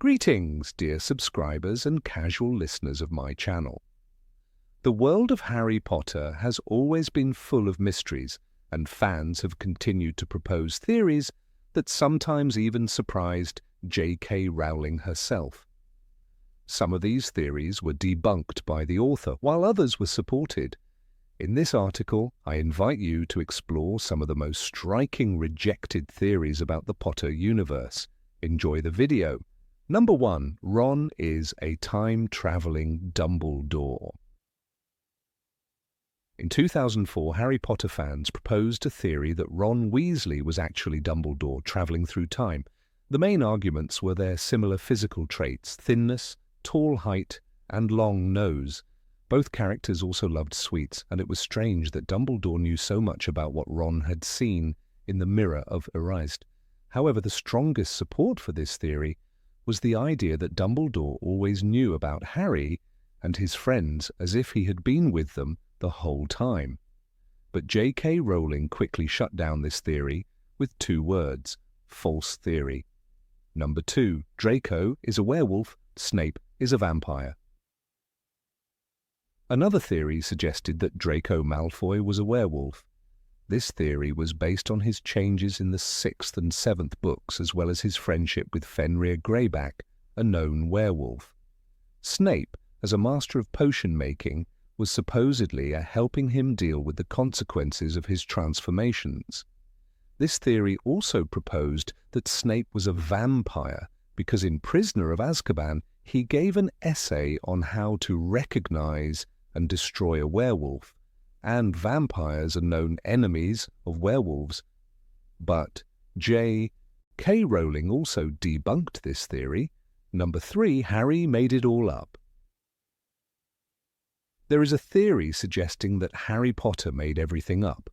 Greetings, dear subscribers and casual listeners of my channel. The world of Harry Potter has always been full of mysteries, and fans have continued to propose theories that sometimes even surprised J.K. Rowling herself. Some of these theories were debunked by the author, while others were supported. In this article, I invite you to explore some of the most striking rejected theories about the Potter universe. Enjoy the video. Number 1. Ron is a time-traveling Dumbledore. In 2004, Harry Potter fans proposed a theory that Ron Weasley was actually Dumbledore traveling through time. The main arguments were their similar physical traits: thinness, tall height, and long nose. Both characters also loved sweets, and it was strange that Dumbledore knew so much about what Ron had seen in the Mirror of Erised. However, the strongest support for this theory was the idea that Dumbledore always knew about Harry and his friends as if he had been with them the whole time. But J.K. Rowling quickly shut down this theory with 2 words: false theory. Number 2. Draco is a werewolf, Snape is a vampire. Another theory suggested that Draco Malfoy was a werewolf. This theory was based on his changes in the 6th and 7th books, as well as his friendship with Fenrir Greyback, a known werewolf. Snape, as a master of potion-making, was supposedly helping him deal with the consequences of his transformations. This theory also proposed that Snape was a vampire because in Prisoner of Azkaban he gave an essay on how to recognize and destroy a werewolf, and vampires are known enemies of werewolves. But J.K. Rowling also debunked this theory. Number 3. Harry made it all up. There is a theory suggesting that Harry Potter made everything up.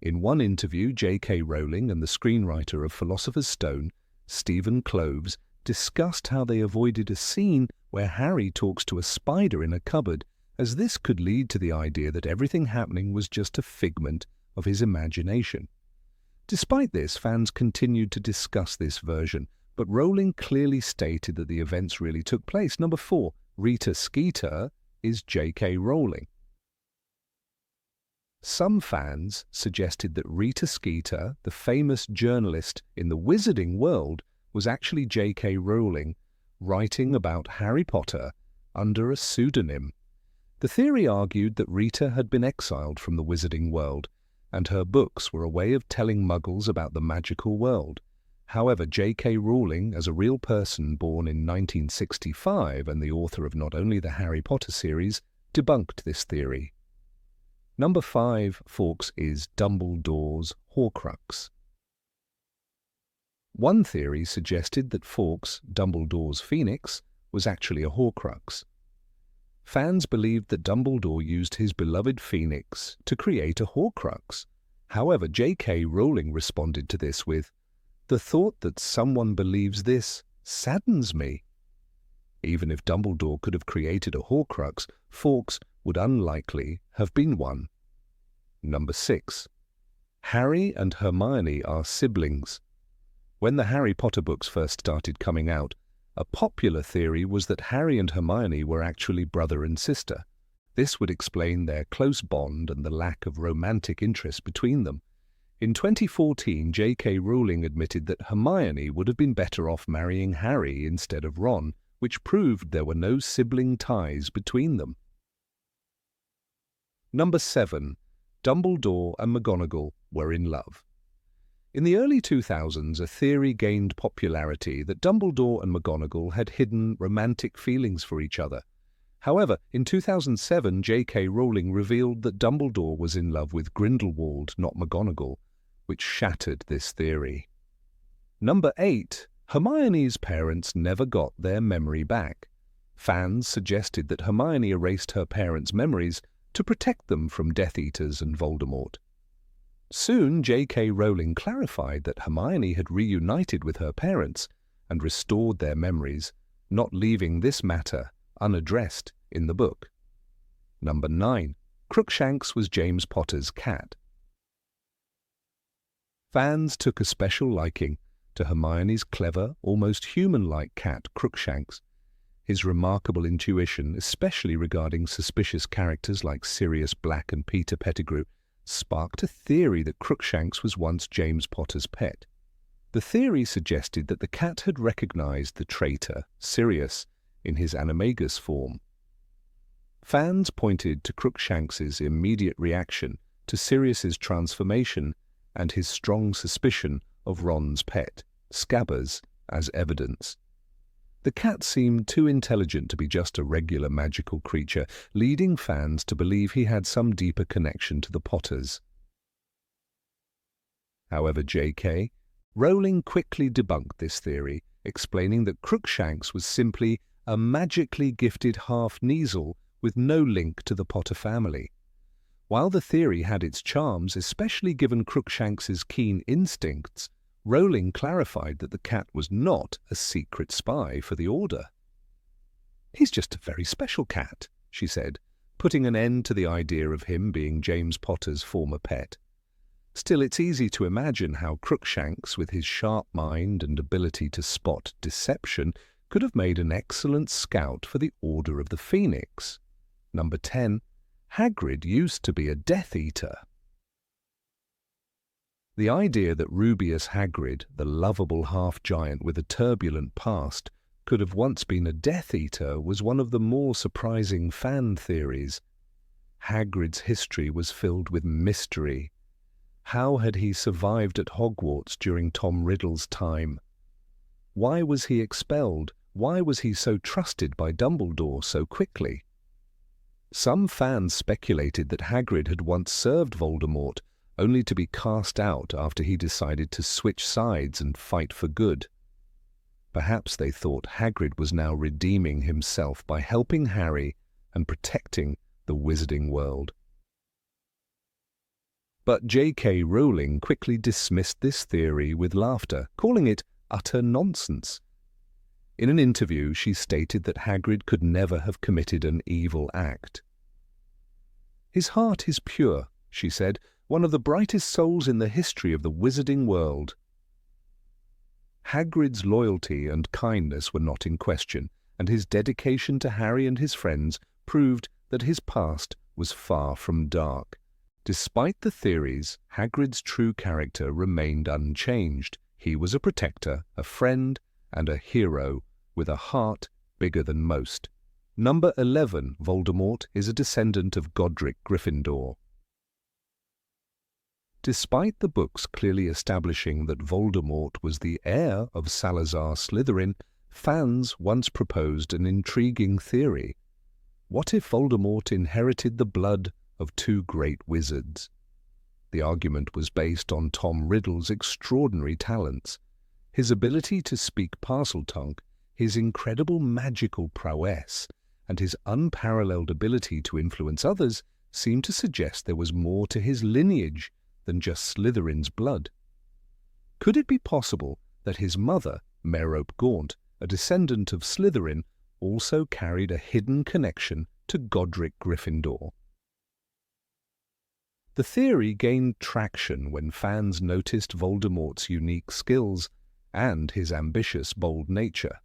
In one interview, J.K. Rowling and the screenwriter of Philosopher's Stone, Stephen Kloves, discussed how they avoided a scene where Harry talks to a spider in a cupboard, as this could lead to the idea that everything happening was just a figment of his imagination. Despite this, fans continued to discuss this version, but Rowling clearly stated that the events really took place. Number 4. Rita Skeeter is J.K. Rowling. Some fans suggested that Rita Skeeter, the famous journalist in the wizarding world, was actually J.K. Rowling, writing about Harry Potter under a pseudonym. The theory argued that Rita had been exiled from the wizarding world, and her books were a way of telling muggles about the magical world. However, J.K. Rowling, as a real person born in 1965 and the author of not only the Harry Potter series, debunked this theory. Number 5. Fawkes is Dumbledore's Horcrux. One theory suggested that Fawkes, Dumbledore's phoenix, was actually a Horcrux. Fans believed that Dumbledore used his beloved phoenix to create a Horcrux. However, J.K. Rowling responded to this with, "The thought that someone believes this saddens me." Even if Dumbledore could have created a Horcrux, Fawkes would unlikely have been one. Number 6. Harry and Hermione are siblings. When the Harry Potter books first started coming out, a popular theory was that Harry and Hermione were actually brother and sister. This would explain their close bond and the lack of romantic interest between them. In 2014, J.K. Rowling admitted that Hermione would have been better off marrying Harry instead of Ron, which proved there were no sibling ties between them. Number 7. Dumbledore and McGonagall were in love. In the early 2000s, a theory gained popularity that Dumbledore and McGonagall had hidden romantic feelings for each other. However, in 2007, J.K. Rowling revealed that Dumbledore was in love with Grindelwald, not McGonagall, which shattered this theory. Number 8. Hermione's parents never got their memory back. Fans suggested that Hermione erased her parents' memories to protect them from Death Eaters and Voldemort. Soon, J.K. Rowling clarified that Hermione had reunited with her parents and restored their memories, not leaving this matter unaddressed in the book. Number 9. Crookshanks was James Potter's cat. Fans took a special liking to Hermione's clever, almost human-like cat, Crookshanks. His remarkable intuition, especially regarding suspicious characters like Sirius Black and Peter Pettigrew, sparked a theory that Crookshanks was once James Potter's pet. The theory suggested that the cat had recognized the traitor, Sirius, in his animagus form. Fans pointed to Crookshanks's immediate reaction to Sirius's transformation and his strong suspicion of Ron's pet, Scabbers, as evidence. The cat seemed too intelligent to be just a regular magical creature, leading fans to believe he had some deeper connection to the Potters. However, J.K. Rowling quickly debunked this theory, explaining that Crookshanks was simply a magically gifted half-Kneazle with no link to the Potter family. While the theory had its charms, especially given Crookshanks's keen instincts, Rowling clarified that the cat was not a secret spy for the Order. "He's just a very special cat," she said, putting an end to the idea of him being James Potter's former pet. Still, it's easy to imagine how Crookshanks, with his sharp mind and ability to spot deception, could have made an excellent scout for the Order of the Phoenix. Number 10. Hagrid used to be a Death Eater. The idea that Rubeus Hagrid, the lovable half-giant with a turbulent past, could have once been a Death Eater was one of the more surprising fan theories. Hagrid's history was filled with mystery. How had he survived at Hogwarts during Tom Riddle's time? Why was he expelled? Why was he so trusted by Dumbledore so quickly? Some fans speculated that Hagrid had once served Voldemort, only to be cast out after he decided to switch sides and fight for good. Perhaps they thought Hagrid was now redeeming himself by helping Harry and protecting the wizarding world. But J.K. Rowling quickly dismissed this theory with laughter, calling it utter nonsense. In an interview, she stated that Hagrid could never have committed an evil act. "His heart is pure," she said, "one of the brightest souls in the history of the wizarding world." Hagrid's loyalty and kindness were not in question, and his dedication to Harry and his friends proved that his past was far from dark. Despite the theories, Hagrid's true character remained unchanged. He was a protector, a friend, and a hero with a heart bigger than most. Number 11, Voldemort is a descendant of Godric Gryffindor. Despite the books clearly establishing that Voldemort was the heir of Salazar Slytherin, fans once proposed an intriguing theory. What if Voldemort inherited the blood of two great wizards? The argument was based on Tom Riddle's extraordinary talents. His ability to speak Parseltongue, his incredible magical prowess, and his unparalleled ability to influence others seemed to suggest there was more to his lineage than just Slytherin's blood. Could it be possible that his mother, Merope Gaunt, a descendant of Slytherin, also carried a hidden connection to Godric Gryffindor? The theory gained traction when fans noticed Voldemort's unique skills and his ambitious, bold nature.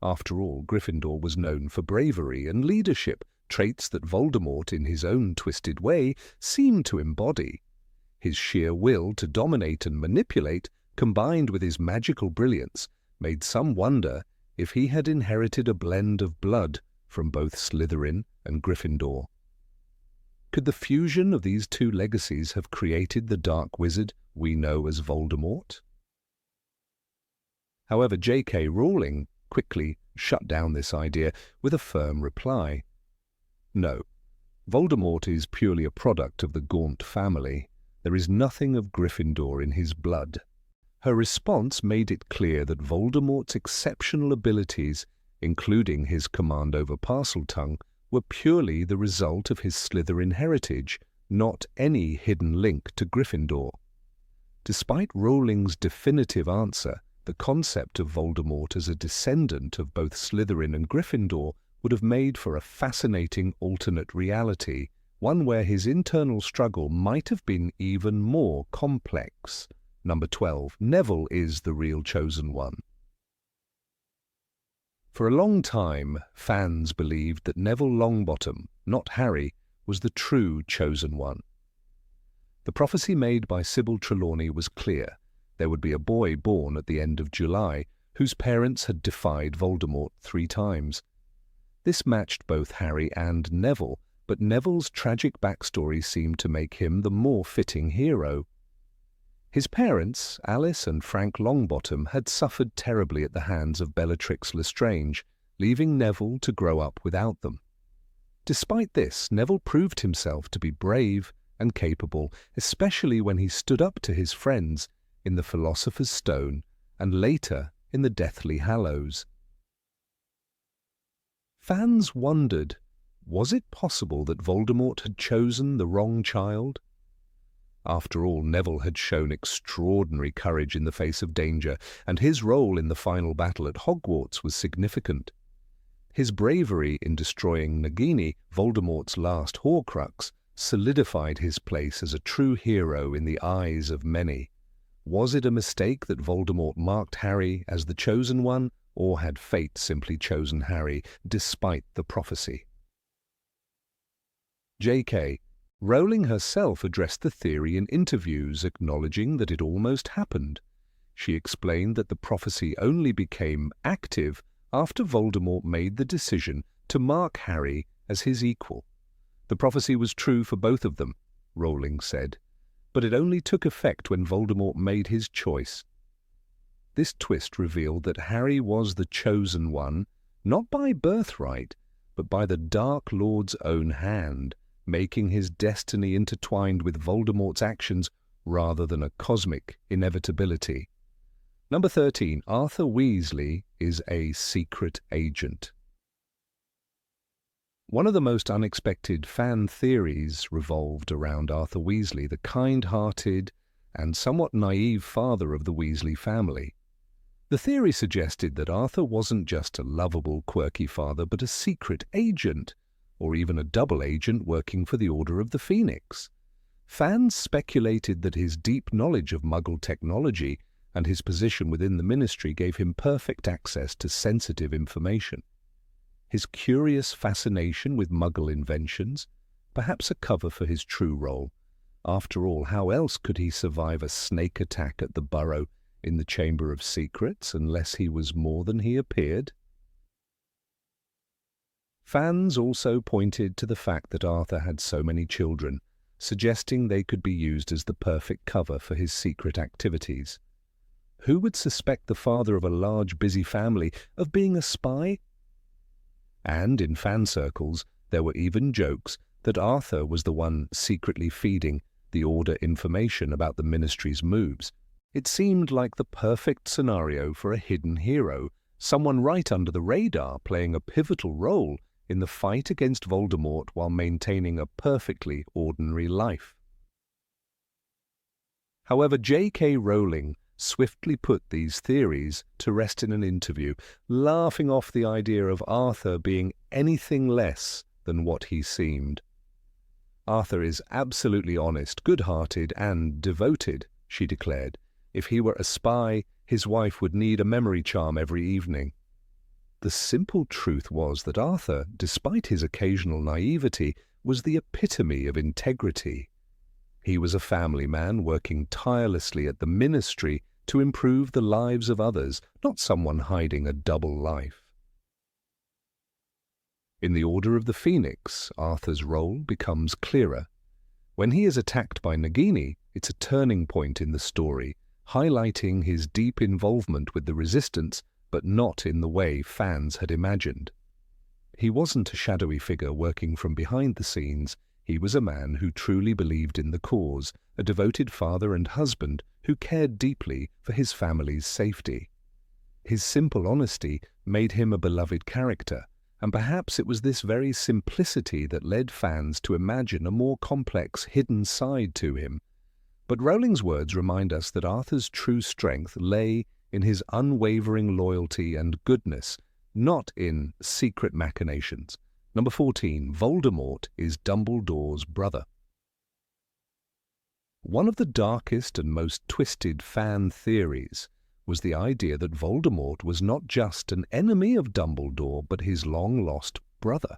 After all, Gryffindor was known for bravery and leadership, traits that Voldemort, in his own twisted way, seemed to embody. His sheer will to dominate and manipulate, combined with his magical brilliance, made some wonder if he had inherited a blend of blood from both Slytherin and Gryffindor. Could the fusion of these two legacies have created the dark wizard we know as Voldemort? However, J.K. Rowling quickly shut down this idea with a firm reply. No, Voldemort is purely a product of the Gaunt family. There is nothing of Gryffindor in his blood. Her response made it clear that Voldemort's exceptional abilities, including his command over Parseltongue, were purely the result of his Slytherin heritage, not any hidden link to Gryffindor. Despite Rowling's definitive answer, the concept of Voldemort as a descendant of both Slytherin and Gryffindor would have made for a fascinating alternate reality, one where his internal struggle might have been even more complex. Number 12. Neville is the real chosen one. For a long time, fans believed that Neville Longbottom, not Harry, was the true chosen one. The prophecy made by Sybil Trelawney was clear. There would be a boy born at the end of July whose parents had defied Voldemort 3 times. This matched both Harry and Neville, but Neville's tragic backstory seemed to make him the more fitting hero. His parents, Alice and Frank Longbottom, had suffered terribly at the hands of Bellatrix Lestrange, leaving Neville to grow up without them. Despite this, Neville proved himself to be brave and capable, especially when he stood up to his friends in the Philosopher's Stone and later in the Deathly Hallows. Fans wondered, was it possible that Voldemort had chosen the wrong child? After all, Neville had shown extraordinary courage in the face of danger, and his role in the final battle at Hogwarts was significant. His bravery in destroying Nagini, Voldemort's last Horcrux, solidified his place as a true hero in the eyes of many. Was it a mistake that Voldemort marked Harry as the chosen one, or had fate simply chosen Harry despite the prophecy? J.K. Rowling herself addressed the theory in interviews, acknowledging that it almost happened. She explained that the prophecy only became active after Voldemort made the decision to mark Harry as his equal. The prophecy was true for both of them, Rowling said, but it only took effect when Voldemort made his choice. This twist revealed that Harry was the chosen one, not by birthright, but by the Dark Lord's own hand, making his destiny intertwined with Voldemort's actions rather than a cosmic inevitability. Number 13. Arthur Weasley is a secret agent. One of the most unexpected fan theories revolved around Arthur Weasley, the kind-hearted and somewhat naive father of the Weasley family. The theory suggested that Arthur wasn't just a lovable, quirky father, but a secret agent, or even a double agent working for the Order of the Phoenix. Fans speculated that his deep knowledge of Muggle technology and his position within the Ministry gave him perfect access to sensitive information. His curious fascination with Muggle inventions, perhaps a cover for his true role. After all, how else could he survive a snake attack at the Burrow in the Chamber of Secrets unless he was more than he appeared? Fans also pointed to the fact that Arthur had so many children, suggesting they could be used as the perfect cover for his secret activities. Who would suspect the father of a large, busy family of being a spy? And in fan circles, there were even jokes that Arthur was the one secretly feeding the Order information about the Ministry's moves. It seemed like the perfect scenario for a hidden hero, someone right under the radar playing a pivotal role in the fight against Voldemort while maintaining a perfectly ordinary life. However, J.K. Rowling swiftly put these theories to rest in an interview, laughing off the idea of Arthur being anything less than what he seemed. Arthur is absolutely honest, good-hearted, and devoted, she declared. If he were a spy, his wife would need a memory charm every evening. The simple truth was that Arthur, despite his occasional naivety, was the epitome of integrity. He was a family man working tirelessly at the Ministry to improve the lives of others, not someone hiding a double life. In the Order of the Phoenix, Arthur's role becomes clearer. When he is attacked by Nagini, it's a turning point in the story, highlighting his deep involvement with the Resistance, but not in the way fans had imagined. He wasn't a shadowy figure working from behind the scenes. He was a man who truly believed in the cause, a devoted father and husband who cared deeply for his family's safety. His simple honesty made him a beloved character, and perhaps it was this very simplicity that led fans to imagine a more complex, hidden side to him. But Rowling's words remind us that Arthur's true strength lay in his unwavering loyalty and goodness, not in secret machinations. Number 14. Voldemort is Dumbledore's brother. One of the darkest and most twisted fan theories was the idea that Voldemort was not just an enemy of Dumbledore, but his long-lost brother.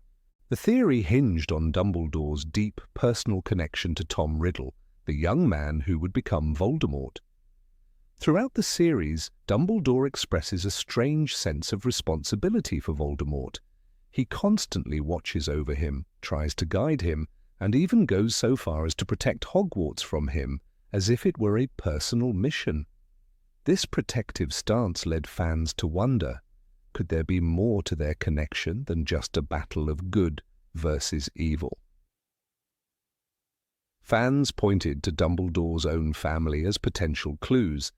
The theory hinged on Dumbledore's deep personal connection to Tom Riddle, the young man who would become Voldemort. Throughout the series, Dumbledore expresses a strange sense of responsibility for Voldemort. He constantly watches over him, tries to guide him, and even goes so far as to protect Hogwarts from him, as if it were a personal mission. This protective stance led fans to wonder, could there be more to their connection than just a battle of good versus evil? Fans pointed to Dumbledore's own family as potential clues.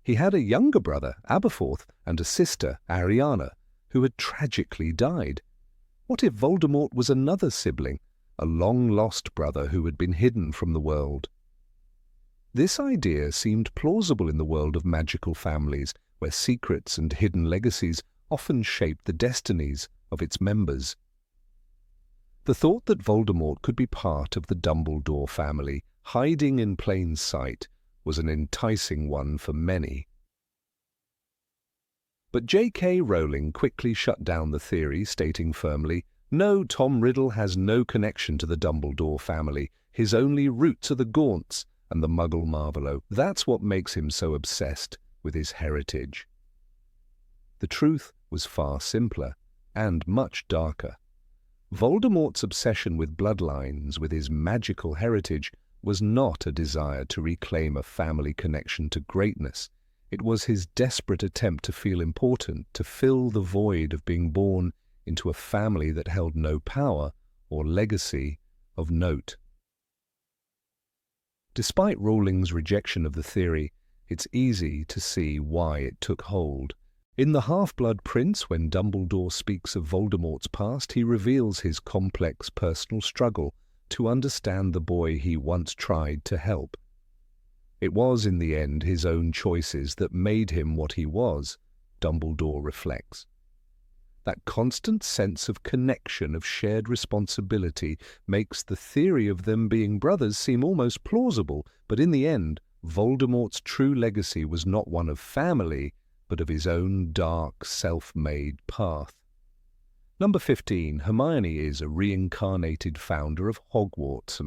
He had a younger brother, Aberforth, and a sister, Ariana, who had tragically died. What if Voldemort was another sibling, a long-lost brother who had been hidden from the world? This idea seemed plausible in the world of magical families, where secrets and hidden legacies often shaped the destinies of its members. The thought that Voldemort could be part of the Dumbledore family, hiding in plain sight, was an enticing one for many. But J.K. Rowling quickly shut down the theory, stating firmly, "No, Tom Riddle has no connection to the Dumbledore family. His only roots are the Gaunts and the Muggle Marvolo. That's what makes him so obsessed with his heritage." The truth was far simpler and much darker. Voldemort's obsession with bloodlines, with his magical heritage, was not a desire to reclaim a family connection to greatness. It was his desperate attempt to feel important, to fill the void of being born into a family that held no power or legacy of note. Despite Rowling's rejection of the theory, it's easy to see why it took hold. In The Half-Blood Prince, when Dumbledore speaks of Voldemort's past, he reveals his complex personal struggle to understand the boy he once tried to help. It was, in the end, his own choices that made him what he was, Dumbledore reflects. That constant sense of connection, of shared responsibility, makes the theory of them being brothers seem almost plausible, but in the end, Voldemort's true legacy was not one of family, but of his own dark, self-made path. Number 15, Hermione is a reincarnated founder of Hogwarts.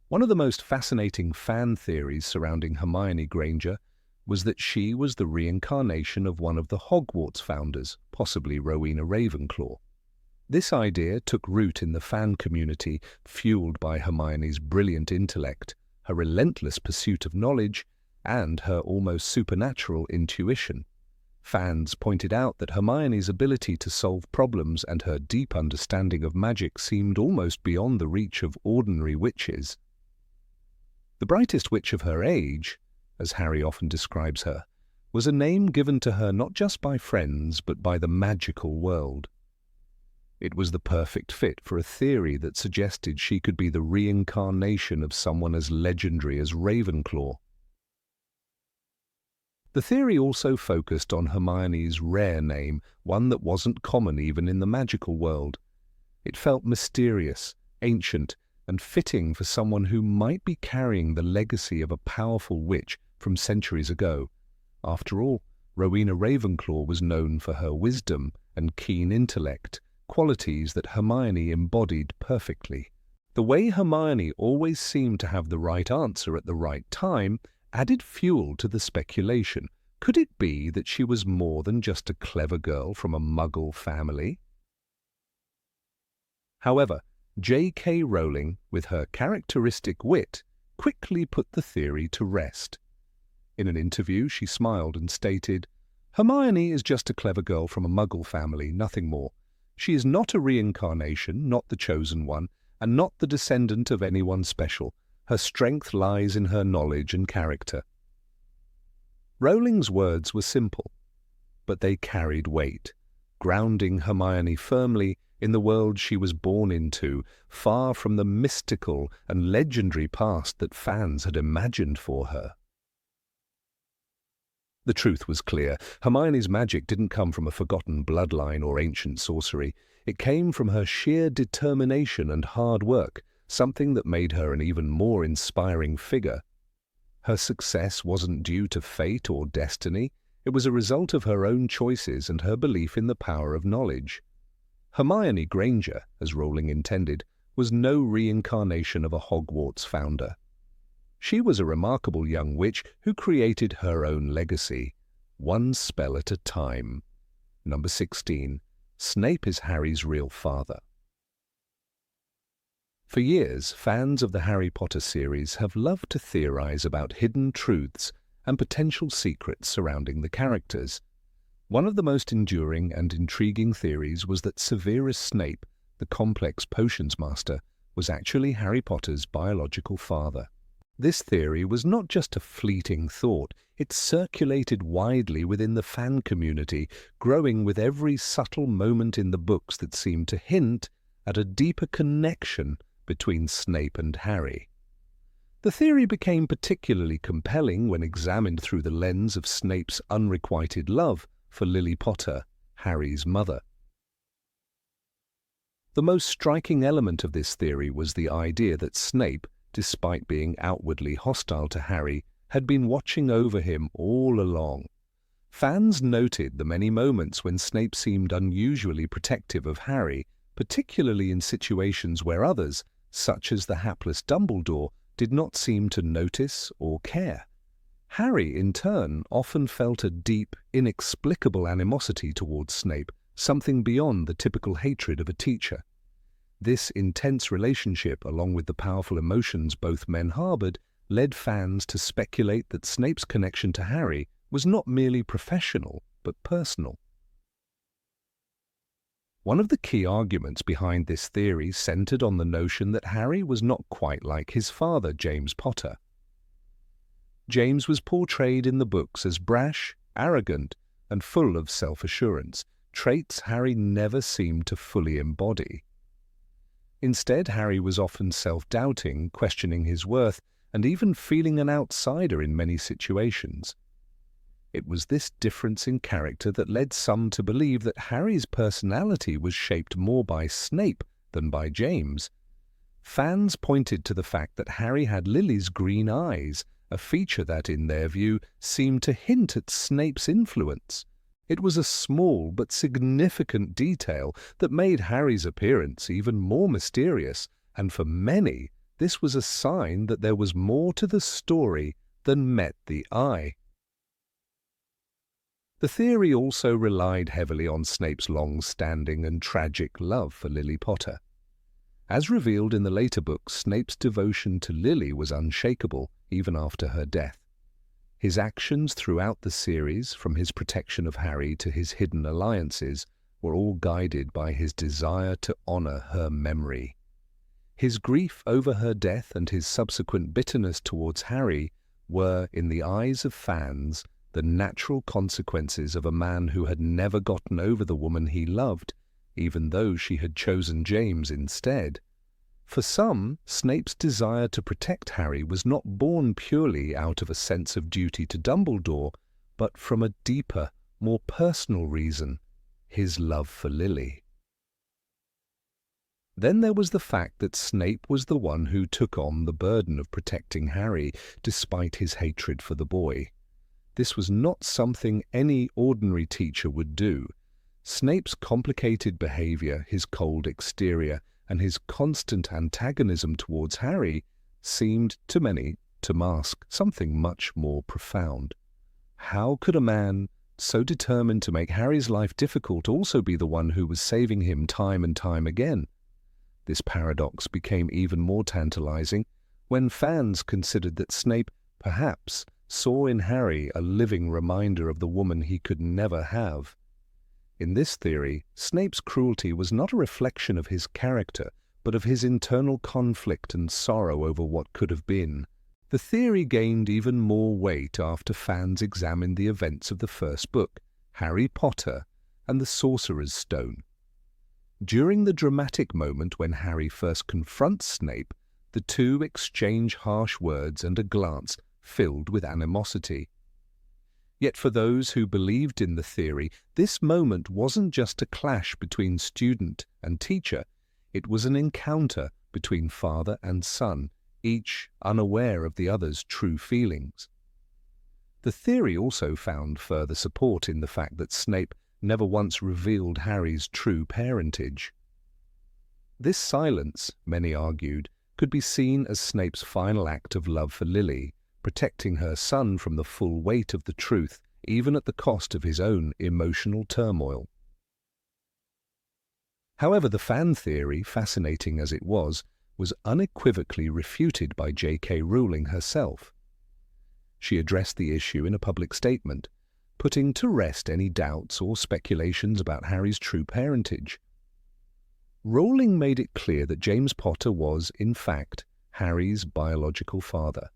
One of the most fascinating fan theories surrounding Hermione Granger was that she was the reincarnation of one of the Hogwarts founders, possibly Rowena Ravenclaw. This idea took root in the fan community, fueled by Hermione's brilliant intellect, her relentless pursuit of knowledge, and her almost supernatural intuition. Fans pointed out that Hermione's ability to solve problems and her deep understanding of magic seemed almost beyond the reach of ordinary witches. The brightest witch of her age, as Harry often describes her, was a name given to her not just by friends but by the magical world. It was the perfect fit for a theory that suggested she could be the reincarnation of someone as legendary as Ravenclaw. The theory also focused on Hermione's rare name, one that wasn't common even in the magical world. It felt mysterious, ancient, and fitting for someone who might be carrying the legacy of a powerful witch from centuries ago. After all, Rowena Ravenclaw was known for her wisdom and keen intellect, qualities that Hermione embodied perfectly. The way Hermione always seemed to have the right answer at the right time added fuel to the speculation. Could it be that she was more than just a clever girl from a Muggle family? However, J.K. Rowling, with her characteristic wit, quickly put the theory to rest. In an interview, she smiled and stated, "Hermione is just a clever girl from a Muggle family, nothing more. She is not a reincarnation, not the chosen one, and not the descendant of anyone special. Her strength lies in her knowledge and character." Rowling's words were simple, but they carried weight, grounding Hermione firmly in the world she was born into, far from the mystical and legendary past that fans had imagined for her. The truth was clear. Hermione's magic didn't come from a forgotten bloodline or ancient sorcery. It came from her sheer determination and hard work, something that made her an even more inspiring figure. Her success wasn't due to fate or destiny, it was a result of her own choices and her belief in the power of knowledge. Hermione Granger, as Rowling intended, was no reincarnation of a Hogwarts founder. She was a remarkable young witch who created her own legacy, one spell at a time. Number 16. Snape is Harry's real father. For years, fans of the Harry Potter series have loved to theorize about hidden truths and potential secrets surrounding the characters. One of the most enduring and intriguing theories was that Severus Snape, the complex potions master, was actually Harry Potter's biological father. This theory was not just a fleeting thought, it circulated widely within the fan community, growing with every subtle moment in the books that seemed to hint at a deeper connection between Snape and Harry. The theory became particularly compelling when examined through the lens of Snape's unrequited love for Lily Potter, Harry's mother. The most striking element of this theory was the idea that Snape, despite being outwardly hostile to Harry, had been watching over him all along. Fans noted the many moments when Snape seemed unusually protective of Harry, particularly in situations where others, such as the hapless Dumbledore, did not seem to notice or care. Harry, in turn, often felt a deep, inexplicable animosity towards Snape, something beyond the typical hatred of a teacher. This intense relationship, along with the powerful emotions both men harbored, led fans to speculate that Snape's connection to Harry was not merely professional, but personal. One of the key arguments behind this theory centered on the notion that Harry was not quite like his father, James Potter. James was portrayed in the books as brash, arrogant, and full of self-assurance, traits Harry never seemed to fully embody. Instead, Harry was often self-doubting, questioning his worth, and even feeling an outsider in many situations. It was this difference in character that led some to believe that Harry's personality was shaped more by Snape than by James. Fans pointed to the fact that Harry had Lily's green eyes, a feature that, in their view, seemed to hint at Snape's influence. It was a small but significant detail that made Harry's appearance even more mysterious, and for many, this was a sign that there was more to the story than met the eye. The theory also relied heavily on Snape's long-standing and tragic love for Lily Potter. As revealed in the later books, Snape's devotion to Lily was unshakable, even after her death. His actions throughout the series, from his protection of Harry to his hidden alliances, were all guided by his desire to honor her memory. His grief over her death and his subsequent bitterness towards Harry were, in the eyes of fans, the natural consequences of a man who had never gotten over the woman he loved, even though she had chosen James instead. For some, Snape's desire to protect Harry was not born purely out of a sense of duty to Dumbledore, but from a deeper, more personal reason, his love for Lily. Then there was the fact that Snape was the one who took on the burden of protecting Harry, despite his hatred for the boy. This was not something any ordinary teacher would do. Snape's complicated behavior, his cold exterior, and his constant antagonism towards Harry seemed, to many, to mask something much more profound. How could a man so determined to make Harry's life difficult also be the one who was saving him time and time again? This paradox became even more tantalizing when fans considered that Snape, perhaps, saw in Harry a living reminder of the woman he could never have. In this theory, Snape's cruelty was not a reflection of his character, but of his internal conflict and sorrow over what could have been. The theory gained even more weight after fans examined the events of the first book, Harry Potter and the Sorcerer's Stone. During the dramatic moment when Harry first confronts Snape, the two exchange harsh words and a glance filled with animosity. Yet for those who believed in the theory, this moment wasn't just a clash between student and teacher, it was an encounter between father and son, each unaware of the other's true feelings. The theory also found further support in the fact that Snape never once revealed Harry's true parentage. This silence, many argued, could be seen as Snape's final act of love for Lily, protecting her son from the full weight of the truth, even at the cost of his own emotional turmoil. However, the fan theory, fascinating as it was unequivocally refuted by J.K. Rowling herself. She addressed the issue in a public statement, putting to rest any doubts or speculations about Harry's true parentage. Rowling made it clear that James Potter was, in fact, Harry's biological father.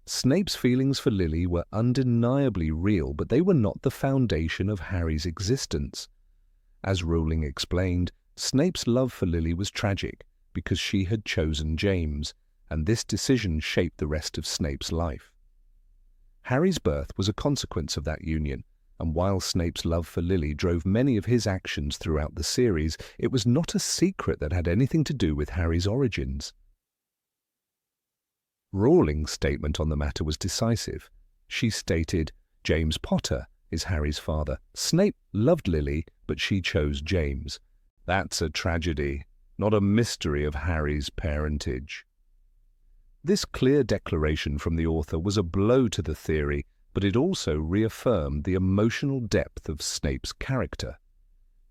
Snape's feelings for Lily were undeniably real, but they were not the foundation of Harry's existence. As Rowling explained, Snape's love for Lily was tragic because she had chosen James, and this decision shaped the rest of Snape's life. Harry's birth was a consequence of that union, and while Snape's love for Lily drove many of his actions throughout the series, it was not a secret that had anything to do with Harry's origins. Rowling's statement on the matter was decisive. She stated, "James Potter is Harry's father. Snape loved Lily, but she chose James. That's a tragedy, not a mystery of Harry's parentage." This clear declaration from the author was a blow to the theory, but it also reaffirmed the emotional depth of Snape's character.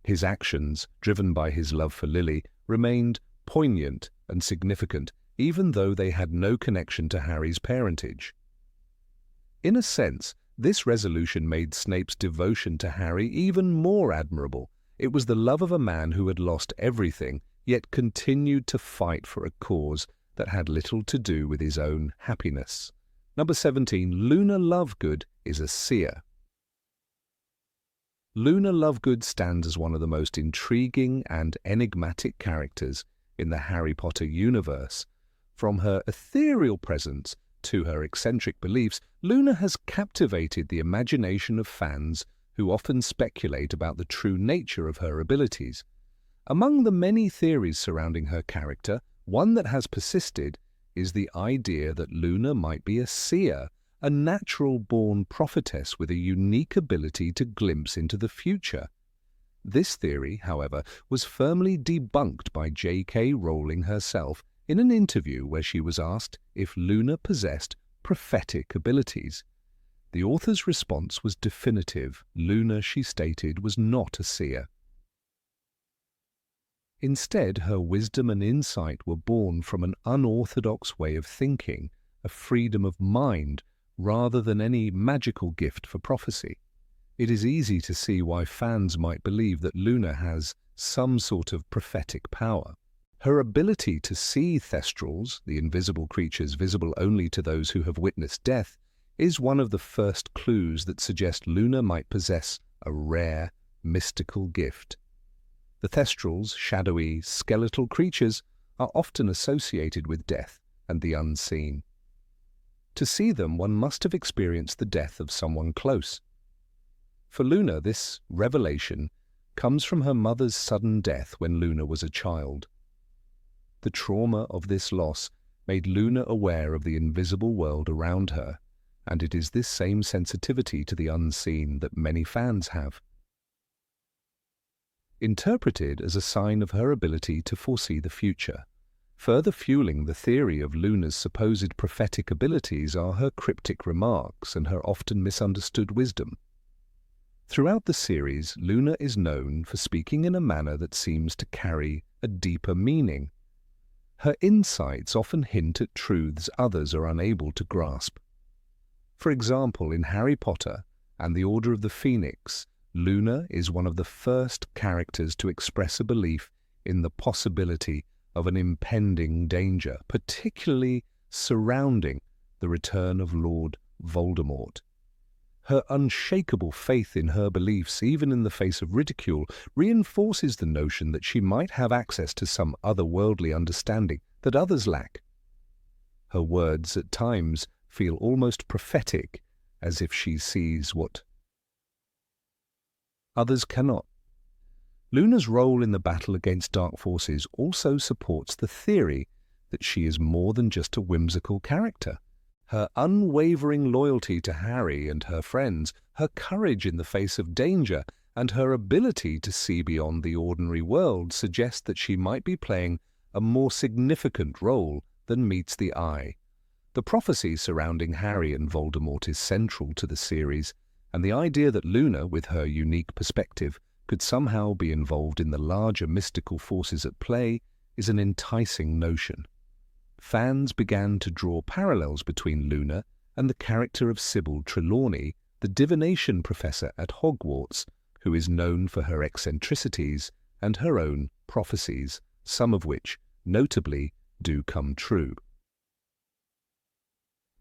His actions, driven by his love for Lily, remained poignant and significant, even though they had no connection to Harry's parentage. In a sense, this resolution made Snape's devotion to Harry even more admirable. It was the love of a man who had lost everything, yet continued to fight for a cause that had little to do with his own happiness. Number 17. Luna Lovegood is a seer. Luna Lovegood stands as one of the most intriguing and enigmatic characters in the Harry Potter universe. From her ethereal presence to her eccentric beliefs, Luna has captivated the imagination of fans who often speculate about the true nature of her abilities. Among the many theories surrounding her character, one that has persisted is the idea that Luna might be a seer, a natural-born prophetess with a unique ability to glimpse into the future. This theory, however, was firmly debunked by J.K. Rowling herself in an interview where she was asked if Luna possessed prophetic abilities. The author's response was definitive. Luna, she stated, was not a seer. Instead, her wisdom and insight were born from an unorthodox way of thinking, a freedom of mind, rather than any magical gift for prophecy. It is easy to see why fans might believe that Luna has some sort of prophetic power. Her ability to see thestrals, the invisible creatures visible only to those who have witnessed death, is one of the first clues that suggest Luna might possess a rare, mystical gift. The thestrals, shadowy, skeletal creatures, are often associated with death and the unseen. To see them, one must have experienced the death of someone close. For Luna, this revelation comes from her mother's sudden death when Luna was a child. The trauma of this loss made Luna aware of the invisible world around her, and it is this same sensitivity to the unseen that many fans have. Interpreted as a sign of her ability to foresee the future, further fueling the theory of Luna's supposed prophetic abilities are her cryptic remarks and her often misunderstood wisdom. Throughout the series, Luna is known for speaking in a manner that seems to carry a deeper meaning. Her insights often hint at truths others are unable to grasp. For example, in Harry Potter and the Order of the Phoenix, Luna is one of the first characters to express a belief in the possibility of an impending danger, particularly surrounding the return of Lord Voldemort. Her unshakable faith in her beliefs, even in the face of ridicule, reinforces the notion that she might have access to some otherworldly understanding that others lack. Her words at times feel almost prophetic, as if she sees what others cannot. Luna's role in the battle against dark forces also supports the theory that she is more than just a whimsical character. Her unwavering loyalty to Harry and her friends, her courage in the face of danger, and her ability to see beyond the ordinary world suggest that she might be playing a more significant role than meets the eye. The prophecy surrounding Harry and Voldemort is central to the series, and the idea that Luna, with her unique perspective, could somehow be involved in the larger mystical forces at play is an enticing notion. Fans began to draw parallels between Luna and the character of Sybil Trelawney, the divination professor at Hogwarts, who is known for her eccentricities and her own prophecies, some of which, notably, do come true.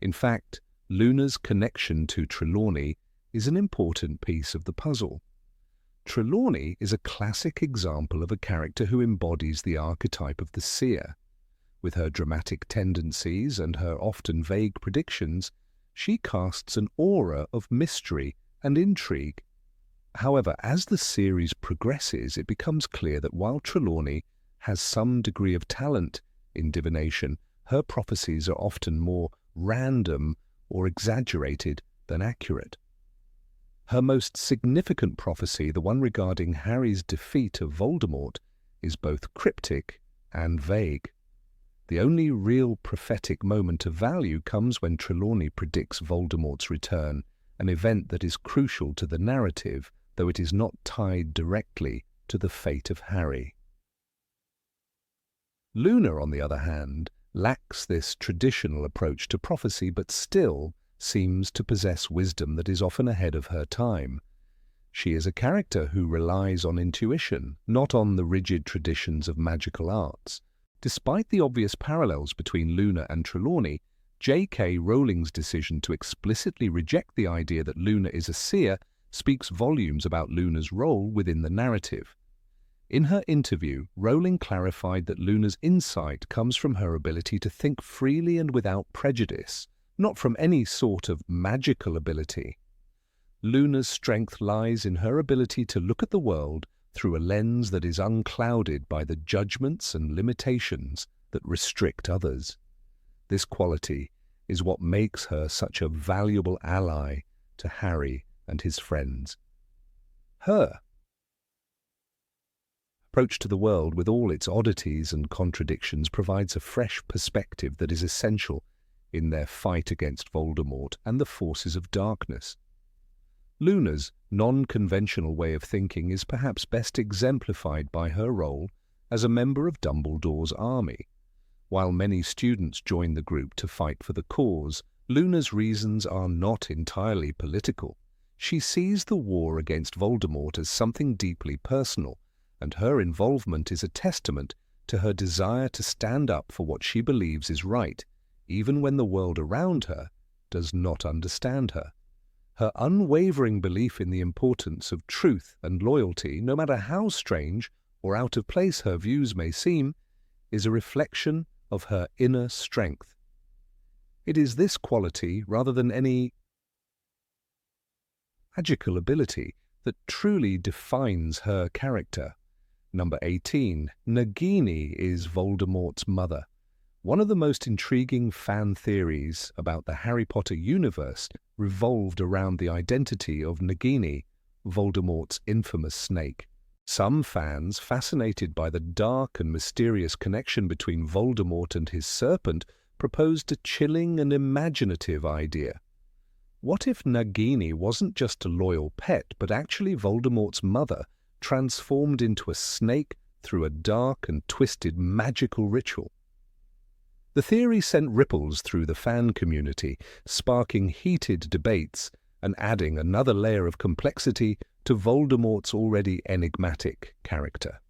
In fact, Luna's connection to Trelawney is an important piece of the puzzle. Trelawney is a classic example of a character who embodies the archetype of the seer. With her dramatic tendencies and her often vague predictions, she casts an aura of mystery and intrigue. However, as the series progresses, it becomes clear that while Trelawney has some degree of talent in divination, her prophecies are often more random or exaggerated than accurate. Her most significant prophecy, the one regarding Harry's defeat of Voldemort, is both cryptic and vague. The only real prophetic moment of value comes when Trelawney predicts Voldemort's return, an event that is crucial to the narrative, though it is not tied directly to the fate of Harry. Luna, on the other hand, lacks this traditional approach to prophecy, but still seems to possess wisdom that is often ahead of her time. She is a character who relies on intuition, not on the rigid traditions of magical arts. Despite the obvious parallels between Luna and Trelawney, J.K. Rowling's decision to explicitly reject the idea that Luna is a seer speaks volumes about Luna's role within the narrative. In her interview, Rowling clarified that Luna's insight comes from her ability to think freely and without prejudice, not from any sort of magical ability. Luna's strength lies in her ability to look at the world through a lens that is unclouded by the judgments and limitations that restrict others. This quality is what makes her such a valuable ally to Harry and his friends. Her approach to the world, with all its oddities and contradictions, provides a fresh perspective that is essential in their fight against Voldemort and the forces of darkness. Luna's non-conventional way of thinking is perhaps best exemplified by her role as a member of Dumbledore's army. While many students join the group to fight for the cause, Luna's reasons are not entirely political. She sees the war against Voldemort as something deeply personal, and her involvement is a testament to her desire to stand up for what she believes is right, even when the world around her does not understand her. Her unwavering belief in the importance of truth and loyalty, no matter how strange or out of place her views may seem, is a reflection of her inner strength. It is this quality, rather than any magical ability, that truly defines her character. Number 18. Nagini is Voldemort's mother. One of the most intriguing fan theories about the Harry Potter universe revolved around the identity of Nagini, Voldemort's infamous snake. Some fans, fascinated by the dark and mysterious connection between Voldemort and his serpent, proposed a chilling and imaginative idea. What if Nagini wasn't just a loyal pet, but actually Voldemort's mother, transformed into a snake through a dark and twisted magical ritual? The theory sent ripples through the fan community, sparking heated debates and adding another layer of complexity to Voldemort's already enigmatic character.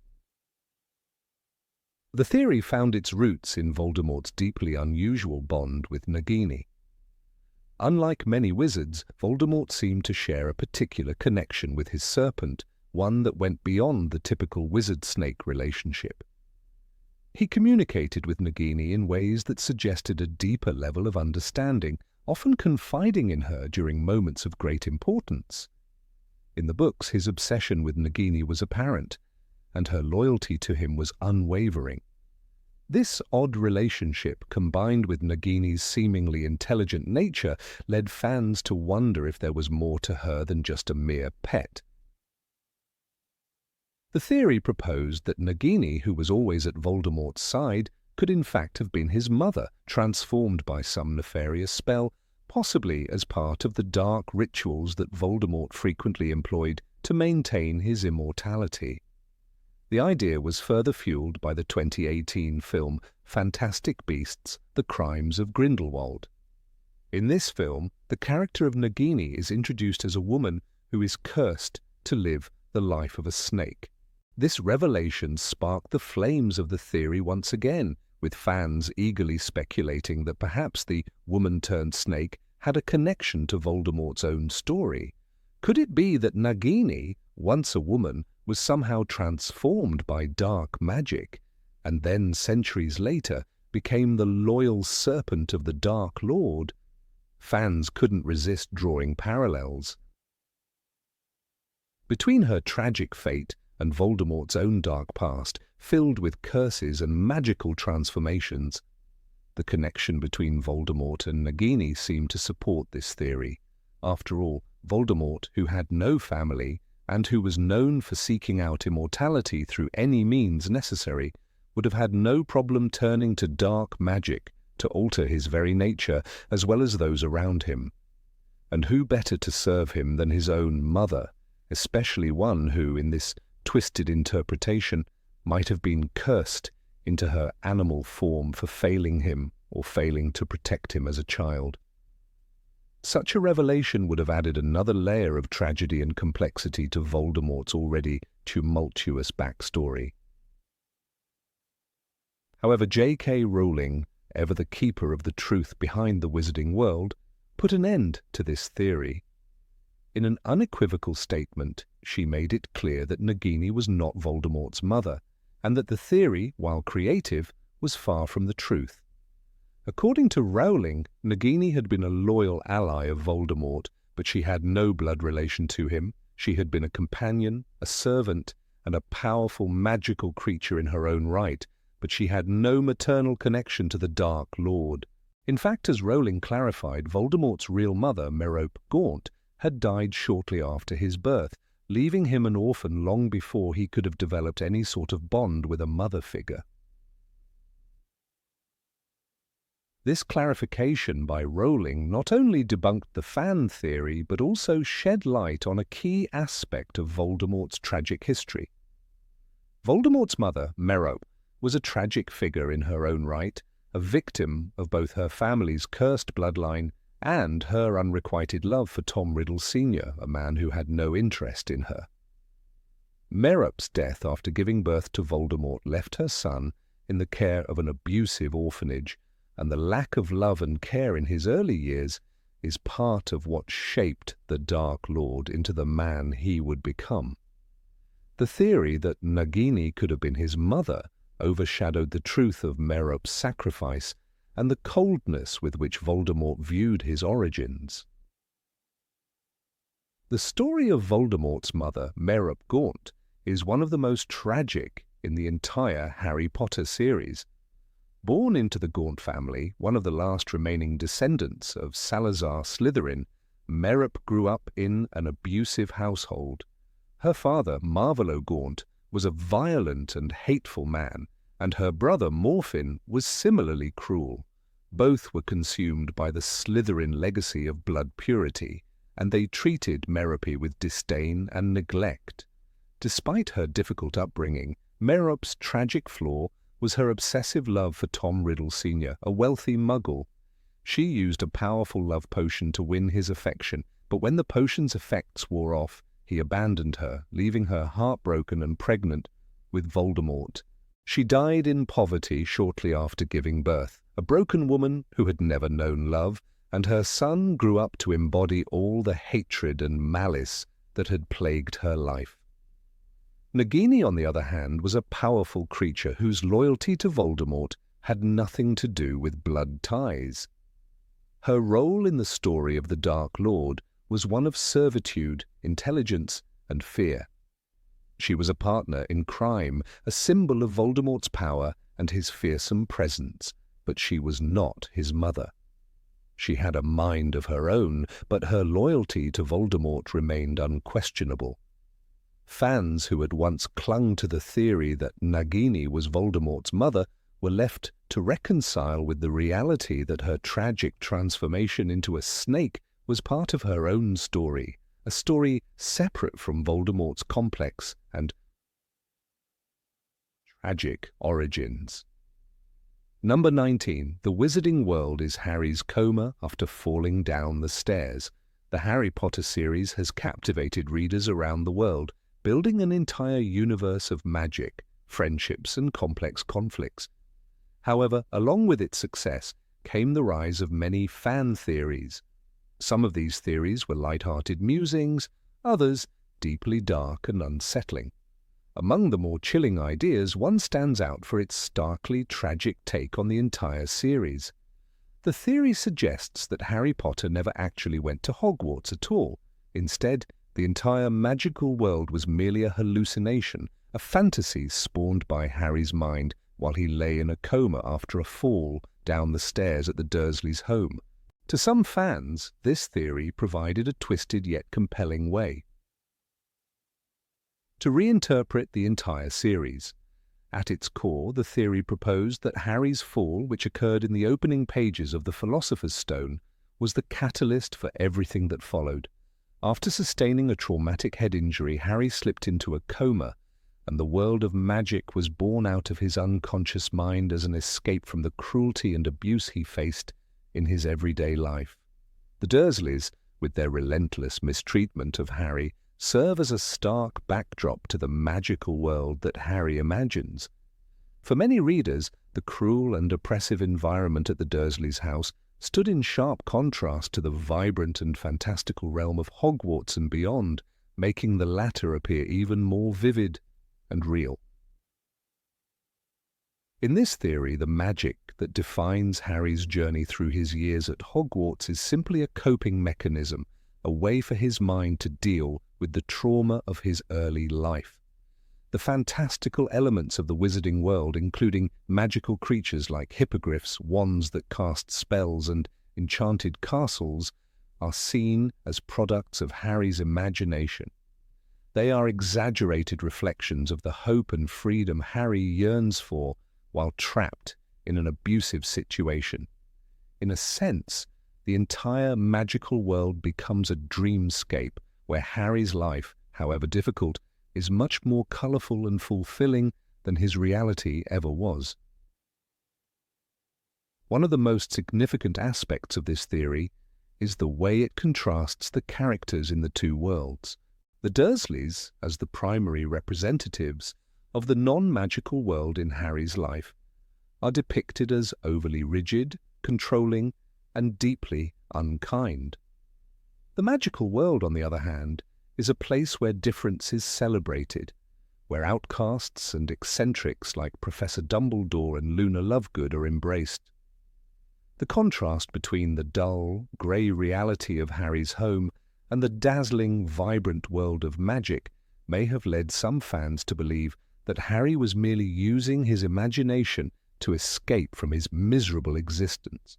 The theory found its roots in Voldemort's deeply unusual bond with Nagini. Unlike many wizards, Voldemort seemed to share a particular connection with his serpent, one that went beyond the typical wizard-snake relationship. He communicated with Nagini in ways that suggested a deeper level of understanding, often confiding in her during moments of great importance. In the books, his obsession with Nagini was apparent, and her loyalty to him was unwavering. This odd relationship, combined with Nagini's seemingly intelligent nature, led fans to wonder if there was more to her than just a mere pet. The theory proposed that Nagini, who was always at Voldemort's side, could in fact have been his mother, transformed by some nefarious spell, possibly as part of the dark rituals that Voldemort frequently employed to maintain his immortality. The idea was further fueled by the 2018 film Fantastic Beasts: The Crimes of Grindelwald. In this film, the character of Nagini is introduced as a woman who is cursed to live the life of a snake. This revelation sparked the flames of the theory once again, with fans eagerly speculating that perhaps the woman-turned-snake had a connection to Voldemort's own story. Could it be that Nagini, once a woman, was somehow transformed by dark magic, and then, centuries later, became the loyal serpent of the Dark Lord? Fans couldn't resist drawing parallels. Between her tragic fate and Voldemort's own dark past, filled with curses and magical transformations, the connection between Voldemort and Nagini seemed to support this theory. After all, Voldemort, who had no family, and who was known for seeking out immortality through any means necessary, would have had no problem turning to dark magic to alter his very nature as well as those around him. And who better to serve him than his own mother, especially one who, in this twisted interpretation, might have been cursed into her animal form for failing him or failing to protect him as a child. Such a revelation would have added another layer of tragedy and complexity to Voldemort's already tumultuous backstory. However, J.K. Rowling, ever the keeper of the truth behind the wizarding world, put an end to this theory. In an unequivocal statement, she made it clear that Nagini was not Voldemort's mother, and that the theory, while creative, was far from the truth. According to Rowling, Nagini had been a loyal ally of Voldemort, but she had no blood relation to him. She had been a companion, a servant, and a powerful magical creature in her own right, but she had no maternal connection to the Dark Lord. In fact, as Rowling clarified, Voldemort's real mother, Merope Gaunt, had died shortly after his birth, leaving him an orphan long before he could have developed any sort of bond with a mother figure. This clarification by Rowling not only debunked the fan theory, but also shed light on a key aspect of Voldemort's tragic history. Voldemort's mother, Merope, was a tragic figure in her own right, a victim of both her family's cursed bloodline and her unrequited love for Tom Riddle Sr., a man who had no interest in her. Merope's death after giving birth to Voldemort left her son in the care of an abusive orphanage, and the lack of love and care in his early years is part of what shaped the Dark Lord into the man he would become. The theory that Nagini could have been his mother overshadowed the truth of Merope's sacrifice and the coldness with which Voldemort viewed his origins. The story of Voldemort's mother, Merope Gaunt, is one of the most tragic in the entire Harry Potter series. Born into the Gaunt family, one of the last remaining descendants of Salazar Slytherin, Merope grew up in an abusive household. Her father, Marvolo Gaunt, was a violent and hateful man, and her brother Morphin was similarly cruel. Both were consumed by the Slytherin legacy of blood purity, and they treated Merope with disdain and neglect. Despite her difficult upbringing, Merope's tragic flaw was her obsessive love for Tom Riddle Sr., a wealthy muggle. She used a powerful love potion to win his affection, but when the potion's effects wore off, he abandoned her, leaving her heartbroken and pregnant with Voldemort. She died in poverty shortly after giving birth, a broken woman who had never known love, and her son grew up to embody all the hatred and malice that had plagued her life. Nagini, on the other hand, was a powerful creature whose loyalty to Voldemort had nothing to do with blood ties. Her role in the story of the Dark Lord was one of servitude, intelligence, and fear. She was a partner in crime, a symbol of Voldemort's power and his fearsome presence, but she was not his mother. She had a mind of her own, but her loyalty to Voldemort remained unquestionable. Fans who had once clung to the theory that Nagini was Voldemort's mother were left to reconcile with the reality that her tragic transformation into a snake was part of her own story, a story separate from Voldemort's complex and tragic origins. Number 19. The Wizarding World is Harry's coma after falling down the stairs. The Harry Potter series has captivated readers around the world, building an entire universe of magic, friendships, and complex conflicts. However, along with its success came the rise of many fan theories. Some of these theories were light-hearted musings, others deeply dark and unsettling. Among the more chilling ideas, one stands out for its starkly tragic take on the entire series. The theory suggests that Harry Potter never actually went to Hogwarts at all. Instead, the entire magical world was merely a hallucination, a fantasy spawned by Harry's mind while he lay in a coma after a fall down the stairs at the Dursleys' home. To some fans, this theory provided a twisted yet compelling way to reinterpret the entire series. At its core, the theory proposed that Harry's fall, which occurred in the opening pages of the Philosopher's Stone, was the catalyst for everything that followed. After sustaining a traumatic head injury, Harry slipped into a coma, and the world of magic was born out of his unconscious mind as an escape from the cruelty and abuse he faced in his everyday life. The Dursleys, with their relentless mistreatment of Harry, serve as a stark backdrop to the magical world that Harry imagines. For many readers, the cruel and oppressive environment at the Dursleys' house stood in sharp contrast to the vibrant and fantastical realm of Hogwarts and beyond, making the latter appear even more vivid and real. In this theory, the magic that defines Harry's journey through his years at Hogwarts is simply a coping mechanism, a way for his mind to deal with the trauma of his early life. The fantastical elements of the wizarding world, including magical creatures like hippogriffs, wands that cast spells, and enchanted castles, are seen as products of Harry's imagination. They are exaggerated reflections of the hope and freedom Harry yearns for while trapped in an abusive situation. In a sense, the entire magical world becomes a dreamscape where Harry's life, however difficult, is much more colourful and fulfilling than his reality ever was. One of the most significant aspects of this theory is the way it contrasts the characters in the two worlds. The Dursleys, as the primary representatives of the non-magical world in Harry's life, are depicted as overly rigid, controlling, and deeply unkind. The magical world, on the other hand, is a place where difference is celebrated, where outcasts and eccentrics like Professor Dumbledore and Luna Lovegood are embraced. The contrast between the dull, grey reality of Harry's home and the dazzling, vibrant world of magic may have led some fans to believe that Harry was merely using his imagination to escape from his miserable existence.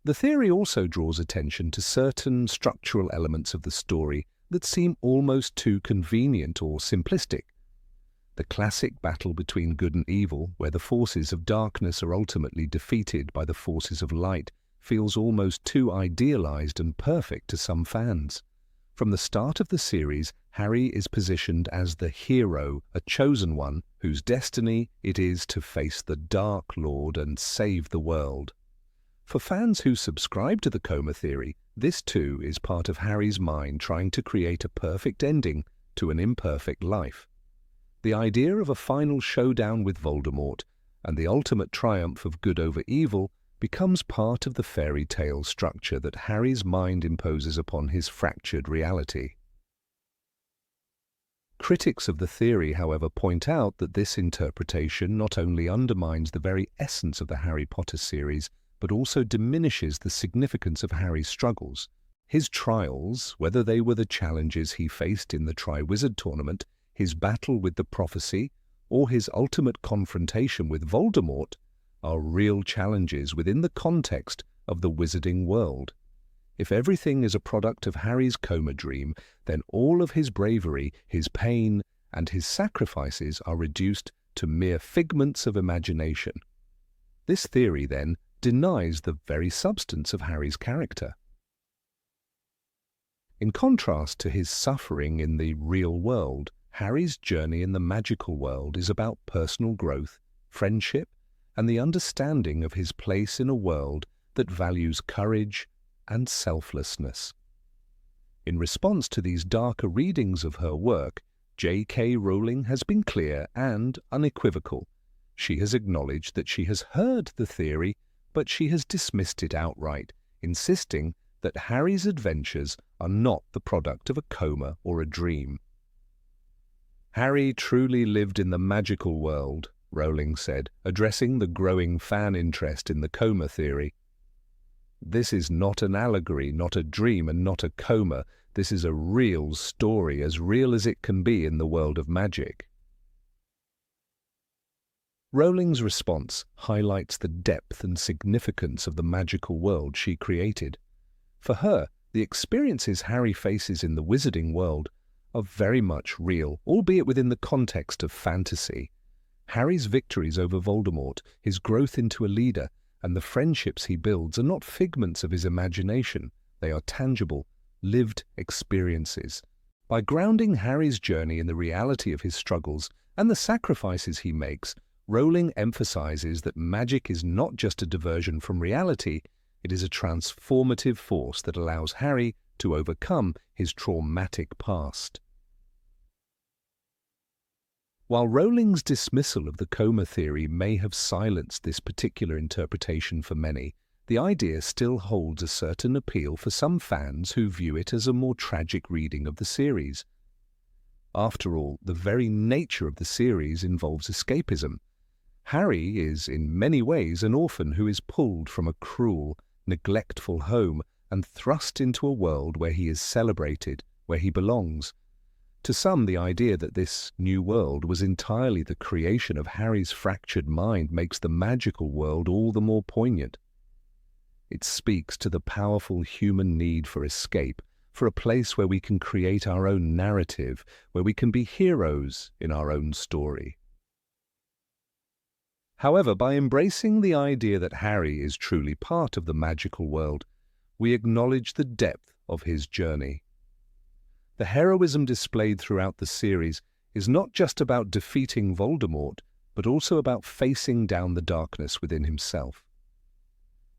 The theory also draws attention to certain structural elements of the story that seem almost too convenient or simplistic. The classic battle between good and evil, where the forces of darkness are ultimately defeated by the forces of light, feels almost too idealized and perfect to some fans. From the start of the series, Harry is positioned as the hero, a chosen one, whose destiny it is to face the Dark Lord and save the world. For fans who subscribe to the coma theory, this too is part of Harry's mind trying to create a perfect ending to an imperfect life. The idea of a final showdown with Voldemort and the ultimate triumph of good over evil becomes part of the fairy tale structure that Harry's mind imposes upon his fractured reality. Critics of the theory, however, point out that this interpretation not only undermines the very essence of the Harry Potter series, but also diminishes the significance of Harry's struggles. His trials, whether they were the challenges he faced in the Triwizard Tournament, his battle with the prophecy, or his ultimate confrontation with Voldemort, are real challenges within the context of the wizarding world. If everything is a product of Harry's coma dream, then all of his bravery, his pain, and his sacrifices are reduced to mere figments of imagination. This theory, then, denies the very substance of Harry's character. In contrast to his suffering in the real world, Harry's journey in the magical world is about personal growth, friendship, and the understanding of his place in a world that values courage and selflessness. In response to these darker readings of her work, J.K. Rowling has been clear and unequivocal. She has acknowledged that she has heard the theory, but she has dismissed it outright, insisting that Harry's adventures are not the product of a coma or a dream. Harry truly lived in the magical world, Rowling said, addressing the growing fan interest in the coma theory. This is not an allegory, not a dream, and not a coma. This is a real story, as real as it can be in the world of magic. Rowling's response highlights the depth and significance of the magical world she created. For her, the experiences Harry faces in the wizarding world are very much real, albeit within the context of fantasy. Harry's victories over Voldemort, his growth into a leader, and the friendships he builds are not figments of his imagination. They are tangible, lived experiences. By grounding Harry's journey in the reality of his struggles and the sacrifices he makes, Rowling emphasizes that magic is not just a diversion from reality, it is a transformative force that allows Harry to overcome his traumatic past. While Rowling's dismissal of the coma theory may have silenced this particular interpretation for many, the idea still holds a certain appeal for some fans who view it as a more tragic reading of the series. After all, the very nature of the series involves escapism. Harry is, in many ways, an orphan who is pulled from a cruel, neglectful home and thrust into a world where he is celebrated, where he belongs. To some, the idea that this new world was entirely the creation of Harry's fractured mind makes the magical world all the more poignant. It speaks to the powerful human need for escape, for a place where we can create our own narrative, where we can be heroes in our own story. However, by embracing the idea that Harry is truly part of the magical world, we acknowledge the depth of his journey. The heroism displayed throughout the series is not just about defeating Voldemort, but also about facing down the darkness within himself.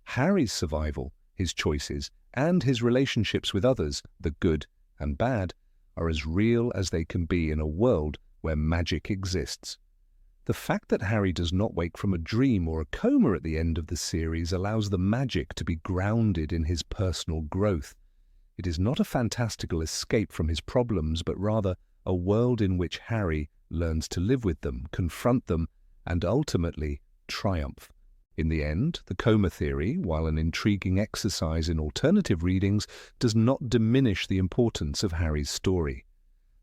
Harry's survival, his choices, and his relationships with others, the good and bad, are as real as they can be in a world where magic exists. The fact that Harry does not wake from a dream or a coma at the end of the series allows the magic to be grounded in his personal growth. It is not a fantastical escape from his problems, but rather a world in which Harry learns to live with them, confront them, and ultimately triumph. In the end, the coma theory, while an intriguing exercise in alternative readings, does not diminish the importance of Harry's story.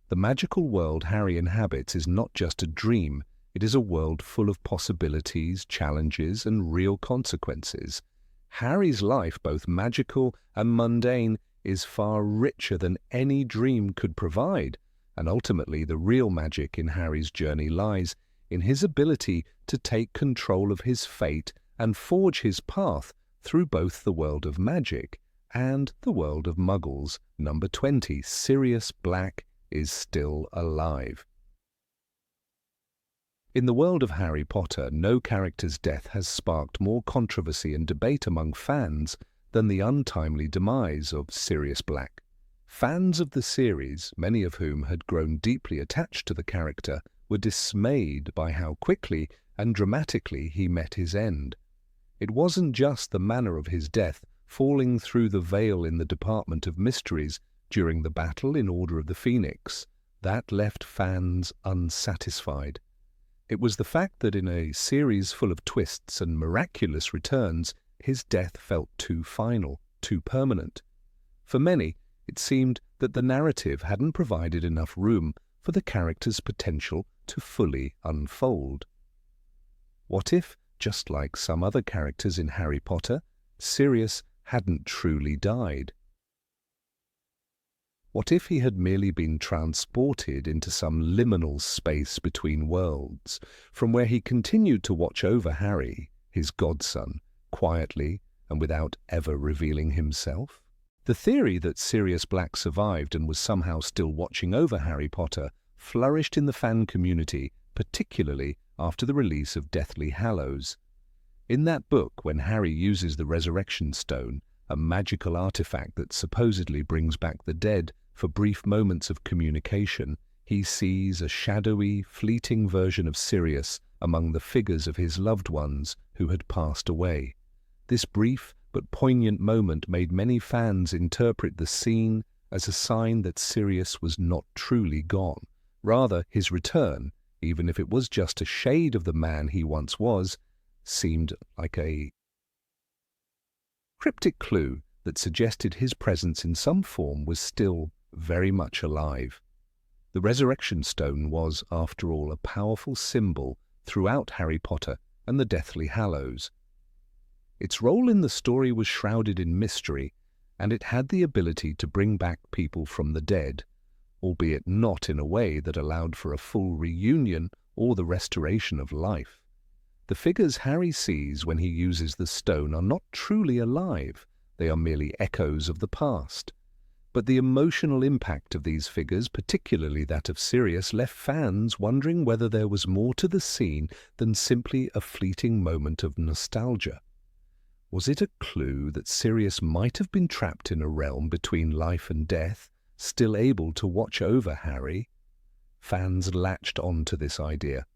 The magical world Harry inhabits is not just a dream. It is a world full of possibilities, challenges, and real consequences. Harry's life, both magical and mundane, is far richer than any dream could provide, and ultimately the real magic in Harry's journey lies in his ability to take control of his fate and forge his path through both the world of magic and the world of muggles. Number 20, Sirius Black is still alive. In the world of Harry Potter, no character's death has sparked more controversy and debate among fans than the untimely demise of Sirius Black. Fans of the series, many of whom had grown deeply attached to the character, were dismayed by how quickly and dramatically he met his end. It wasn't just the manner of his death, falling through the veil in the Department of Mysteries during the battle in Order of the Phoenix, that left fans unsatisfied. It was the fact that in a series full of twists and miraculous returns, his death felt too final, too permanent. For many, it seemed that the narrative hadn't provided enough room for the character's potential to fully unfold. What if, just like some other characters in Harry Potter, Sirius hadn't truly died? What if he had merely been transported into some liminal space between worlds, from where he continued to watch over Harry, his godson, quietly and without ever revealing himself? The theory that Sirius Black survived and was somehow still watching over Harry Potter flourished in the fan community, particularly after the release of Deathly Hallows. In that book, when Harry uses the Resurrection Stone, a magical artifact that supposedly brings back the dead for brief moments of communication, he sees a shadowy, fleeting version of Sirius among the figures of his loved ones who had passed away. This brief but poignant moment made many fans interpret the scene as a sign that Sirius was not truly gone. Rather, his return, even if it was just a shade of the man he once was, seemed like a cryptic clue that suggested his presence in some form was still very much alive. The Resurrection Stone was, after all, a powerful symbol throughout Harry Potter and the Deathly Hallows. Its role in the story was shrouded in mystery, and it had the ability to bring back people from the dead, albeit not in a way that allowed for a full reunion or the restoration of life. The figures Harry sees when he uses the stone are not truly alive, they are merely echoes of the past. But the emotional impact of these figures, particularly that of Sirius, left fans wondering whether there was more to the scene than simply a fleeting moment of nostalgia. Was it a clue that Sirius might have been trapped in a realm between life and death, still able to watch over Harry? Fans latched on to this idea,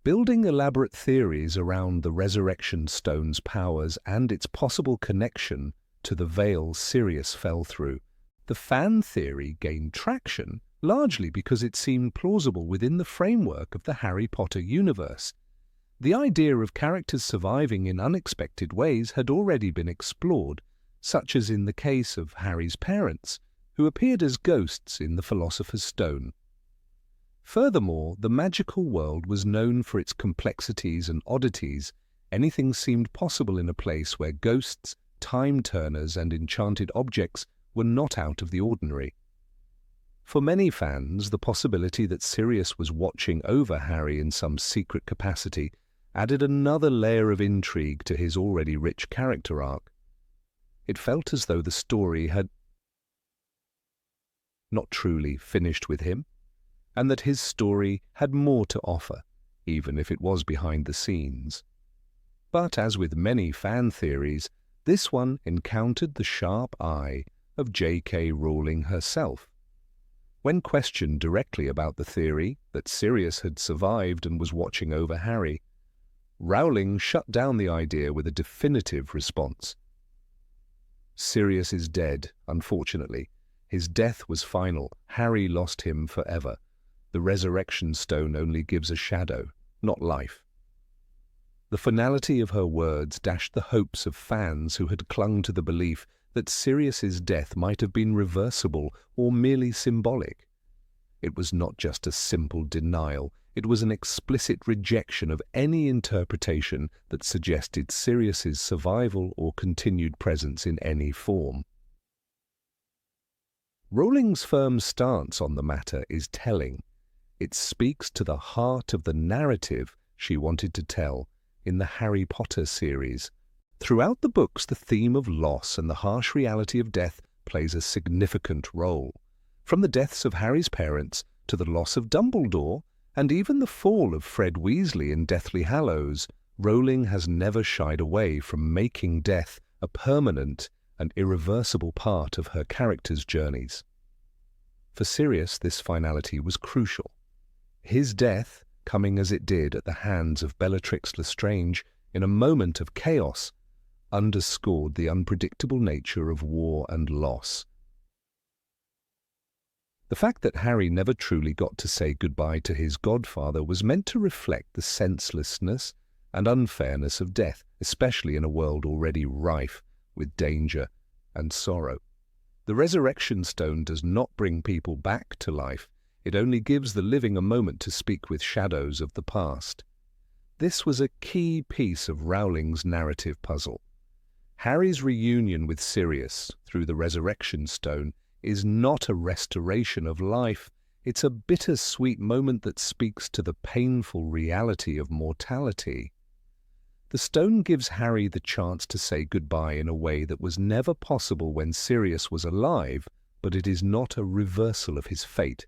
building elaborate theories around the Resurrection Stone's powers and its possible connection to the veil Sirius fell through. The fan theory gained traction largely because it seemed plausible within the framework of the Harry Potter universe. The idea of characters surviving in unexpected ways had already been explored, such as in the case of Harry's parents, who appeared as ghosts in the Philosopher's Stone. Furthermore, the magical world was known for its complexities and oddities. Anything seemed possible in a place where ghosts, time-turners and enchanted objects were not out of the ordinary. For many fans, the possibility that Sirius was watching over Harry in some secret capacity added another layer of intrigue to his already rich character arc. It felt as though the story had not truly finished with him, and that his story had more to offer, even if it was behind the scenes. But as with many fan theories, this one encountered the sharp eye of J.K. Rowling herself. When questioned directly about the theory that Sirius had survived and was watching over Harry, Rowling shut down the idea with a definitive response. Sirius is dead, unfortunately. His death was final. Harry lost him forever. The Resurrection Stone only gives a shadow, not life. The finality of her words dashed the hopes of fans who had clung to the belief that Sirius's death might have been reversible or merely symbolic. It was not just a simple denial, it was an explicit rejection of any interpretation that suggested Sirius's survival or continued presence in any form. Rowling's firm stance on the matter is telling. It speaks to the heart of the narrative she wanted to tell in the Harry Potter series. Throughout the books, the theme of loss and the harsh reality of death plays a significant role. From the deaths of Harry's parents to the loss of Dumbledore, and even the fall of Fred Weasley in Deathly Hallows, Rowling has never shied away from making death a permanent and irreversible part of her characters' journeys. For Sirius, this finality was crucial. His death, coming as it did at the hands of Bellatrix Lestrange in a moment of chaos, underscored the unpredictable nature of war and loss. The fact that Harry never truly got to say goodbye to his godfather was meant to reflect the senselessness and unfairness of death, especially in a world already rife with danger and sorrow. The resurrection stone does not bring people back to life. It only gives the living a moment to speak with shadows of the past. This was a key piece of Rowling's narrative puzzle. Harry's reunion with Sirius through the resurrection stone is not a restoration of life. It's a bittersweet moment that speaks to the painful reality of mortality. The stone gives Harry the chance to say goodbye in a way that was never possible when Sirius was alive, but it is not a reversal of his fate.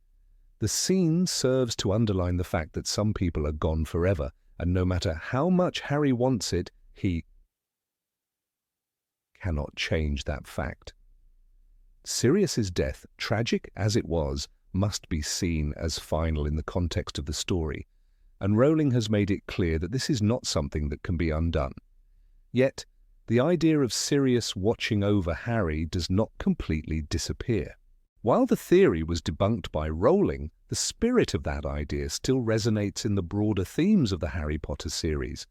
The scene serves to underline the fact that some people are gone forever, and no matter how much Harry wants it, he cannot change that fact. Sirius's death, tragic as it was, must be seen as final in the context of the story, and Rowling has made it clear that this is not something that can be undone. Yet, the idea of Sirius watching over Harry does not completely disappear. While the theory was debunked by Rowling, the spirit of that idea still resonates in the broader themes of the Harry Potter series.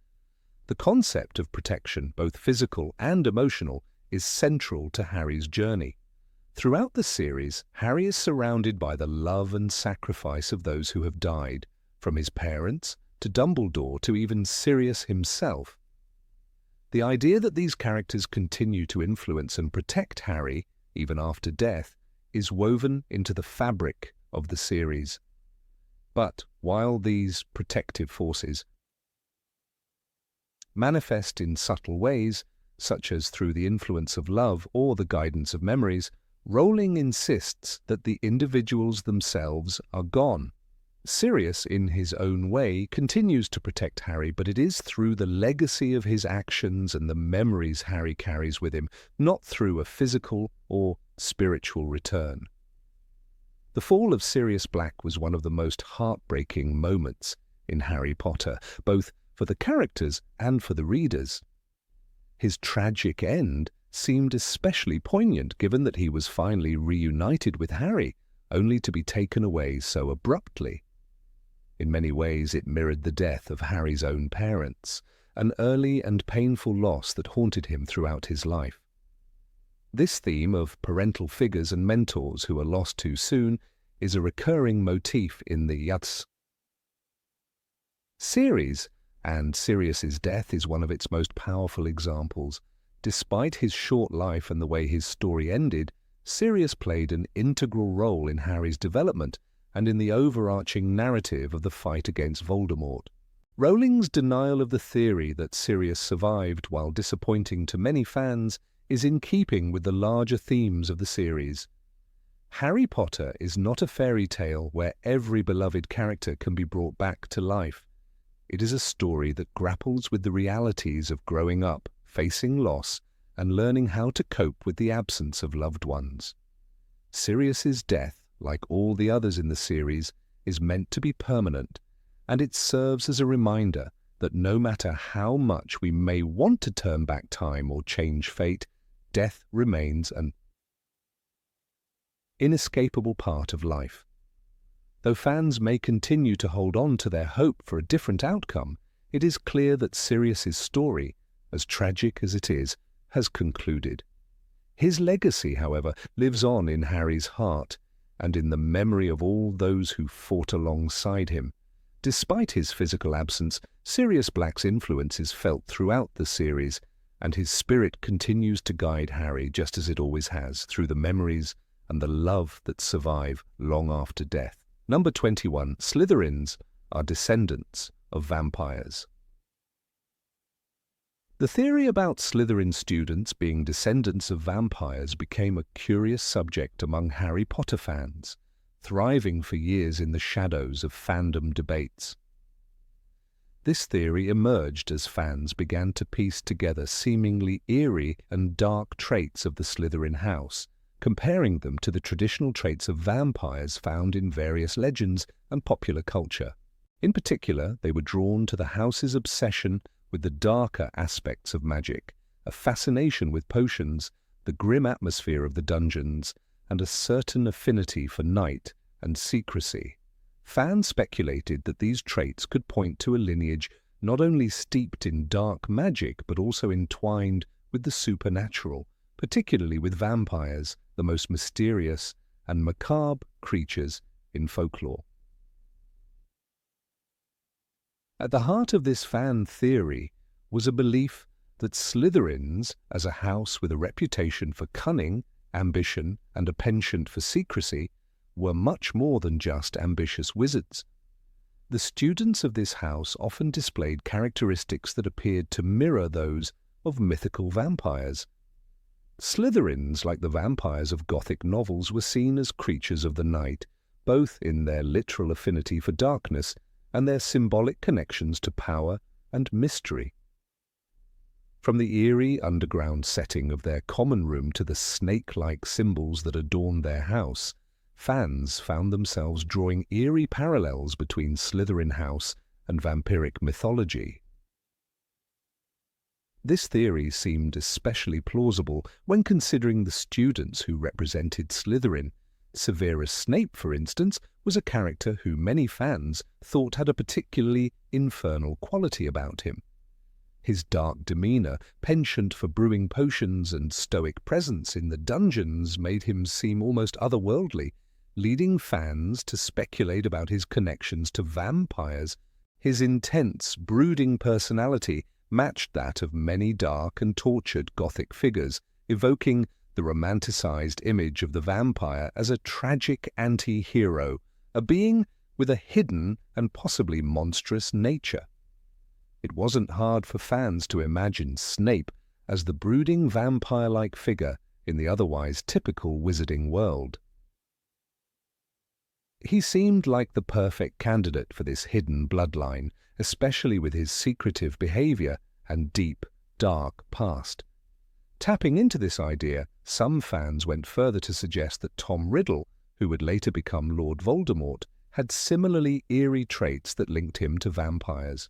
The concept of protection, both physical and emotional, is central to Harry's journey. Throughout the series, Harry is surrounded by the love and sacrifice of those who have died, from his parents to Dumbledore to even Sirius himself. The idea that these characters continue to influence and protect Harry, even after death, is woven into the fabric of the series. But while these protective forces manifest in subtle ways, such as through the influence of love or the guidance of memories, Rowling insists that the individuals themselves are gone. Sirius, in his own way, continues to protect Harry, but it is through the legacy of his actions and the memories Harry carries with him, not through a physical or spiritual return. The fall of Sirius Black was one of the most heartbreaking moments in Harry Potter, both for the characters and for the readers. His tragic end seemed especially poignant given that he was finally reunited with Harry, only to be taken away so abruptly. In many ways it mirrored the death of Harry's own parents, an early and painful loss that haunted him throughout his life. This theme of parental figures and mentors who are lost too soon is a recurring motif in the Yuts series, and Sirius's death is one of its most powerful examples. Despite his short life and the way his story ended, Sirius played an integral role in Harry's development and in the overarching narrative of the fight against Voldemort. Rowling's denial of the theory that Sirius survived, while disappointing to many fans, is in keeping with the larger themes of the series. Harry Potter is not a fairy tale where every beloved character can be brought back to life. It is a story that grapples with the realities of growing up, facing loss, and learning how to cope with the absence of loved ones. Sirius's death, like all the others in the series, is meant to be permanent, and it serves as a reminder that no matter how much we may want to turn back time or change fate, death remains an inescapable part of life. Though fans may continue to hold on to their hope for a different outcome, it is clear that Sirius's story, as tragic as it is, has concluded. His legacy, however, lives on in Harry's heart and in the memory of all those who fought alongside him. Despite his physical absence, Sirius Black's influence is felt throughout the series, and his spirit continues to guide Harry just as it always has, through the memories and the love that survive long after death. Number 21. Slytherins are descendants of vampires. The theory about Slytherin students being descendants of vampires became a curious subject among Harry Potter fans, thriving for years in the shadows of fandom debates. This theory emerged as fans began to piece together seemingly eerie and dark traits of the Slytherin house, comparing them to the traditional traits of vampires found in various legends and popular culture. In particular, they were drawn to the house's obsession with the darker aspects of magic, a fascination with potions, the grim atmosphere of the dungeons, and a certain affinity for night and secrecy. Fans speculated that these traits could point to a lineage not only steeped in dark magic but also entwined with the supernatural, particularly with vampires, the most mysterious and macabre creatures in folklore. At the heart of this fan theory was a belief that Slytherins, as a house with a reputation for cunning, ambition, and a penchant for secrecy, were much more than just ambitious wizards. The students of this house often displayed characteristics that appeared to mirror those of mythical vampires. Slytherins, like the vampires of Gothic novels, were seen as creatures of the night, both in their literal affinity for darkness and their symbolic connections to power and mystery. From the eerie underground setting of their common room to the snake-like symbols that adorned their house, fans found themselves drawing eerie parallels between Slytherin House and vampiric mythology. This theory seemed especially plausible when considering the students who represented Slytherin. Severus Snape, for instance, was a character who many fans thought had a particularly infernal quality about him. His dark demeanor, penchant for brewing potions, and stoic presence in the dungeons made him seem almost otherworldly, leading fans to speculate about his connections to vampires. His intense, brooding personality matched that of many dark and tortured Gothic figures, evoking the romanticized image of the vampire as a tragic anti-hero, a being with a hidden and possibly monstrous nature. It wasn't hard for fans to imagine Snape as the brooding vampire-like figure in the otherwise typical wizarding world. He seemed like the perfect candidate for this hidden bloodline, especially with his secretive behavior and deep, dark past. Tapping into this idea, some fans went further to suggest that Tom Riddle, who would later become Lord Voldemort, had similarly eerie traits that linked him to vampires.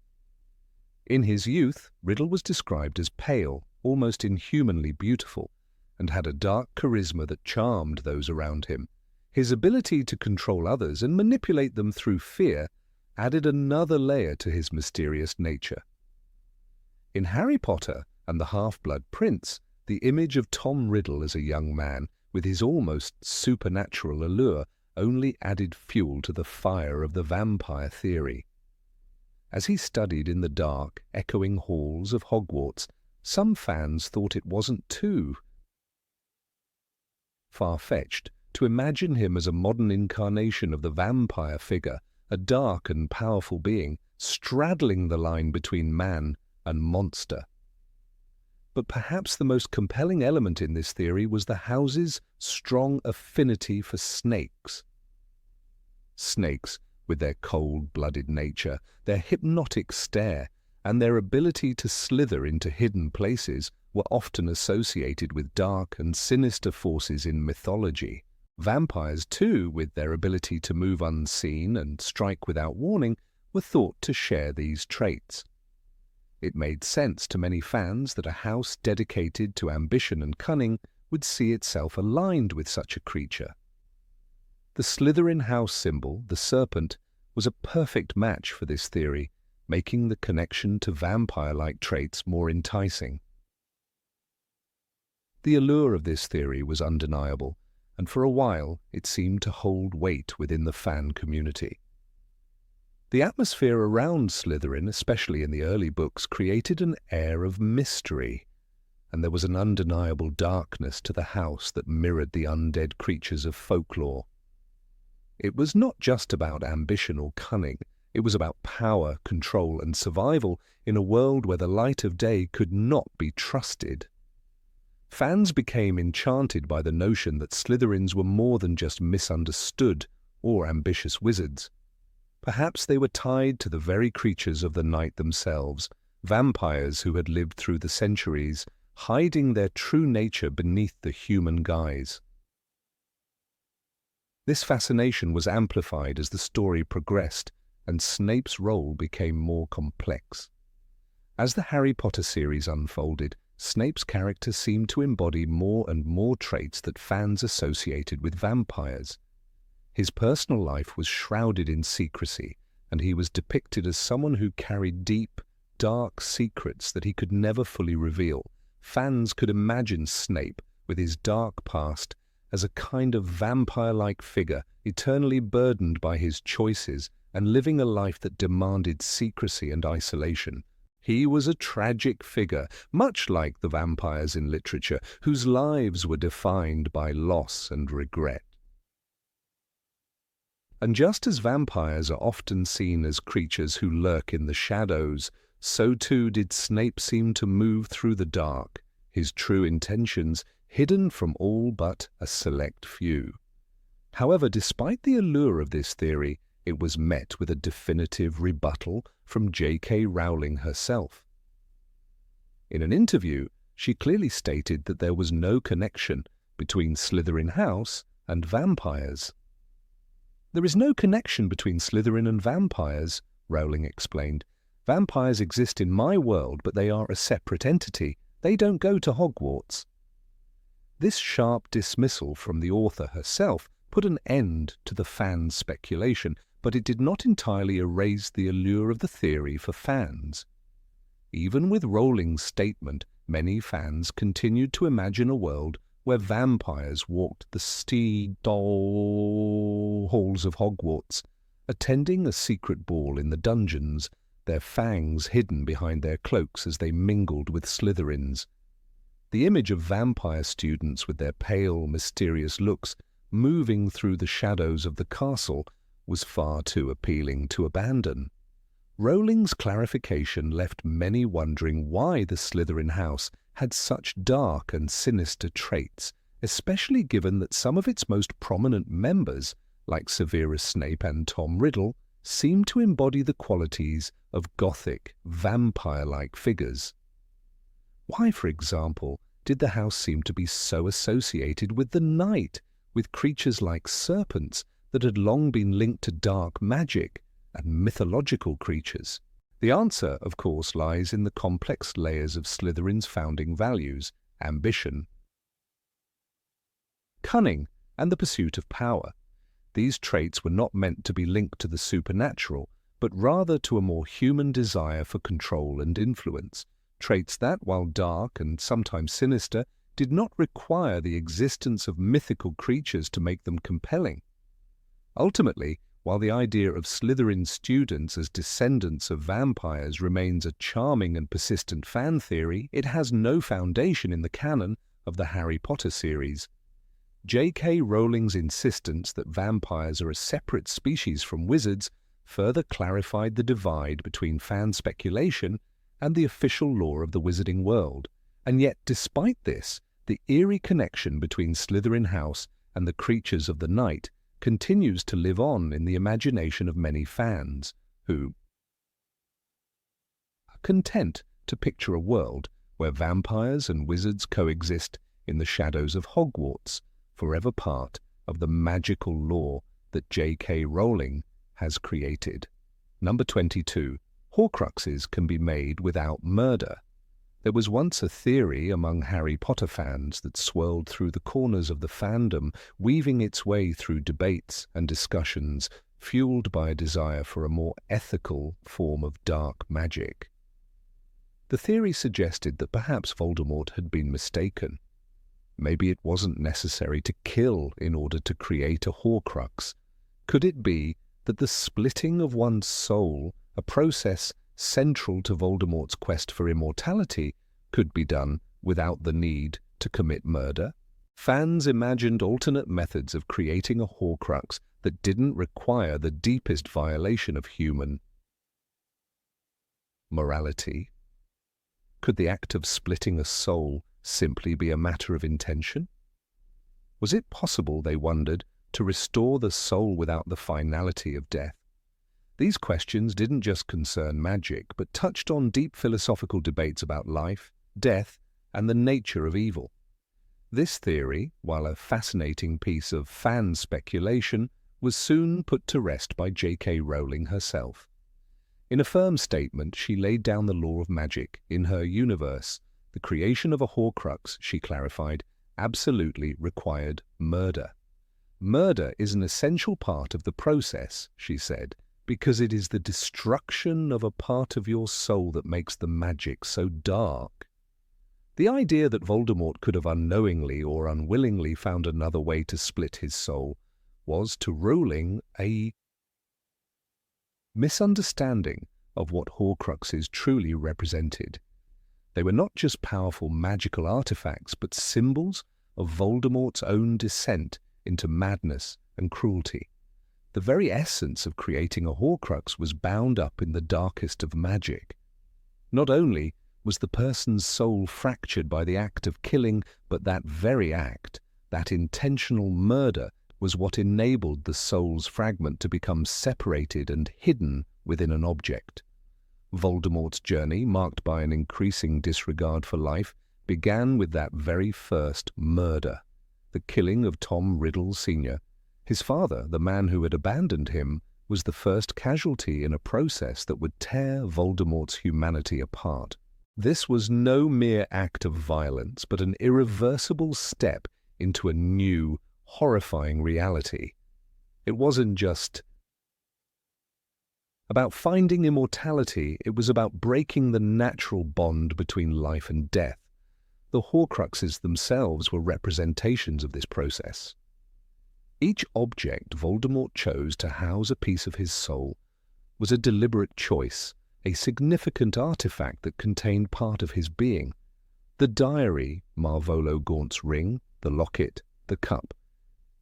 In his youth, Riddle was described as pale, almost inhumanly beautiful, and had a dark charisma that charmed those around him. His ability to control others and manipulate them through fear added another layer to his mysterious nature. In Harry Potter and the Half-Blood Prince, the image of Tom Riddle as a young man, with his almost supernatural allure, only added fuel to the fire of the vampire theory. As he studied in the dark, echoing halls of Hogwarts, some fans thought it wasn't too far-fetched to imagine him as a modern incarnation of the vampire figure, a dark and powerful being straddling the line between man and monster. But perhaps the most compelling element in this theory was the house's strong affinity for snakes. Snakes, with their cold-blooded nature, their hypnotic stare, and their ability to slither into hidden places, were often associated with dark and sinister forces in mythology. Vampires, too, with their ability to move unseen and strike without warning, were thought to share these traits. It made sense to many fans that a house dedicated to ambition and cunning would see itself aligned with such a creature. The Slytherin house symbol, the serpent, was a perfect match for this theory, making the connection to vampire-like traits more enticing. The allure of this theory was undeniable, and for a while it seemed to hold weight within the fan community. The atmosphere around Slytherin, especially in the early books, created an air of mystery, and there was an undeniable darkness to the house that mirrored the undead creatures of folklore. It was not just about ambition or cunning, it was about power, control, and survival in a world where the light of day could not be trusted. Fans became enchanted by the notion that Slytherins were more than just misunderstood or ambitious wizards. Perhaps they were tied to the very creatures of the night themselves, vampires who had lived through the centuries, hiding their true nature beneath the human guise. This fascination was amplified as the story progressed, and Snape's role became more complex. As the Harry Potter series unfolded, Snape's character seemed to embody more and more traits that fans associated with vampires. His personal life was shrouded in secrecy, and he was depicted as someone who carried deep, dark secrets that he could never fully reveal. Fans could imagine Snape with his dark past as a kind of vampire-like figure, eternally burdened by his choices and living a life that demanded secrecy and isolation. He was a tragic figure, much like the vampires in literature, whose lives were defined by loss and regret. And just as vampires are often seen as creatures who lurk in the shadows, so too did Snape seem to move through the dark, his true intentions hidden from all but a select few. However, despite the allure of this theory, it was met with a definitive rebuttal from J.K. Rowling herself. In an interview, she clearly stated that there was no connection between Slytherin House and vampires. "There is no connection between Slytherin and vampires," Rowling explained. "Vampires exist in my world, but they are a separate entity. They don't go to Hogwarts." This sharp dismissal from the author herself put an end to the fans' speculation, but it did not entirely erase the allure of the theory for fans. Even with Rowling's statement, many fans continued to imagine a world where vampires walked the steed halls of Hogwarts, attending a secret ball in the dungeons, their fangs hidden behind their cloaks as they mingled with Slytherins. The image of vampire students with their pale, mysterious looks moving through the shadows of the castle was far too appealing to abandon. Rowling's clarification left many wondering why the Slytherin house had such dark and sinister traits, especially given that some of its most prominent members, like Severus Snape and Tom Riddle, seemed to embody the qualities of gothic, vampire-like figures. Why, for example, did the house seem to be so associated with the night, with creatures like serpents that had long been linked to dark magic and mythological creatures? The answer, of course, lies in the complex layers of Slytherin's founding values: ambition, cunning, and the pursuit of power. These traits were not meant to be linked to the supernatural, but rather to a more human desire for control and influence, traits that, while dark and sometimes sinister, did not require the existence of mythical creatures to make them compelling. Ultimately, while the idea of Slytherin students as descendants of vampires remains a charming and persistent fan theory, it has no foundation in the canon of the Harry Potter series. J.K. Rowling's insistence that vampires are a separate species from wizards further clarified the divide between fan speculation and the official lore of the wizarding world. And yet, despite this, the eerie connection between Slytherin House and the creatures of the night continues to live on in the imagination of many fans, who are content to picture a world where vampires and wizards coexist in the shadows of Hogwarts, forever part of the magical lore that J.K. Rowling has created. Number 22. Horcruxes can be made without murder. There was once a theory among Harry Potter fans that swirled through the corners of the fandom, weaving its way through debates and discussions, fueled by a desire for a more ethical form of dark magic. The theory suggested that perhaps Voldemort had been mistaken. Maybe it wasn't necessary to kill in order to create a Horcrux. Could it be that the splitting of one's soul, a process central to Voldemort's quest for immortality, could be done without the need to commit murder? Fans imagined alternate methods of creating a Horcrux that didn't require the deepest violation of human morality. Could the act of splitting a soul simply be a matter of intention? Was it possible, they wondered, to restore the soul without the finality of death? These questions didn't just concern magic, but touched on deep philosophical debates about life, death, and the nature of evil. This theory, while a fascinating piece of fan speculation, was soon put to rest by J.K. Rowling herself. In a firm statement, she laid down the law of magic in her universe. The creation of a Horcrux, she clarified, absolutely required murder. Murder is an essential part of the process, she said, because it is the destruction of a part of your soul that makes the magic so dark. The idea that Voldemort could have unknowingly or unwillingly found another way to split his soul was, to Rowling, a misunderstanding of what Horcruxes truly represented. They were not just powerful magical artifacts, but symbols of Voldemort's own descent into madness and cruelty. The very essence of creating a Horcrux was bound up in the darkest of magic. Not only was the person's soul fractured by the act of killing, but that very act, that intentional murder, was what enabled the soul's fragment to become separated and hidden within an object. Voldemort's journey, marked by an increasing disregard for life, began with that very first murder, the killing of Tom Riddle Sr. His father, the man who had abandoned him, was the first casualty in a process that would tear Voldemort's humanity apart. This was no mere act of violence, but an irreversible step into a new, horrifying reality. It wasn't just about finding immortality, it was about breaking the natural bond between life and death. The Horcruxes themselves were representations of this process. Each object Voldemort chose to house a piece of his soul was a deliberate choice, a significant artifact that contained part of his being. The diary, Marvolo Gaunt's ring, the locket, the cup.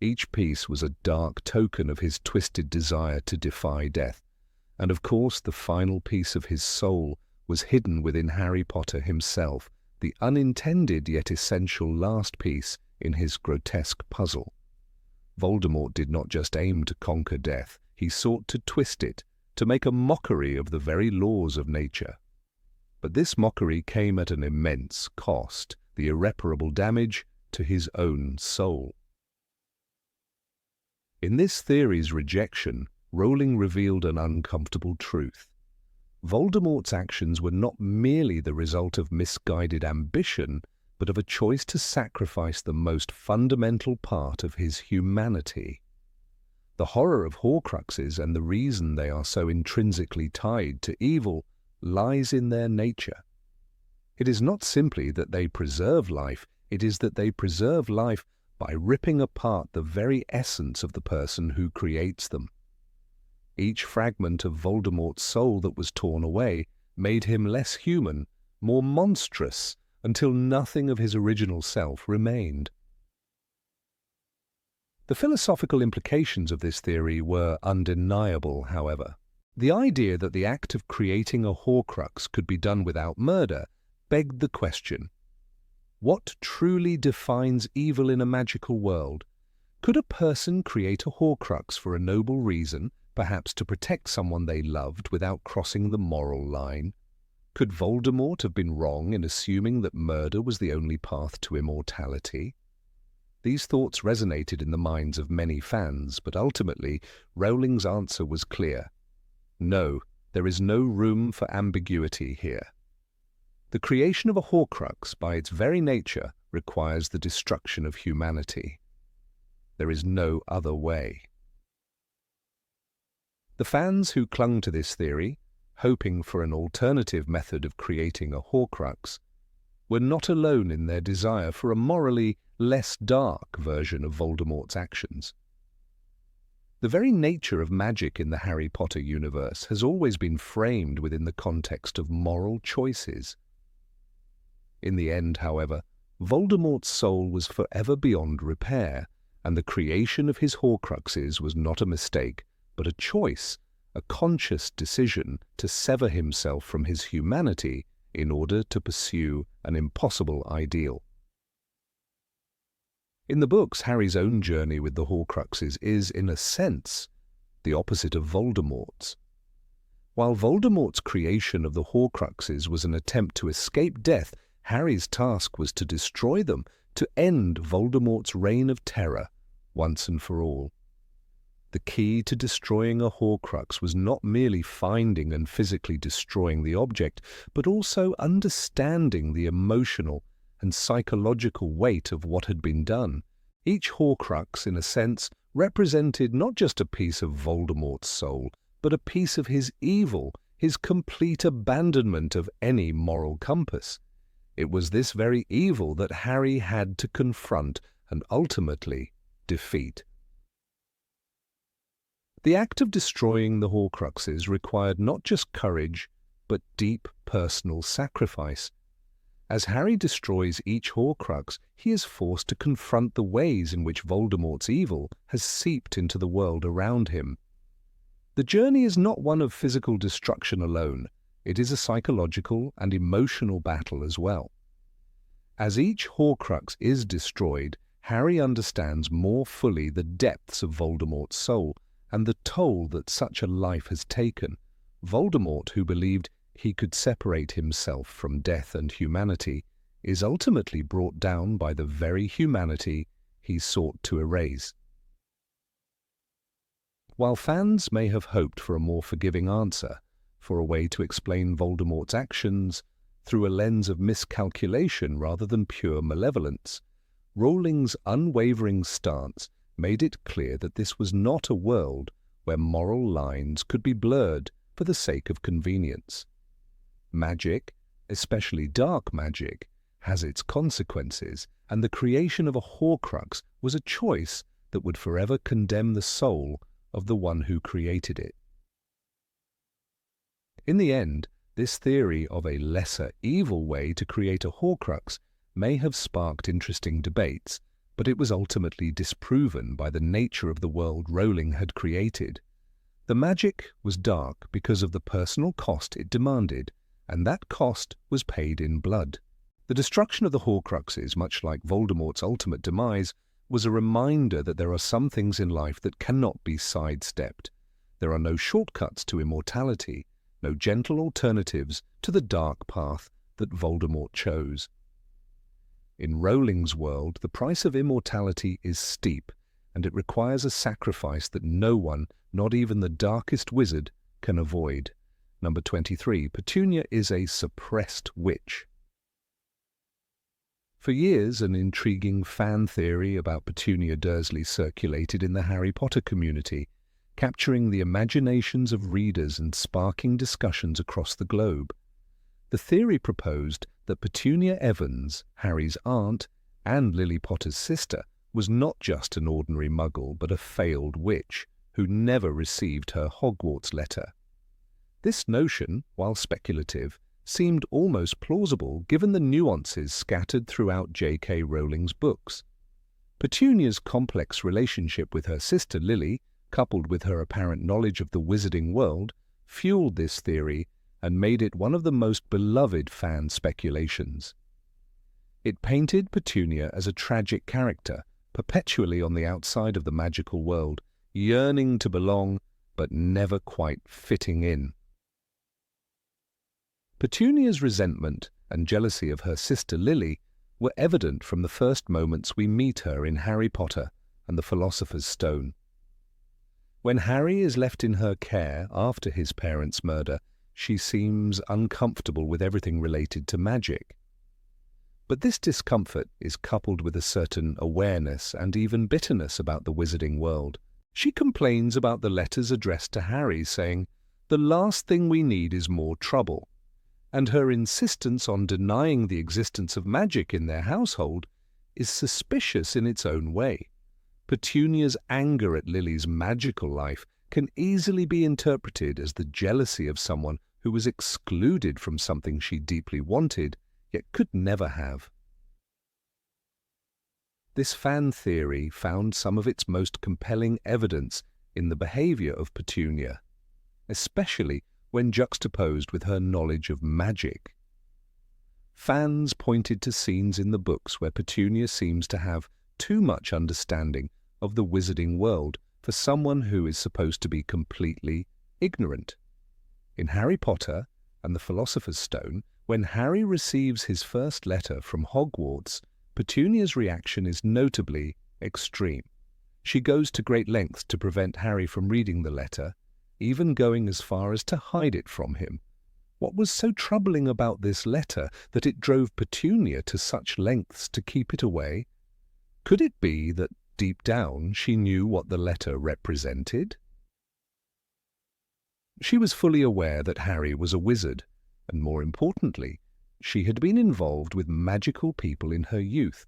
Each piece was a dark token of his twisted desire to defy death. And of course, the final piece of his soul was hidden within Harry Potter himself, the unintended yet essential last piece in his grotesque puzzle. Voldemort did not just aim to conquer death, he sought to twist it, to make a mockery of the very laws of nature. But this mockery came at an immense cost, the irreparable damage to his own soul. In this theory's rejection, Rowling revealed an uncomfortable truth. Voldemort's actions were not merely the result of misguided ambition, but of a choice to sacrifice the most fundamental part of his humanity. The horror of Horcruxes and the reason they are so intrinsically tied to evil lies in their nature. It is not simply that they preserve life, it is that they preserve life by ripping apart the very essence of the person who creates them. Each fragment of Voldemort's soul that was torn away made him less human, more monstrous, until nothing of his original self remained. The philosophical implications of this theory were undeniable, however. The idea that the act of creating a Horcrux could be done without murder begged the question: what truly defines evil in a magical world? Could a person create a Horcrux for a noble reason, perhaps to protect someone they loved without crossing the moral line? Could Voldemort have been wrong in assuming that murder was the only path to immortality? These thoughts resonated in the minds of many fans, but ultimately Rowling's answer was clear. No, there is no room for ambiguity here. The creation of a Horcrux, by its very nature, requires the destruction of humanity. There is no other way. The fans who clung to this theory, hoping for an alternative method of creating a Horcrux, were not alone in their desire for a morally less dark version of Voldemort's actions. The very nature of magic in the Harry Potter universe has always been framed within the context of moral choices. In the end, however, Voldemort's soul was forever beyond repair, and the creation of his Horcruxes was not a mistake, but a choice, a conscious decision to sever himself from his humanity in order to pursue an impossible ideal. In the books, Harry's own journey with the Horcruxes is, in a sense, the opposite of Voldemort's. While Voldemort's creation of the Horcruxes was an attempt to escape death, Harry's task was to destroy them, to end Voldemort's reign of terror once and for all. The key to destroying a Horcrux was not merely finding and physically destroying the object, but also understanding the emotional and psychological weight of what had been done. Each Horcrux, in a sense, represented not just a piece of Voldemort's soul, but a piece of his evil, his complete abandonment of any moral compass. It was this very evil that Harry had to confront and ultimately defeat. The act of destroying the Horcruxes required not just courage, but deep personal sacrifice. As Harry destroys each Horcrux, he is forced to confront the ways in which Voldemort's evil has seeped into the world around him. The journey is not one of physical destruction alone. It is a psychological and emotional battle as well. As each Horcrux is destroyed, Harry understands more fully the depths of Voldemort's soul and the toll that such a life has taken. Voldemort, who believed he could separate himself from death and humanity, is ultimately brought down by the very humanity he sought to erase. While fans may have hoped for a more forgiving answer, for a way to explain Voldemort's actions through a lens of miscalculation rather than pure malevolence, Rowling's unwavering stance made it clear that this was not a world where moral lines could be blurred for the sake of convenience. Magic, especially dark magic, has its consequences, and the creation of a Horcrux was a choice that would forever condemn the soul of the one who created it. In the end, this theory of a lesser evil way to create a Horcrux may have sparked interesting debates, but it was ultimately disproven by the nature of the world Rowling had created. The magic was dark because of the personal cost it demanded, and that cost was paid in blood. The destruction of the Horcruxes, much like Voldemort's ultimate demise, was a reminder that there are some things in life that cannot be sidestepped. There are no shortcuts to immortality, no gentle alternatives to the dark path that Voldemort chose. In Rowling's world, the price of immortality is steep, and it requires a sacrifice that no one, not even the darkest wizard, can avoid. Number 23. Petunia is a suppressed witch. For years, an intriguing fan theory about Petunia Dursley circulated in the Harry Potter community, capturing the imaginations of readers and sparking discussions across the globe. The theory proposed that Petunia Evans, Harry's aunt and Lily Potter's sister, was not just an ordinary muggle but a failed witch who never received her Hogwarts letter. This notion, while speculative, seemed almost plausible given the nuances scattered throughout J.K. Rowling's books. Petunia's complex relationship with her sister Lily, coupled with her apparent knowledge of the wizarding world, fueled this theory and made it one of the most beloved fan speculations. It painted Petunia as a tragic character, perpetually on the outside of the magical world, yearning to belong but never quite fitting in. Petunia's resentment and jealousy of her sister Lily were evident from the first moments we meet her in Harry Potter and the Philosopher's Stone. When Harry is left in her care after his parents' murder, she seems uncomfortable with everything related to magic. But this discomfort is coupled with a certain awareness and even bitterness about the wizarding world. She complains about the letters addressed to Harry, saying, "The last thing we need is more trouble." And her insistence on denying the existence of magic in their household is suspicious in its own way. Petunia's anger at Lily's magical life can easily be interpreted as the jealousy of someone who was excluded from something she deeply wanted, yet could never have. This fan theory found some of its most compelling evidence in the behavior of Petunia, especially when juxtaposed with her knowledge of magic. Fans pointed to scenes in the books where Petunia seems to have too much understanding of the wizarding world for someone who is supposed to be completely ignorant. In Harry Potter and the Philosopher's Stone, when Harry receives his first letter from Hogwarts, Petunia's reaction is notably extreme. She goes to great lengths to prevent Harry from reading the letter, even going as far as to hide it from him. What was so troubling about this letter that it drove Petunia to such lengths to keep it away? Could it be that deep down she knew what the letter represented? She was fully aware that Harry was a wizard, and more importantly, she had been involved with magical people in her youth.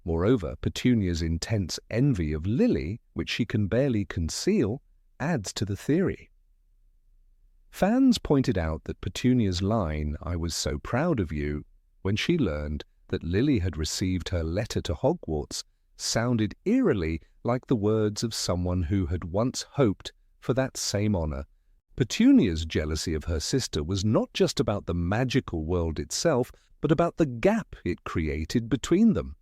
Moreover, Petunia's intense envy of Lily, which she can barely conceal, adds to the theory. Fans pointed out that Petunia's line, "I was so proud of you," when she learned that Lily had received her letter to Hogwarts, sounded eerily like the words of someone who had once hoped for that same honor. Petunia's jealousy of her sister was not just about the magical world itself, but about the gap it created between them.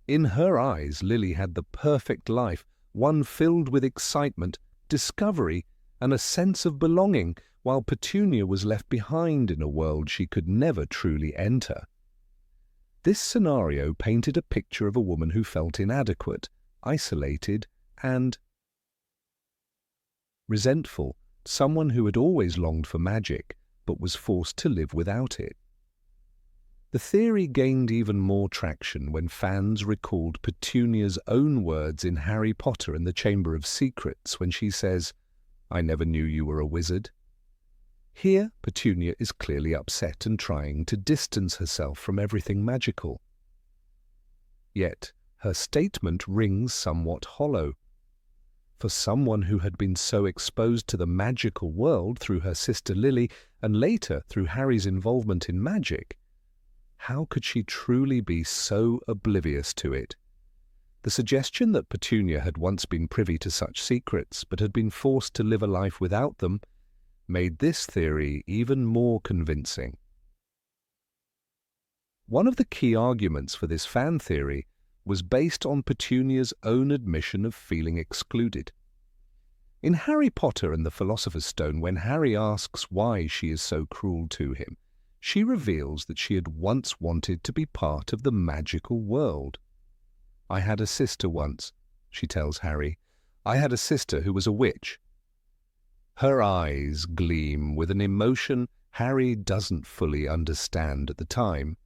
In her eyes, Lily had the perfect life, one filled with excitement, discovery, and a sense of belonging, while Petunia was left behind in a world she could never truly enter. This scenario painted a picture of a woman who felt inadequate, isolated, and resentful, someone who had always longed for magic, but was forced to live without it. The theory gained even more traction when fans recalled Petunia's own words in Harry Potter and the Chamber of Secrets when she says, "I never knew you were a wizard." Here, Petunia is clearly upset and trying to distance herself from everything magical. Yet, her statement rings somewhat hollow. For someone who had been so exposed to the magical world through her sister Lily and later through Harry's involvement in magic, how could she truly be so oblivious to it? The suggestion that Petunia had once been privy to such secrets but had been forced to live a life without them made this theory even more convincing. One of the key arguments for this fan theory was based on Petunia's own admission of feeling excluded. In Harry Potter and the Philosopher's Stone, when Harry asks why she is so cruel to him, she reveals that she had once wanted to be part of the magical world. "I had a sister once," she tells Harry. "I had a sister who was a witch." Her eyes gleam with an emotion Harry doesn't fully understand at the time.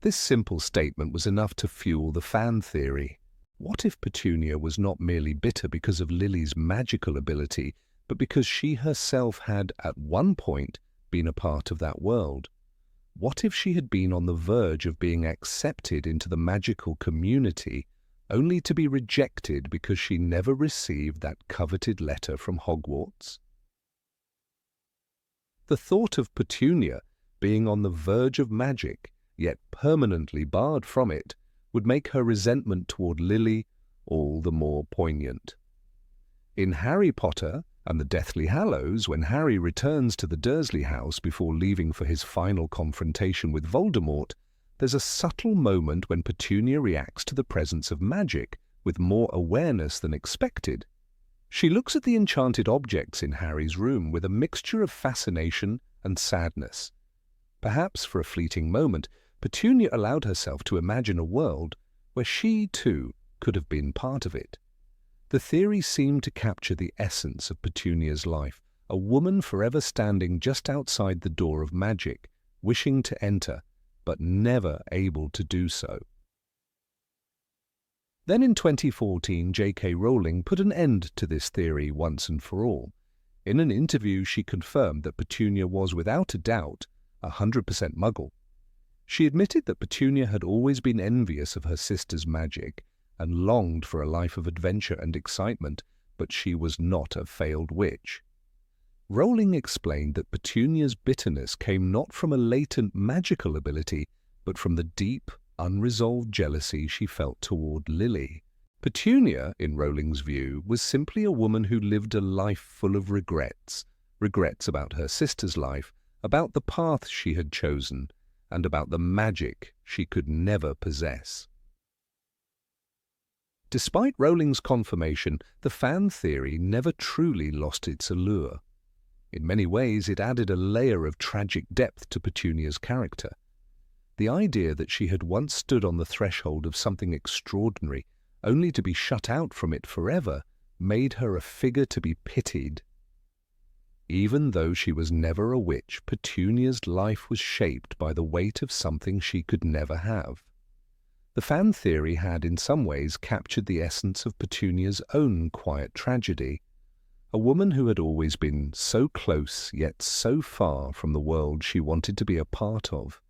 This simple statement was enough to fuel the fan theory. What if Petunia was not merely bitter because of Lily's magical ability, but because she herself had, at one point, been a part of that world? What if she had been on the verge of being accepted into the magical community, only to be rejected because she never received that coveted letter from Hogwarts? The thought of Petunia being on the verge of magic, yet permanently barred from it, would make her resentment toward Lily all the more poignant. In Harry Potter and the Deathly Hallows, when Harry returns to the Dursley house before leaving for his final confrontation with Voldemort, there's a subtle moment when Petunia reacts to the presence of magic with more awareness than expected. She looks at the enchanted objects in Harry's room with a mixture of fascination and sadness. Perhaps for a fleeting moment, Petunia allowed herself to imagine a world where she, too, could have been part of it. The theory seemed to capture the essence of Petunia's life, a woman forever standing just outside the door of magic, wishing to enter, but never able to do so. Then in 2014, J.K. Rowling put an end to this theory once and for all. In an interview, she confirmed that Petunia was, without a doubt, 100% Muggle. She admitted that Petunia had always been envious of her sister's magic and longed for a life of adventure and excitement, but she was not a failed witch. Rowling explained that Petunia's bitterness came not from a latent magical ability, but from the deep, unresolved jealousy she felt toward Lily. Petunia, in Rowling's view, was simply a woman who lived a life full of regrets. Regrets about her sister's life, about the path she had chosen, and about the magic she could never possess. Despite Rowling's confirmation, the fan theory never truly lost its allure. In many ways, it added a layer of tragic depth to Petunia's character. The idea that she had once stood on the threshold of something extraordinary, only to be shut out from it forever, made her a figure to be pitied. Even though she was never a witch, Petunia's life was shaped by the weight of something she could never have. The fan theory had in some ways captured the essence of Petunia's own quiet tragedy, a woman who had always been so close yet so far from the world she wanted to be a part of.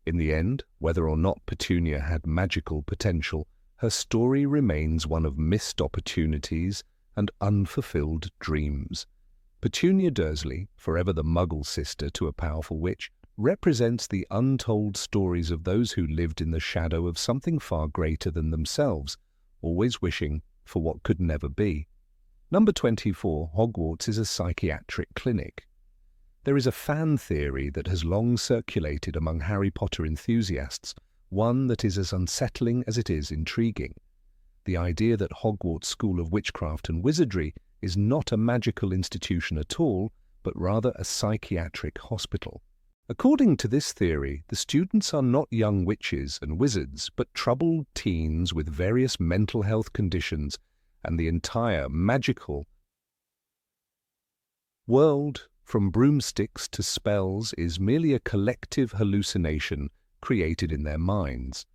In the end, whether or not Petunia had magical potential, her story remains one of missed opportunities and unfulfilled dreams. Petunia Dursley, forever the Muggle sister to a powerful witch, represents the untold stories of those who lived in the shadow of something far greater than themselves, always wishing for what could never be. Number 24, Hogwarts is a psychiatric clinic. There is a fan theory that has long circulated among Harry Potter enthusiasts, one that is as unsettling as it is intriguing. The idea that Hogwarts School of Witchcraft and Wizardry is not a magical institution at all, but rather a psychiatric hospital. According to this theory, the students are not young witches and wizards, but troubled teens with various mental health conditions, and the entire magical world, from broomsticks to spells, is merely a collective hallucination created in their minds.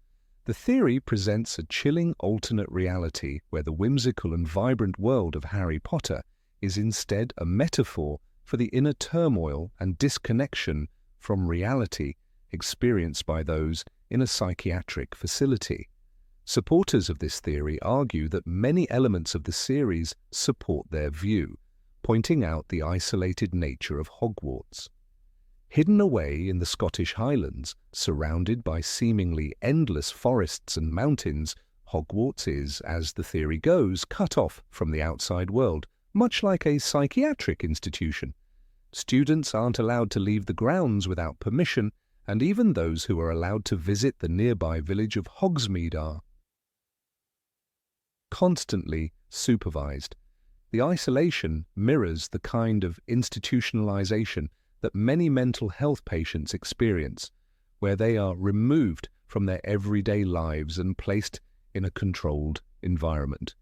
The theory presents a chilling alternate reality where the whimsical and vibrant world of Harry Potter is instead a metaphor for the inner turmoil and disconnection from reality experienced by those in a psychiatric facility. Supporters of this theory argue that many elements of the series support their view, pointing out the isolated nature of Hogwarts. Hidden away in the Scottish Highlands, surrounded by seemingly endless forests and mountains, Hogwarts is, as the theory goes, cut off from the outside world, much like a psychiatric institution. Students aren't allowed to leave the grounds without permission, and even those who are allowed to visit the nearby village of Hogsmeade are constantly supervised. The isolation mirrors the kind of institutionalization that many mental health patients experience, where they are removed from their everyday lives and placed in a controlled environment.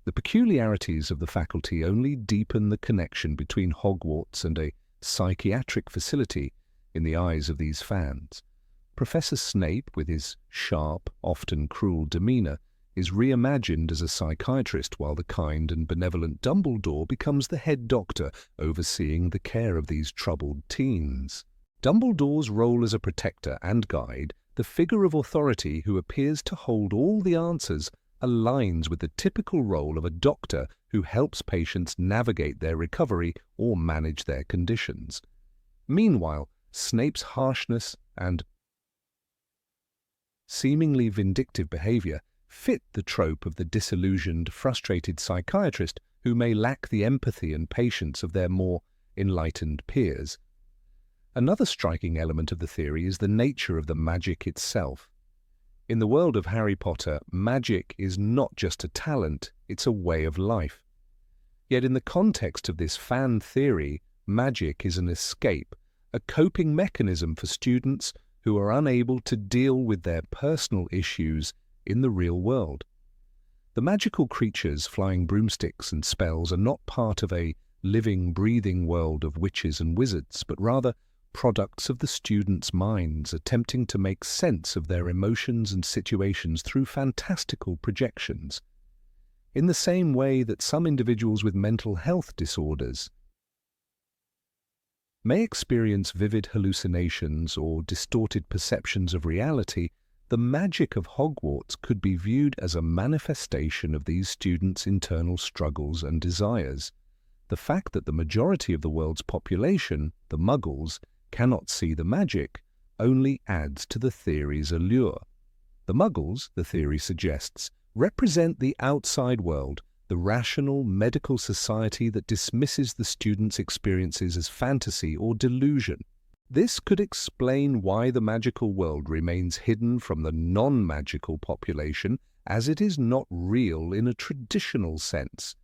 The peculiarities of the faculty only deepen the connection between Hogwarts and a psychiatric facility in the eyes of these fans. Professor Snape, with his sharp, often cruel demeanor, is reimagined as a psychiatrist, while the kind and benevolent Dumbledore becomes the head doctor overseeing the care of these troubled teens. Dumbledore's role as a protector and guide, the figure of authority who appears to hold all the answers, aligns with the typical role of a doctor who helps patients navigate their recovery or manage their conditions. Meanwhile, Snape's harshness and seemingly vindictive behavior fit the trope of the disillusioned, frustrated psychiatrist who may lack the empathy and patience of their more enlightened peers. Another striking element of the theory is the nature of the magic itself. In the world of Harry Potter, magic is not just a talent, it's a way of life. Yet in the context of this fan theory, magic is an escape, a coping mechanism for students who are unable to deal with their personal issues in the real world. The magical creatures flying broomsticks and spells are not part of a living, breathing world of witches and wizards, but rather products of the students' minds attempting to make sense of their emotions and situations through fantastical projections. In the same way that some individuals with mental health disorders may experience vivid hallucinations or distorted perceptions of reality, the magic of Hogwarts could be viewed as a manifestation of these students' internal struggles and desires. The fact that the majority of the world's population, the Muggles, cannot see the magic only adds to the theory's allure. The Muggles, the theory suggests, represent the outside world, the rational medical society that dismisses the students' experiences as fantasy or delusion. This could explain why the magical world remains hidden from the non-magical population, as it is not real in a traditional sense.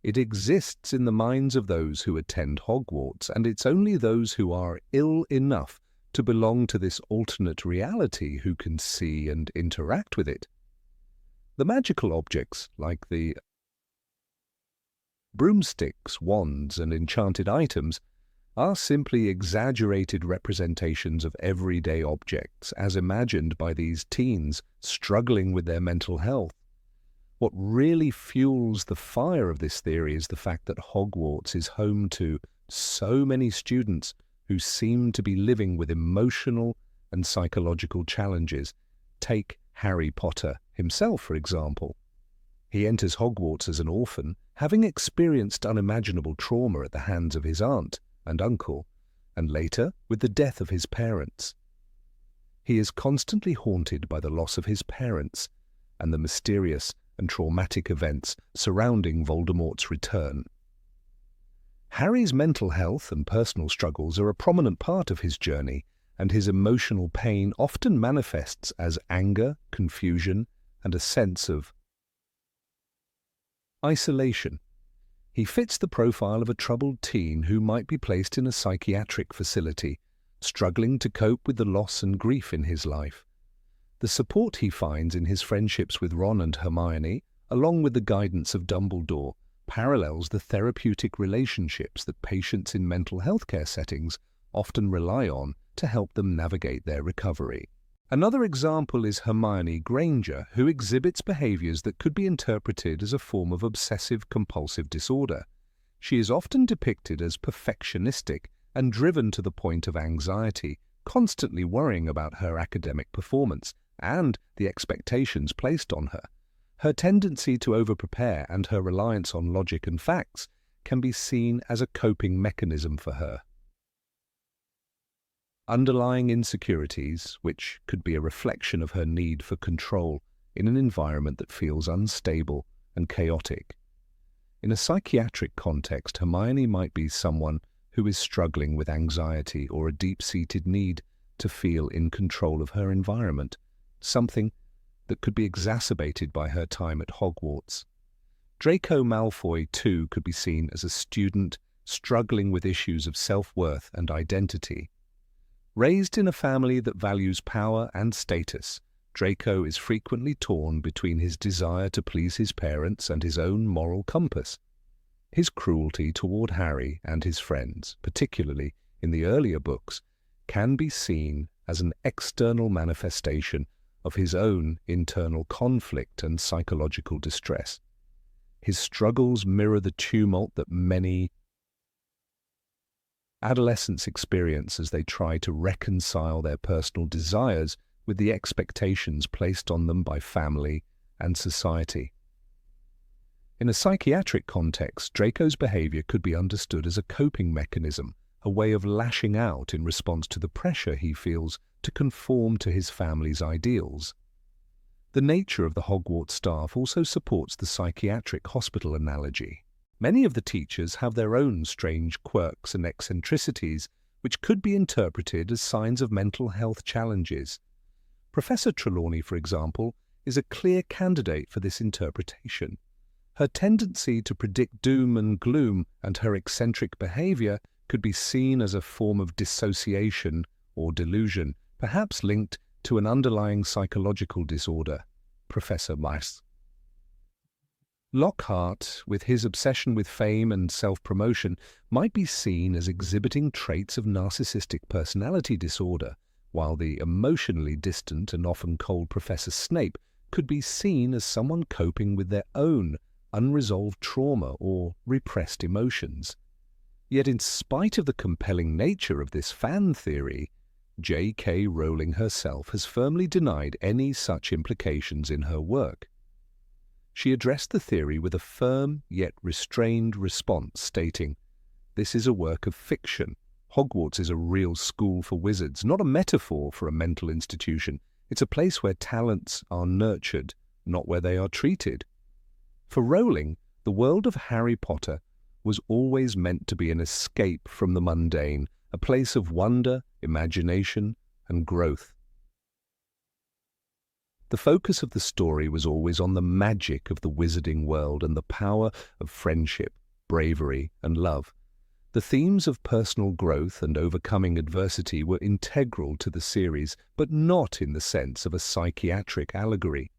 It exists in the minds of those who attend Hogwarts, and it's only those who are ill enough to belong to this alternate reality who can see and interact with it. The magical objects, like the broomsticks, wands, and enchanted items, are simply exaggerated representations of everyday objects as imagined by these teens struggling with their mental health. What really fuels the fire of this theory is the fact that Hogwarts is home to so many students who seem to be living with emotional and psychological challenges. Take Harry Potter himself, for example. He enters Hogwarts as an orphan, having experienced unimaginable trauma at the hands of his aunt and uncle, and later with the death of his parents. He is constantly haunted by the loss of his parents and the mysterious and traumatic events surrounding Voldemort's return. Harry's mental health and personal struggles are a prominent part of his journey, and his emotional pain often manifests as anger, confusion, and a sense of isolation. He fits the profile of a troubled teen who might be placed in a psychiatric facility, struggling to cope with the loss and grief in his life. The support he finds in his friendships with Ron and Hermione, along with the guidance of Dumbledore, parallels the therapeutic relationships that patients in mental health care settings often rely on to help them navigate their recovery. Another example is Hermione Granger, who exhibits behaviors that could be interpreted as a form of obsessive-compulsive disorder. She is often depicted as perfectionistic and driven to the point of anxiety, constantly worrying about her academic performance and the expectations placed on her. Her tendency to over-prepare and her reliance on logic and facts can be seen as a coping mechanism for her. Underlying insecurities, which could be a reflection of her need for control in an environment that feels unstable and chaotic. In a psychiatric context, Hermione might be someone who is struggling with anxiety or a deep-seated need to feel in control of her environment, something that could be exacerbated by her time at Hogwarts. Draco Malfoy, too, could be seen as a student struggling with issues of self-worth and identity. Raised in a family that values power and status, Draco is frequently torn between his desire to please his parents and his own moral compass. His cruelty toward Harry and his friends, particularly in the earlier books, can be seen as an external manifestation of his own internal conflict and psychological distress. His struggles mirror the tumult that many adolescents experience as they try to reconcile their personal desires with the expectations placed on them by family and society. In a psychiatric context, Draco's behavior could be understood as a coping mechanism, a way of lashing out in response to the pressure he feels to conform to his family's ideals. The nature of the Hogwarts staff also supports the psychiatric hospital analogy. Many of the teachers have their own strange quirks and eccentricities, which could be interpreted as signs of mental health challenges. Professor Trelawney, for example, is a clear candidate for this interpretation. Her tendency to predict doom and gloom and her eccentric behavior could be seen as a form of dissociation or delusion, perhaps linked to an underlying psychological disorder. Professor Weiss. Lockhart, with his obsession with fame and self-promotion, might be seen as exhibiting traits of narcissistic personality disorder, while the emotionally distant and often cold Professor Snape could be seen as someone coping with their own unresolved trauma or repressed emotions. Yet in spite of the compelling nature of this fan theory, J.K. Rowling herself has firmly denied any such implications in her work. She addressed the theory with a firm yet restrained response, stating, "This is a work of fiction. Hogwarts is a real school for wizards, not a metaphor for a mental institution. It's a place where talents are nurtured, not where they are treated." For Rowling, the world of Harry Potter was always meant to be an escape from the mundane, a place of wonder, imagination, and growth. The focus of the story was always on the magic of the wizarding world and the power of friendship, bravery, and love. The themes of personal growth and overcoming adversity were integral to the series, but not in the sense of a psychiatric allegory.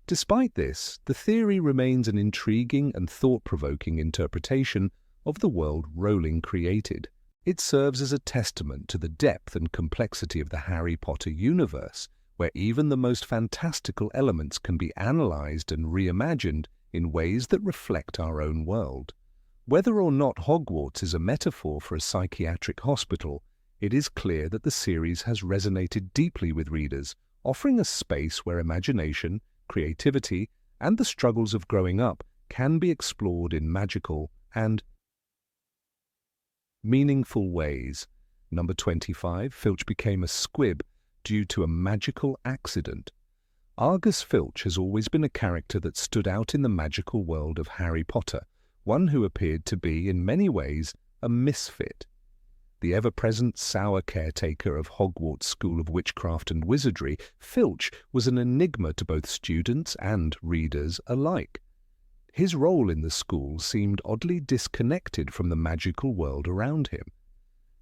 Despite this, the theory remains an intriguing and thought-provoking interpretation of the world Rowling created. It serves as a testament to the depth and complexity of the Harry Potter universe, where even the most fantastical elements can be analyzed and reimagined in ways that reflect our own world. Whether or not Hogwarts is a metaphor for a psychiatric hospital, it is clear that the series has resonated deeply with readers, offering a space where imagination, creativity, and the struggles of growing up can be explored in magical and meaningful ways. Number 25, Filch became a squib due to a magical accident. Argus Filch has always been a character that stood out in the magical world of Harry Potter, one who appeared to be, in many ways, a misfit. The ever-present sour caretaker of Hogwarts School of Witchcraft and Wizardry, Filch was an enigma to both students and readers alike. His role in the school seemed oddly disconnected from the magical world around him.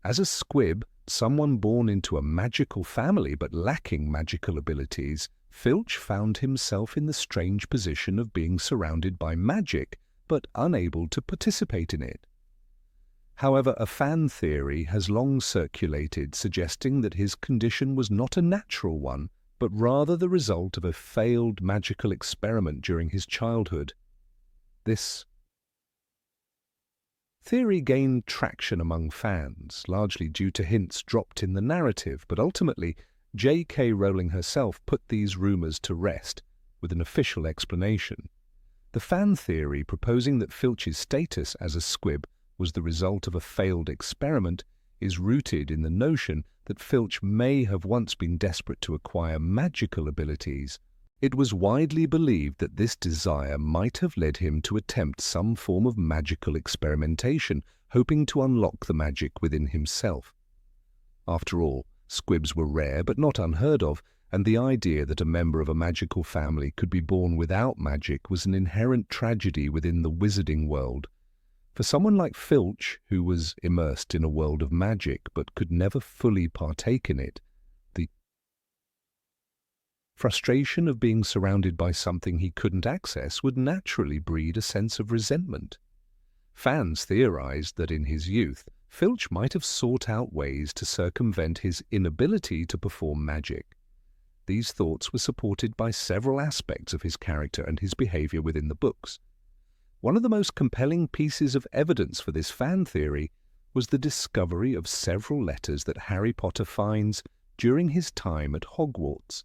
As a squib, someone born into a magical family but lacking magical abilities, Filch found himself in the strange position of being surrounded by magic but unable to participate in it. However, a fan theory has long circulated suggesting that his condition was not a natural one, but rather the result of a failed magical experiment during his childhood. This theory gained traction among fans, largely due to hints dropped in the narrative, but ultimately J.K. Rowling herself put these rumors to rest with an official explanation. The fan theory proposing that Filch's status as a squib was the result of a failed experiment is rooted in the notion that Filch may have once been desperate to acquire magical abilities. It was widely believed that this desire might have led him to attempt some form of magical experimentation, hoping to unlock the magic within himself. After all, squibs were rare but not unheard of, and the idea that a member of a magical family could be born without magic was an inherent tragedy within the wizarding world. For someone like Filch, who was immersed in a world of magic but could never fully partake in it, the frustration of being surrounded by something he couldn't access would naturally breed a sense of resentment. Fans theorized that in his youth, Filch might have sought out ways to circumvent his inability to perform magic. These thoughts were supported by several aspects of his character and his behavior within the books. One of the most compelling pieces of evidence for this fan theory was the discovery of several letters that Harry Potter finds during his time at Hogwarts.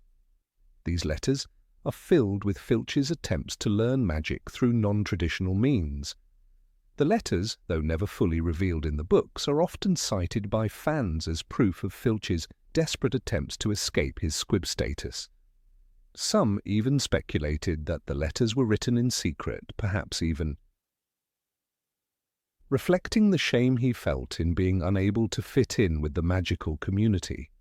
These letters are filled with Filch's attempts to learn magic through non-traditional means. The letters, though never fully revealed in the books, are often cited by fans as proof of Filch's desperate attempts to escape his squib status. Some even speculated that the letters were written in secret, perhaps even reflecting the shame he felt in being unable to fit in with the magical community.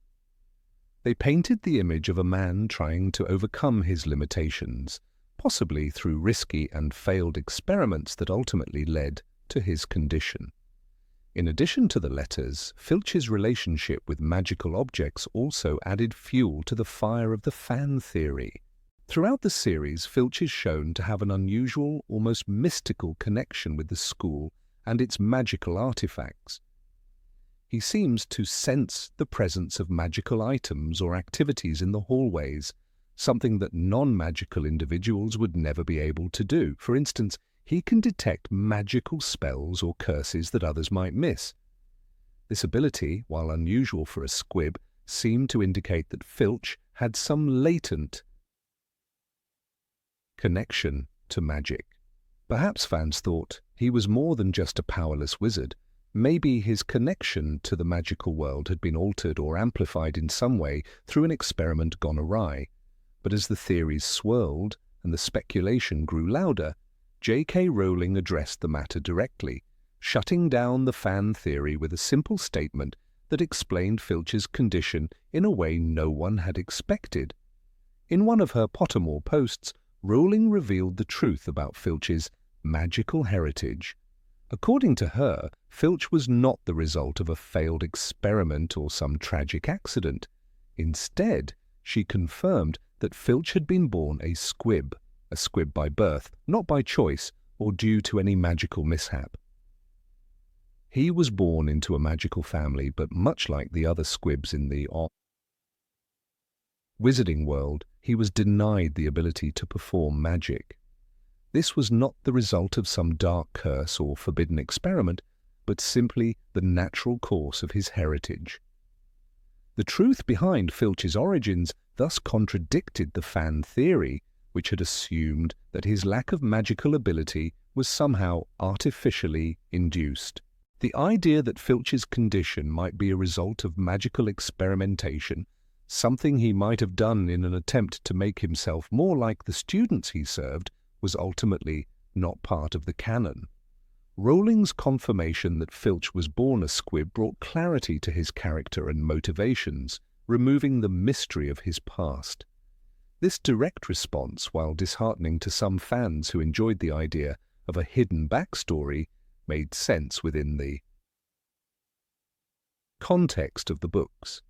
They painted the image of a man trying to overcome his limitations, possibly through risky and failed experiments that ultimately led to his condition. In addition to the letters, Filch's relationship with magical objects also added fuel to the fire of the fan theory. Throughout the series, Filch is shown to have an unusual, almost mystical connection with the school and its magical artifacts. He seems to sense the presence of magical items or activities in the hallways, something that non-magical individuals would never be able to do. For instance, he can detect magical spells or curses that others might miss. This ability, while unusual for a squib, seemed to indicate that Filch had some latent connection to magic. Perhaps fans thought he was more than just a powerless wizard. Maybe his connection to the magical world had been altered or amplified in some way through an experiment gone awry. But as the theories swirled and the speculation grew louder, J.K. Rowling addressed the matter directly, shutting down the fan theory with a simple statement that explained Filch's condition in a way no one had expected. In one of her Pottermore posts, Rowling revealed the truth about Filch's magical heritage. According to her, Filch was not the result of a failed experiment or some tragic accident. Instead, she confirmed that Filch had been born a squib by birth, not by choice or due to any magical mishap. He was born into a magical family, but much like the other squibs in the wizarding world, he was denied the ability to perform magic. This was not the result of some dark curse or forbidden experiment, but simply the natural course of his heritage. The truth behind Filch's origins thus contradicted the fan theory, which had assumed that his lack of magical ability was somehow artificially induced. The idea that Filch's condition might be a result of magical experimentation, something he might have done in an attempt to make himself more like the students he served, was ultimately not part of the canon. Rowling's confirmation that Filch was born a squib brought clarity to his character and motivations, removing the mystery of his past. This direct response, while disheartening to some fans who enjoyed the idea of a hidden backstory, made sense within the context of the books.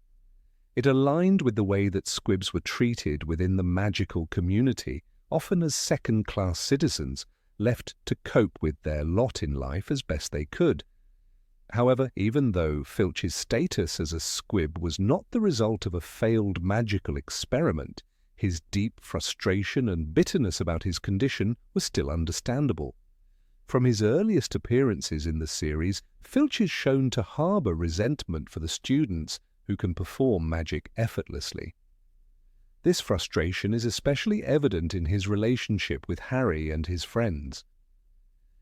It aligned with the way that squibs were treated within the magical community, often as second-class citizens, left to cope with their lot in life as best they could. However, even though Filch's status as a squib was not the result of a failed magical experiment, his deep frustration and bitterness about his condition were still understandable. From his earliest appearances in the series, Filch is shown to harbour resentment for the students who can perform magic effortlessly. This frustration is especially evident in his relationship with Harry and his friends.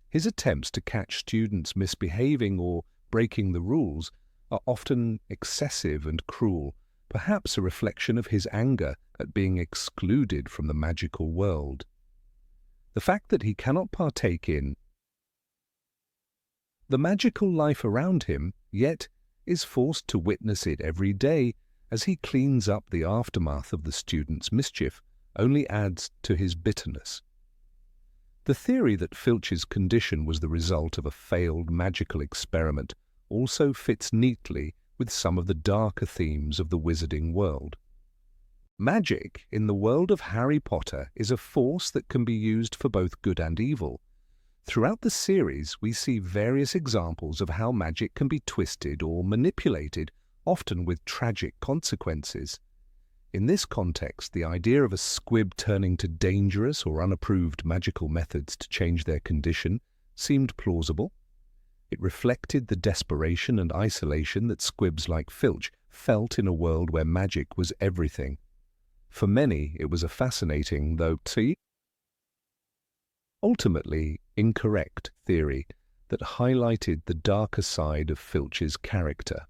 His attempts to catch students misbehaving or breaking the rules are often excessive and cruel, perhaps a reflection of his anger at being excluded from the magical world. The fact that he cannot partake in the magical life around him, yet is forced to witness it every day as he cleans up the aftermath of the student's mischief, only adds to his bitterness. The theory that Filch's condition was the result of a failed magical experiment also fits neatly with some of the darker themes of the wizarding world. Magic in the world of Harry Potter is a force that can be used for both good and evil. Throughout the series, we see various examples of how magic can be twisted or manipulated, often with tragic consequences. In this context, the idea of a squib turning to dangerous or unapproved magical methods to change their condition seemed plausible. It reflected the desperation and isolation that squibs like Filch felt in a world where magic was everything. For many, it was a fascinating, though ultimately incorrect theory that highlighted the darker side of Filch's character.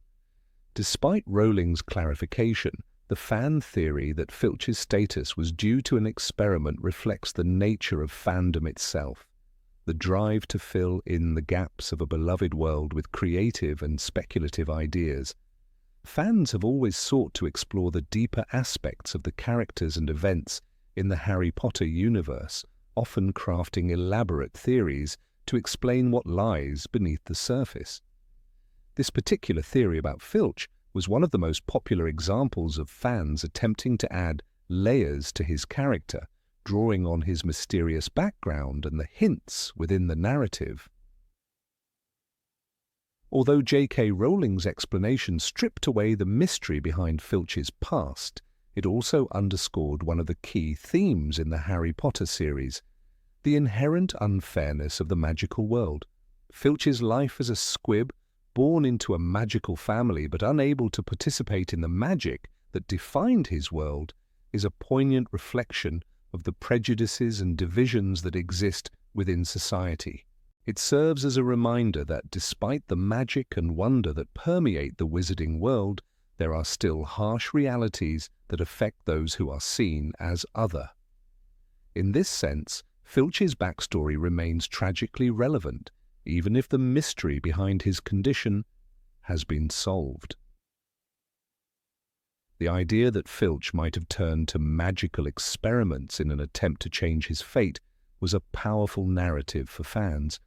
Despite Rowling's clarification, the fan theory that Filch's status was due to an experiment reflects the nature of fandom itself, the drive to fill in the gaps of a beloved world with creative and speculative ideas. Fans have always sought to explore the deeper aspects of the characters and events in the Harry Potter universe, often crafting elaborate theories to explain what lies beneath the surface. This particular theory about Filch was one of the most popular examples of fans attempting to add layers to his character, drawing on his mysterious background and the hints within the narrative. Although J.K. Rowling's explanation stripped away the mystery behind Filch's past, it also underscored one of the key themes in the Harry Potter series, the inherent unfairness of the magical world. Filch's life as a squib, born into a magical family but unable to participate in the magic that defined his world, is a poignant reflection of the prejudices and divisions that exist within society. It serves as a reminder that despite the magic and wonder that permeate the wizarding world, there are still harsh realities that affect those who are seen as other. In this sense, Filch's backstory remains tragically relevant, even if the mystery behind his condition has been solved. The idea that Filch might have turned to magical experiments in an attempt to change his fate was a powerful narrative for fans,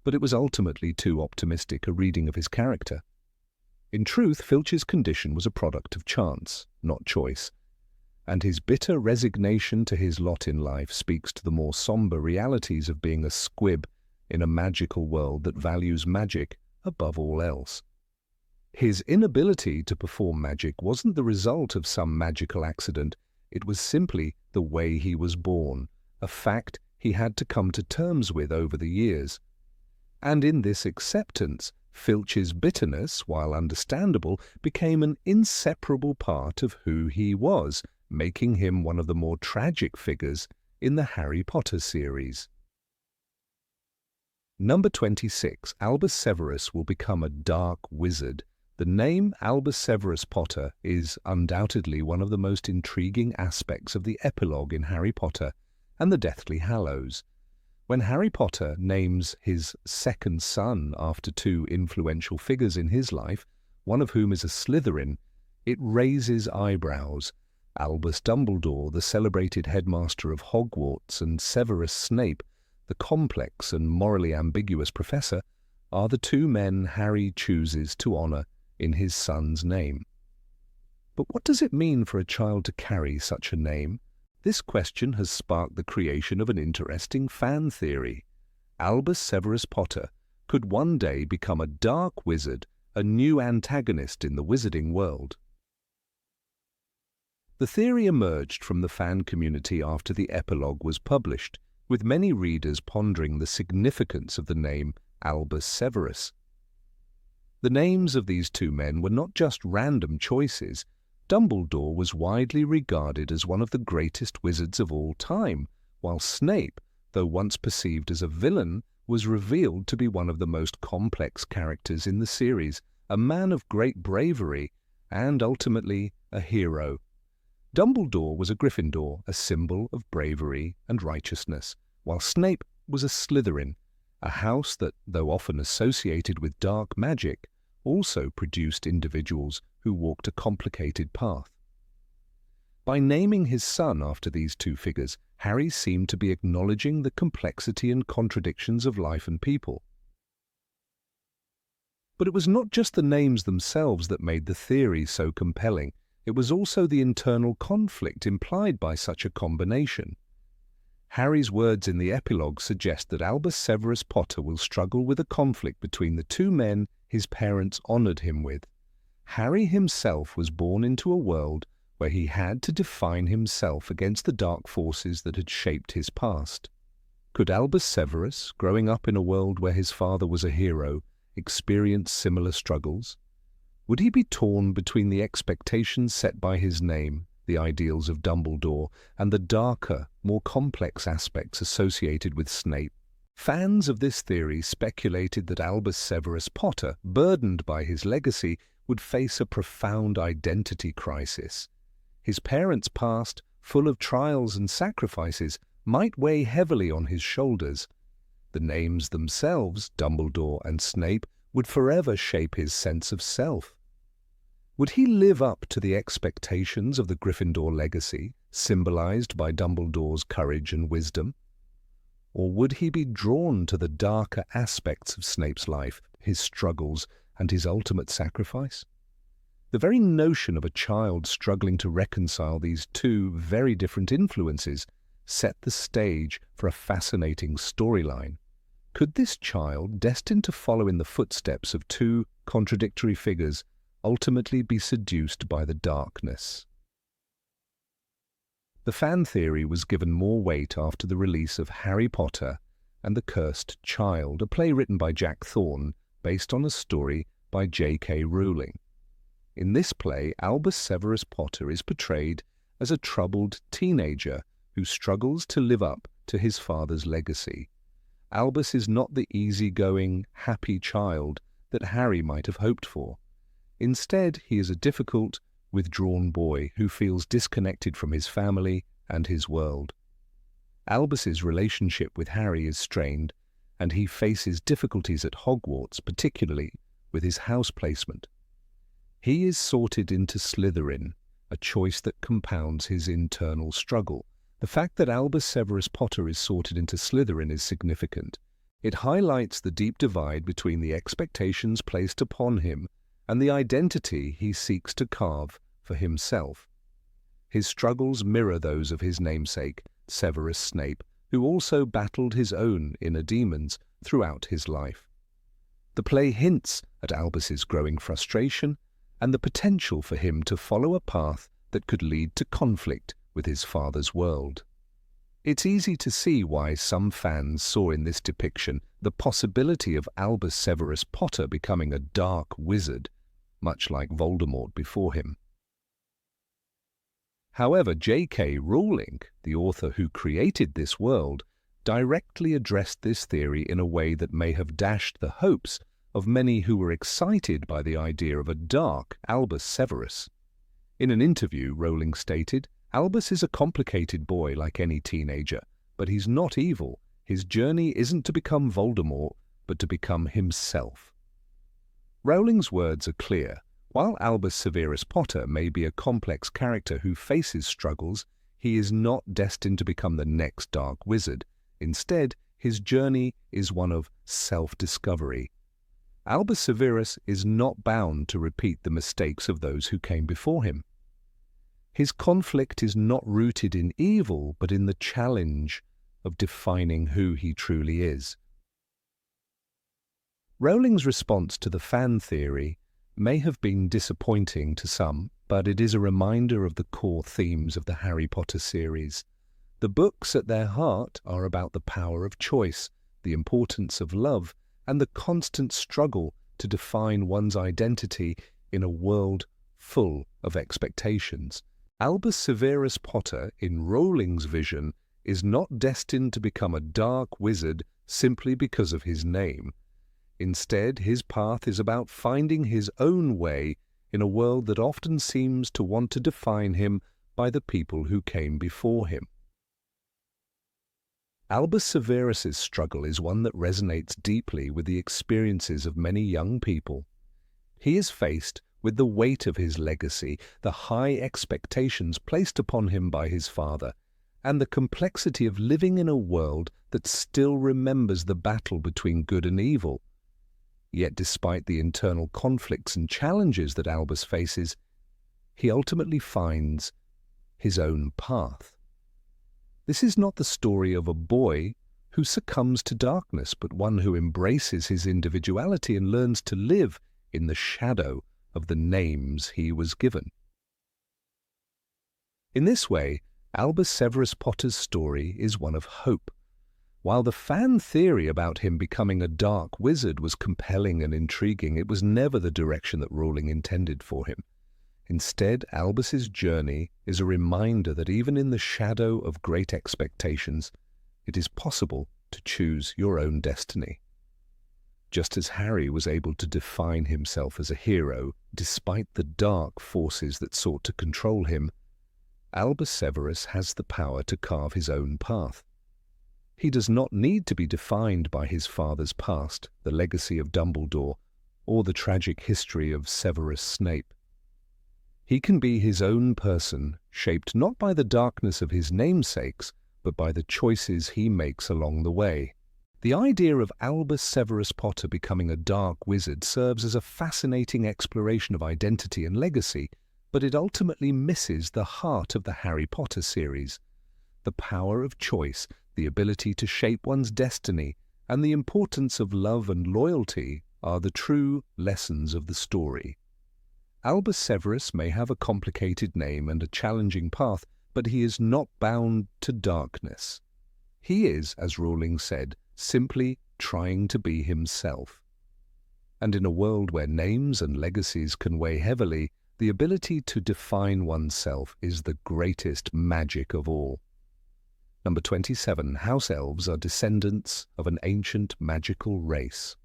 but it was ultimately too optimistic a reading of his character. In truth, Filch's condition was a product of chance, not choice, and his bitter resignation to his lot in life speaks to the more somber realities of being a squib in a magical world that values magic above all else. His inability to perform magic wasn't the result of some magical accident, it was simply the way he was born, a fact he had to come to terms with over the years. And in this acceptance, Filch's bitterness, while understandable, became an inseparable part of who he was, making him one of the more tragic figures in the Harry Potter series. Number 26. Albus Severus will become a dark wizard. The name Albus Severus Potter is undoubtedly one of the most intriguing aspects of the epilogue in Harry Potter and the Deathly Hallows. When Harry Potter names his second son after two influential figures in his life, one of whom is a Slytherin, it raises eyebrows. Albus Dumbledore, the celebrated headmaster of Hogwarts, and Severus Snape, the complex and morally ambiguous professor, are the two men Harry chooses to honor in his son's name. But what does it mean for a child to carry such a name? This question has sparked the creation of an interesting fan theory. Albus Severus Potter could one day become a dark wizard, a new antagonist in the wizarding world. The theory emerged from the fan community after the epilogue was published, with many readers pondering the significance of the name Albus Severus. The names of these two men were not just random choices. Dumbledore was widely regarded as one of the greatest wizards of all time, while Snape, though once perceived as a villain, was revealed to be one of the most complex characters in the series, a man of great bravery and ultimately a hero. Dumbledore was a Gryffindor, a symbol of bravery and righteousness, while Snape was a Slytherin, a house that, though often associated with dark magic, also produced individuals who walked a complicated path. By naming his son after these two figures, Harry seemed to be acknowledging the complexity and contradictions of life and people. But it was not just the names themselves that made the theory so compelling. It was also the internal conflict implied by such a combination. Harry's words in the epilogue suggest that Albus Severus Potter will struggle with a conflict between the two men his parents honored him with. Harry himself was born into a world where he had to define himself against the dark forces that had shaped his past. Could Albus Severus, growing up in a world where his father was a hero, experience similar struggles? Would he be torn between the expectations set by his name, the ideals of Dumbledore, and the darker, more complex aspects associated with Snape? Fans of this theory speculated that Albus Severus Potter, burdened by his legacy, would face a profound identity crisis. His parents' past, full of trials and sacrifices, might weigh heavily on his shoulders. The names themselves, Dumbledore and Snape, would forever shape his sense of self. Would he live up to the expectations of the Gryffindor legacy, symbolized by Dumbledore's courage and wisdom? Or would he be drawn to the darker aspects of Snape's life, his struggles, and his ultimate sacrifice? The very notion of a child struggling to reconcile these two very different influences set the stage for a fascinating storyline. Could this child, destined to follow in the footsteps of two contradictory figures, ultimately be seduced by the darkness? The fan theory was given more weight after the release of Harry Potter and the Cursed Child, a play written by Jack Thorne based on a story by J.K. Rowling. In this play, Albus Severus Potter is portrayed as a troubled teenager who struggles to live up to his father's legacy. Albus is not the easygoing, happy child that Harry might have hoped for. Instead, he is a difficult, withdrawn boy who feels disconnected from his family and his world. Albus's relationship with Harry is strained, and he faces difficulties at Hogwarts, particularly with his house placement. He is sorted into Slytherin, a choice that compounds his internal struggle. The fact that Albus Severus Potter is sorted into Slytherin is significant. It highlights the deep divide between the expectations placed upon him and the identity he seeks to carve for himself. His struggles mirror those of his namesake, Severus Snape, who also battled his own inner demons throughout his life. The play hints at Albus's growing frustration and the potential for him to follow a path that could lead to conflict with his father's world. It's easy to see why some fans saw in this depiction the possibility of Albus Severus Potter becoming a dark wizard, much like Voldemort before him. However, J.K. Rowling, the author who created this world, directly addressed this theory in a way that may have dashed the hopes of many who were excited by the idea of a dark Albus Severus. In an interview, Rowling stated, "Albus is a complicated boy like any teenager, but he's not evil. His journey isn't to become Voldemort, but to become himself." Rowling's words are clear. While Albus Severus Potter may be a complex character who faces struggles, he is not destined to become the next dark wizard. Instead, his journey is one of self-discovery. Albus Severus is not bound to repeat the mistakes of those who came before him. His conflict is not rooted in evil, but in the challenge of defining who he truly is. Rowling's response to the fan theory may have been disappointing to some, but it is a reminder of the core themes of the Harry Potter series. The books at their heart are about the power of choice, the importance of love, and the constant struggle to define one's identity in a world full of expectations. Albus Severus Potter, in Rowling's vision, is not destined to become a dark wizard simply because of his name. Instead, his path is about finding his own way in a world that often seems to want to define him by the people who came before him. Albus Severus's struggle is one that resonates deeply with the experiences of many young people. He is faced with the weight of his legacy, the high expectations placed upon him by his father, and the complexity of living in a world that still remembers the battle between good and evil. Yet despite the internal conflicts and challenges that Albus faces, he ultimately finds his own path. This is not the story of a boy who succumbs to darkness, but one who embraces his individuality and learns to live in the shadow of the names he was given. In this way, Albus Severus Potter's story is one of hope. While the fan theory about him becoming a dark wizard was compelling and intriguing, it was never the direction that Rowling intended for him. Instead, Albus's journey is a reminder that even in the shadow of great expectations, it is possible to choose your own destiny. Just as Harry was able to define himself as a hero despite the dark forces that sought to control him, Albus Severus has the power to carve his own path. He does not need to be defined by his father's past, the legacy of Dumbledore, or the tragic history of Severus Snape. He can be his own person, shaped not by the darkness of his namesakes, but by the choices he makes along the way. The idea of Albus Severus Potter becoming a dark wizard serves as a fascinating exploration of identity and legacy, but it ultimately misses the heart of the Harry Potter series. The power of choice, the ability to shape one's destiny, and the importance of love and loyalty are the true lessons of the story. Albus Severus may have a complicated name and a challenging path, but he is not bound to darkness. He is, as Rowling said, simply trying to be himself. And in a world where names and legacies can weigh heavily, the ability to define oneself is the greatest magic of all. Number 27. House elves are descendants of an ancient magical race.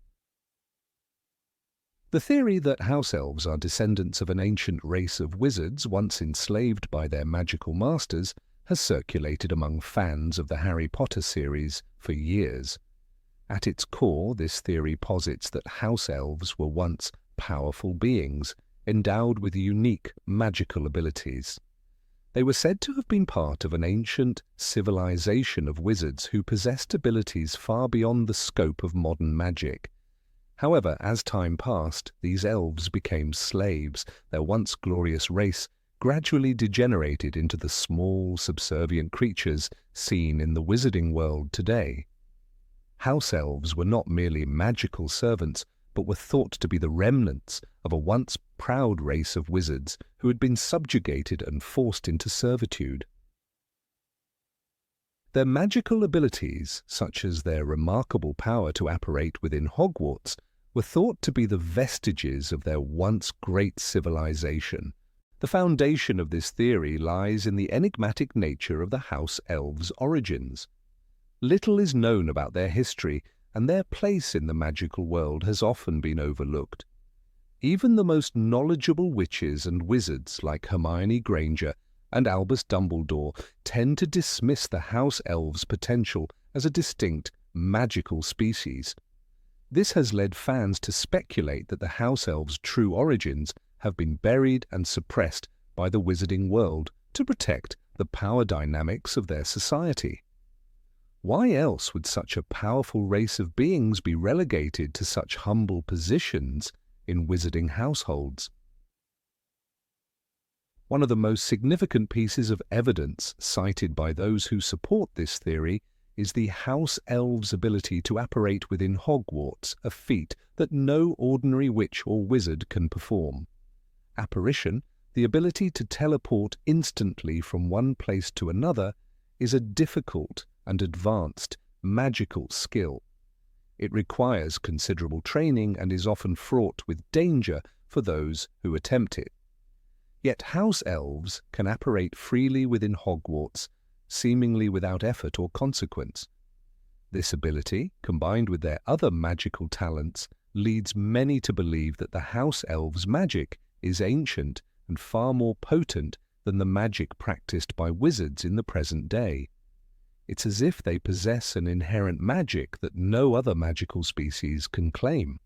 The theory that house elves are descendants of an ancient race of wizards once enslaved by their magical masters has circulated among fans of the Harry Potter series for years. At its core, this theory posits that house elves were once powerful beings, endowed with unique magical abilities. They were said to have been part of an ancient civilization of wizards who possessed abilities far beyond the scope of modern magic. However, as time passed, these elves became slaves. Their once glorious race gradually degenerated into the small, subservient creatures seen in the wizarding world today. House elves were not merely magical servants, but were thought to be the remnants of a once proud race of wizards who had been subjugated and forced into servitude. Their magical abilities, such as their remarkable power to apparate within Hogwarts, were thought to be the vestiges of their once great civilization. The foundation of this theory lies in the enigmatic nature of the House Elves' origins. Little is known about their history, and their place in the magical world has often been overlooked. Even the most knowledgeable witches and wizards like Hermione Granger and Albus Dumbledore tend to dismiss the House Elves' potential as a distinct, magical species. This has led fans to speculate that the House Elves' true origins have been buried and suppressed by the wizarding world to protect the power dynamics of their society. Why else would such a powerful race of beings be relegated to such humble positions in wizarding households? One of the most significant pieces of evidence cited by those who support this theory is the House Elves' ability to apparate within Hogwarts, a feat that no ordinary witch or wizard can perform. Apparition, the ability to teleport instantly from one place to another, is a difficult and advanced magical skill. It requires considerable training and is often fraught with danger for those who attempt it. Yet House Elves can apparate freely within Hogwarts, seemingly without effort or consequence. This ability, combined with their other magical talents, leads many to believe that the House Elves' magic is ancient and far more potent than the magic practiced by wizards in the present day. It's as if they possess an inherent magic that no other magical species can claim.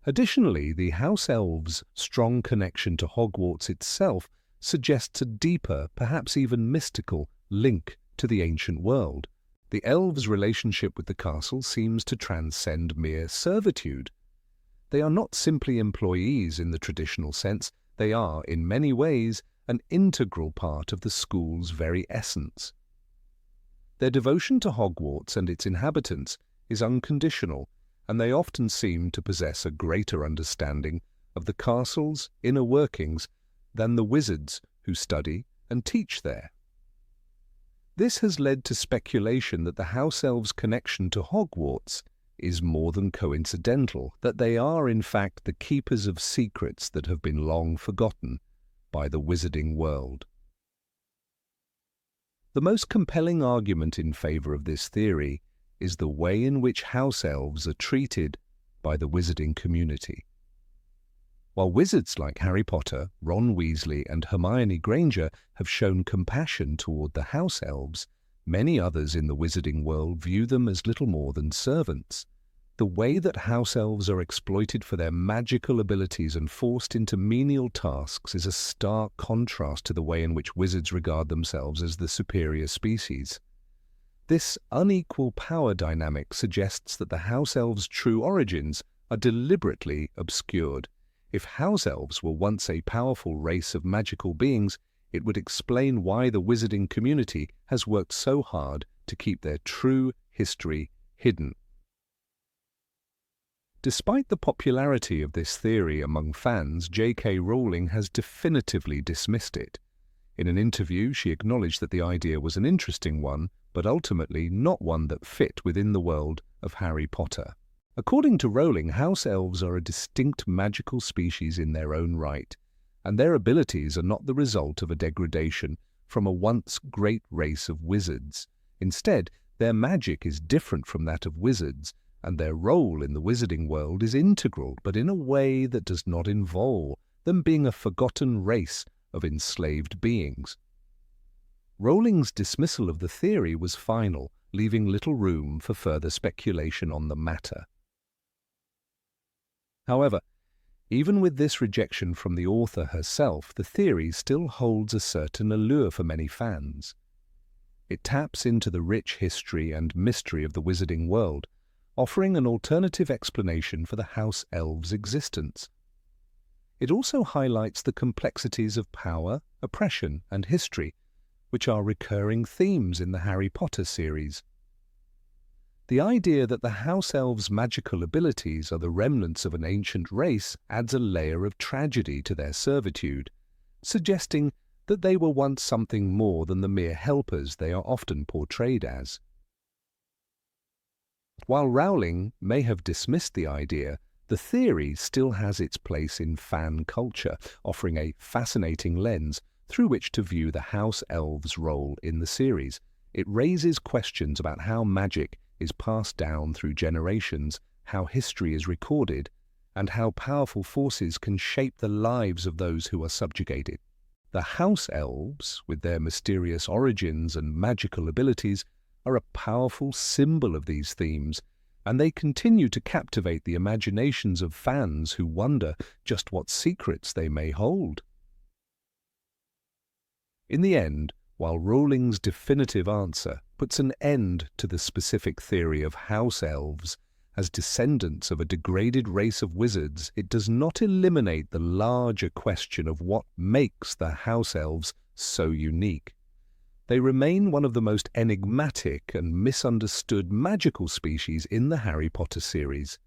Additionally, the House Elves' strong connection to Hogwarts itself suggests a deeper, perhaps even mystical, link to the ancient world. The elves' relationship with the castle seems to transcend mere servitude. They are not simply employees in the traditional sense, they are, in many ways, an integral part of the school's very essence. Their devotion to Hogwarts and its inhabitants is unconditional, and they often seem to possess a greater understanding of the castle's inner workings than the wizards who study and teach there. This has led to speculation that the House Elves' connection to Hogwarts is more than coincidental, that they are in fact the keepers of secrets that have been long forgotten by the wizarding world. The most compelling argument in favor of this theory is the way in which House Elves are treated by the wizarding community. While wizards like Harry Potter, Ron Weasley and Hermione Granger have shown compassion toward the House Elves, many others in the wizarding world view them as little more than servants. The way that House Elves are exploited for their magical abilities and forced into menial tasks is a stark contrast to the way in which wizards regard themselves as the superior species. This unequal power dynamic suggests that the House Elves' true origins are deliberately obscured. If House Elves were once a powerful race of magical beings, it would explain why the wizarding community has worked so hard to keep their true history hidden. Despite the popularity of this theory among fans, J.K. Rowling has definitively dismissed it. In an interview, she acknowledged that the idea was an interesting one, but ultimately not one that fit within the world of Harry Potter. According to Rowling, House Elves are a distinct magical species in their own right, and their abilities are not the result of a degradation from a once great race of wizards. Instead, their magic is different from that of wizards, and their role in the wizarding world is integral, but in a way that does not involve them being a forgotten race of enslaved beings. Rowling's dismissal of the theory was final, leaving little room for further speculation on the matter. However, even with this rejection from the author herself, the theory still holds a certain allure for many fans. It taps into the rich history and mystery of the wizarding world, offering an alternative explanation for the House Elves' existence. It also highlights the complexities of power, oppression, and history, which are recurring themes in the Harry Potter series. The idea that the House Elves' magical abilities are the remnants of an ancient race adds a layer of tragedy to their servitude, suggesting that they were once something more than the mere helpers they are often portrayed as. While Rowling may have dismissed the idea, the theory still has its place in fan culture, offering a fascinating lens through which to view the house elves' role in the series. It raises questions about how magic is passed down through generations, how history is recorded, and how powerful forces can shape the lives of those who are subjugated. The house elves, with their mysterious origins and magical abilities, are a powerful symbol of these themes, and they continue to captivate the imaginations of fans who wonder just what secrets they may hold. In the end, while Rowling's definitive answer puts an end to the specific theory of house elves as descendants of a degraded race of wizards, it does not eliminate the larger question of what makes the house elves so unique. They remain one of the most enigmatic and misunderstood magical species in the Harry Potter series.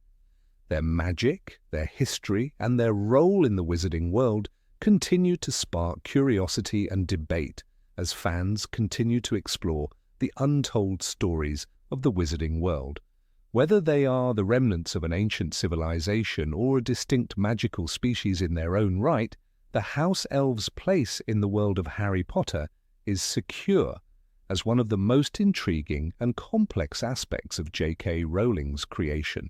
Their magic, their history, and their role in the wizarding world continue to spark curiosity and debate as fans continue to explore the untold stories of the wizarding world. Whether they are the remnants of an ancient civilization or a distinct magical species in their own right, the house elves' place in the world of Harry Potter is secure as one of the most intriguing and complex aspects of J.K. Rowling's creation.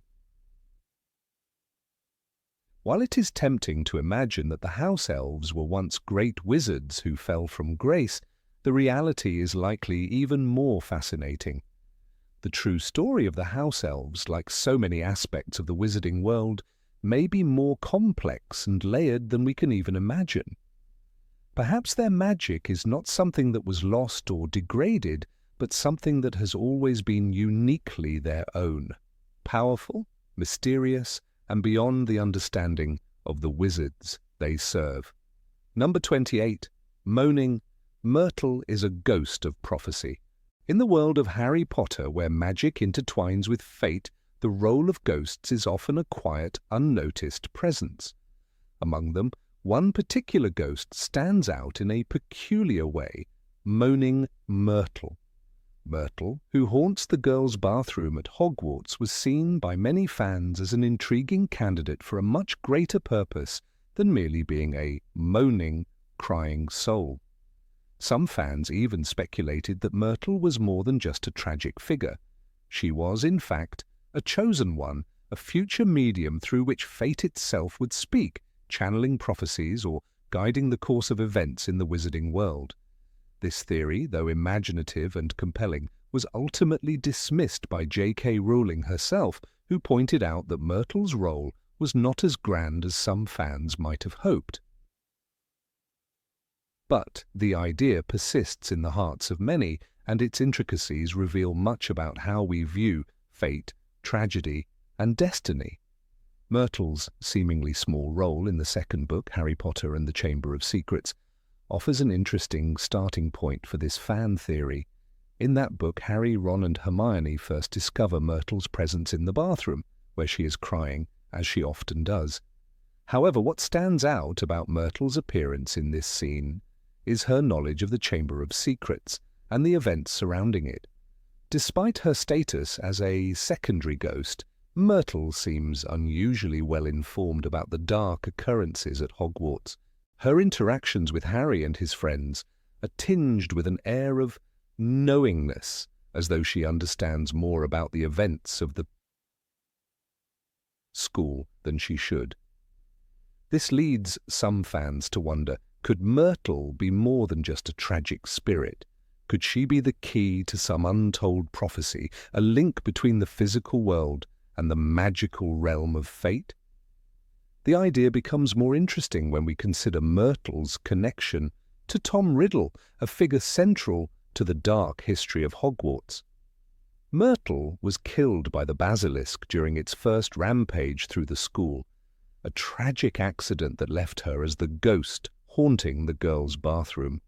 While it is tempting to imagine that the house elves were once great wizards who fell from grace, the reality is likely even more fascinating. The true story of the house elves, like so many aspects of the wizarding world, may be more complex and layered than we can even imagine. Perhaps their magic is not something that was lost or degraded, but something that has always been uniquely their own, powerful, mysterious, and beyond the understanding of the wizards they serve. Number 28. Moaning. Myrtle is a ghost of prophecy. In the world of Harry Potter, where magic intertwines with fate, the role of ghosts is often a quiet, unnoticed presence. Among them, one particular ghost stands out in a peculiar way, Moaning Myrtle. Myrtle, who haunts the girls' bathroom at Hogwarts, was seen by many fans as an intriguing candidate for a much greater purpose than merely being a moaning, crying soul. Some fans even speculated that Myrtle was more than just a tragic figure. She was, in fact, a chosen one, a future medium through which fate itself would speak, channeling prophecies or guiding the course of events in the wizarding world. This theory, though imaginative and compelling, was ultimately dismissed by J.K. Rowling herself, who pointed out that Myrtle's role was not as grand as some fans might have hoped. But the idea persists in the hearts of many, and its intricacies reveal much about how we view fate, tragedy, and destiny. Myrtle's seemingly small role in the second book, Harry Potter and the Chamber of Secrets, offers an interesting starting point for this fan theory. In that book, Harry, Ron, and Hermione first discover Myrtle's presence in the bathroom, where she is crying, as she often does. However, what stands out about Myrtle's appearance in this scene is her knowledge of the Chamber of Secrets and the events surrounding it. Despite her status as a secondary ghost, Myrtle seems unusually well informed about the dark occurrences at Hogwarts. Her interactions with Harry and his friends are tinged with an air of knowingness, as though she understands more about the events of the school than she should. This leads some fans to wonder, could Myrtle be more than just a tragic spirit? Could she be the key to some untold prophecy, a link between the physical world and the magical realm of fate? The idea becomes more interesting when we consider Myrtle's connection to Tom Riddle, a figure central to the dark history of Hogwarts. Myrtle was killed by the basilisk during its first rampage through the school, a tragic accident that left her as the ghost haunting the girls' bathroom.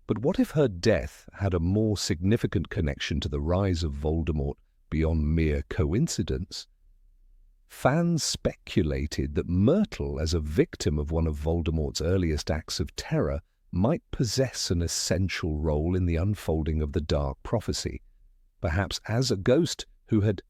But what if her death had a more significant connection to the rise of Voldemort beyond mere coincidence? Fans speculated that Myrtle, as a victim of one of Voldemort's earliest acts of terror, might possess an essential role in the unfolding of the dark prophecy, perhaps as a ghost who had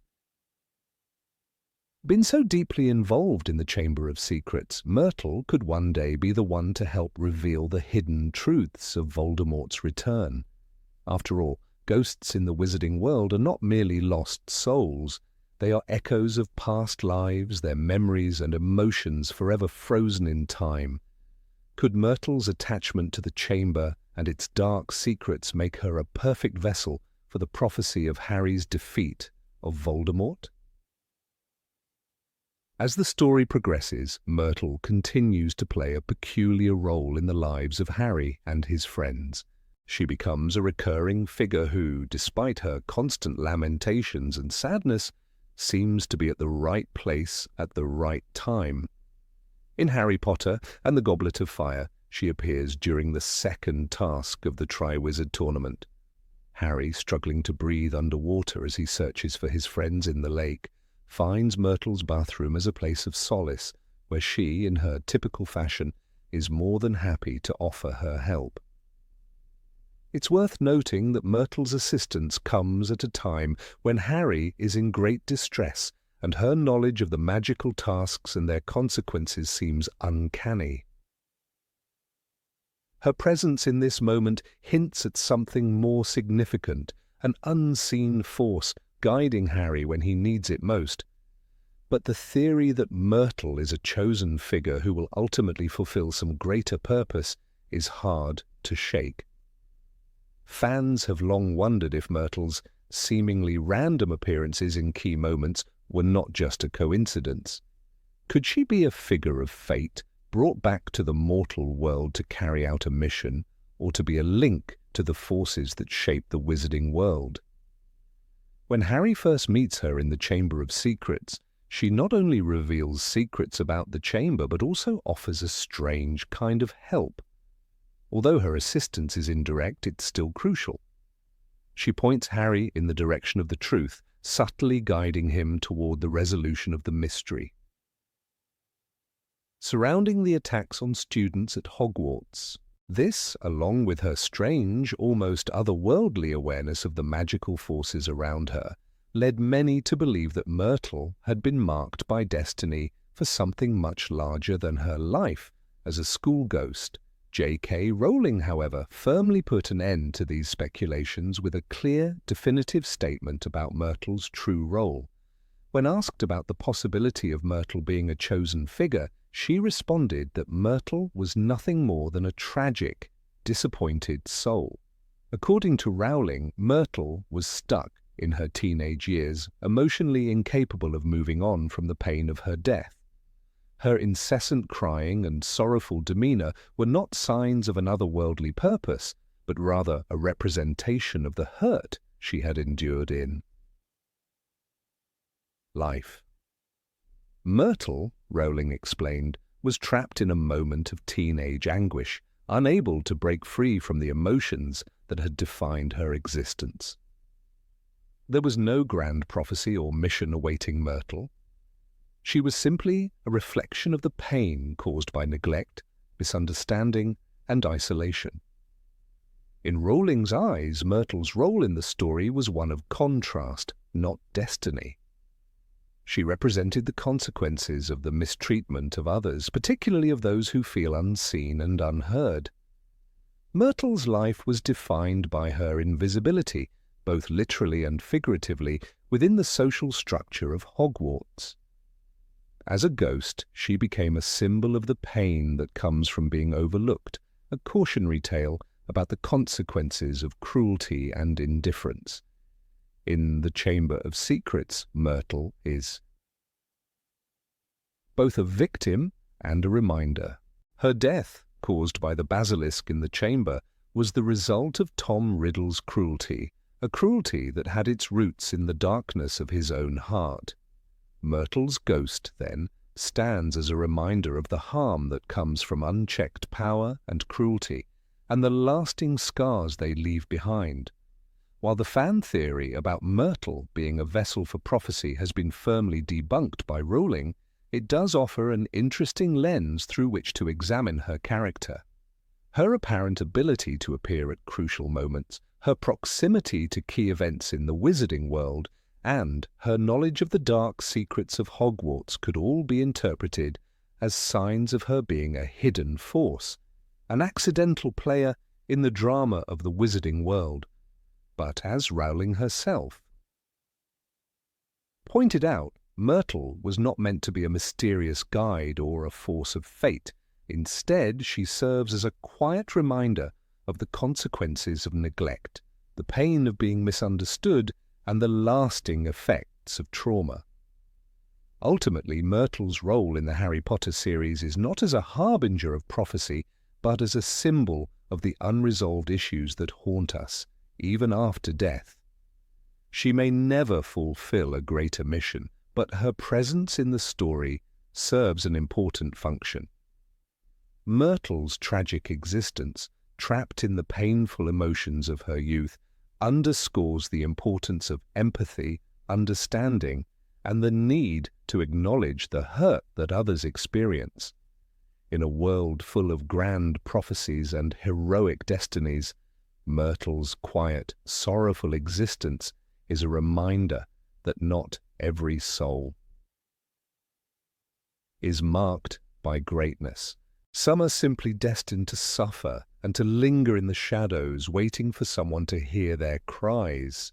been so deeply involved in the Chamber of Secrets. Myrtle could one day be the one to help reveal the hidden truths of Voldemort's return. After all, ghosts in the wizarding world are not merely lost souls. They are echoes of past lives, their memories and emotions forever frozen in time. Could Myrtle's attachment to the chamber and its dark secrets make her a perfect vessel for the prophecy of Harry's defeat of Voldemort? As the story progresses, Myrtle continues to play a peculiar role in the lives of Harry and his friends. She becomes a recurring figure who, despite her constant lamentations and sadness, seems to be at the right place at the right time. In Harry Potter and the Goblet of Fire, she appears during the second task of the Triwizard Tournament. Harry, struggling to breathe underwater as he searches for his friends in the lake, finds Myrtle's bathroom as a place of solace, where she, in her typical fashion, is more than happy to offer her help. It's worth noting that Myrtle's assistance comes at a time when Harry is in great distress, and her knowledge of the magical tasks and their consequences seems uncanny. Her presence in this moment hints at something more significant, an unseen force guiding Harry when he needs it most. But the theory that Myrtle is a chosen figure who will ultimately fulfill some greater purpose is hard to shake. Fans have long wondered if Myrtle's seemingly random appearances in key moments were not just a coincidence. Could she be a figure of fate, brought back to the mortal world to carry out a mission, or to be a link to the forces that shape the wizarding world? When Harry first meets her in the Chamber of Secrets, she not only reveals secrets about the chamber, but also offers a strange kind of help. Although her assistance is indirect, it's still crucial. She points Harry in the direction of the truth, subtly guiding him toward the resolution of the mystery. Surrounding the attacks on students at Hogwarts, this, along with her strange, almost otherworldly awareness of the magical forces around her, led many to believe that Myrtle had been marked by destiny for something much larger than her life as a school ghost. J.K. Rowling, however, firmly put an end to these speculations with a clear, definitive statement about Myrtle's true role. When asked about the possibility of Myrtle being a chosen figure, she responded that Myrtle was nothing more than a tragic, disappointed soul. According to Rowling, Myrtle was stuck in her teenage years, emotionally incapable of moving on from the pain of her death. Her incessant crying and sorrowful demeanor were not signs of an otherworldly purpose, but rather a representation of the hurt she had endured in life. Myrtle, Rowling explained, was trapped in a moment of teenage anguish, unable to break free from the emotions that had defined her existence. There was no grand prophecy or mission awaiting Myrtle. She was simply a reflection of the pain caused by neglect, misunderstanding, and isolation. In Rowling's eyes, Myrtle's role in the story was one of contrast, not destiny. She represented the consequences of the mistreatment of others, particularly of those who feel unseen and unheard. Myrtle's life was defined by her invisibility, both literally and figuratively, within the social structure of Hogwarts. As a ghost, she became a symbol of the pain that comes from being overlooked, a cautionary tale about the consequences of cruelty and indifference. In the Chamber of Secrets, Myrtle is both a victim and a reminder. Her death, caused by the basilisk in the chamber, was the result of Tom Riddle's cruelty, a cruelty that had its roots in the darkness of his own heart. Myrtle's ghost, then, stands as a reminder of the harm that comes from unchecked power and cruelty, and the lasting scars they leave behind. While the fan theory about Myrtle being a vessel for prophecy has been firmly debunked by Rowling, it does offer an interesting lens through which to examine her character. Her apparent ability to appear at crucial moments, her proximity to key events in the wizarding world, and her knowledge of the dark secrets of Hogwarts could all be interpreted as signs of her being a hidden force, an accidental player in the drama of the wizarding world. But as Rowling herself pointed out, Myrtle was not meant to be a mysterious guide or a force of fate. Instead, she serves as a quiet reminder of the consequences of neglect, the pain of being misunderstood, and the lasting effects of trauma. Ultimately, Myrtle's role in the Harry Potter series is not as a harbinger of prophecy, but as a symbol of the unresolved issues that haunt us, even after death. She may never fulfill a greater mission, but her presence in the story serves an important function. Myrtle's tragic existence, trapped in the painful emotions of her youth, underscores the importance of empathy, understanding, and the need to acknowledge the hurt that others experience. In a world full of grand prophecies and heroic destinies, Myrtle's quiet, sorrowful existence is a reminder that not every soul is marked by greatness. Some are simply destined to suffer and to linger in the shadows, waiting for someone to hear their cries.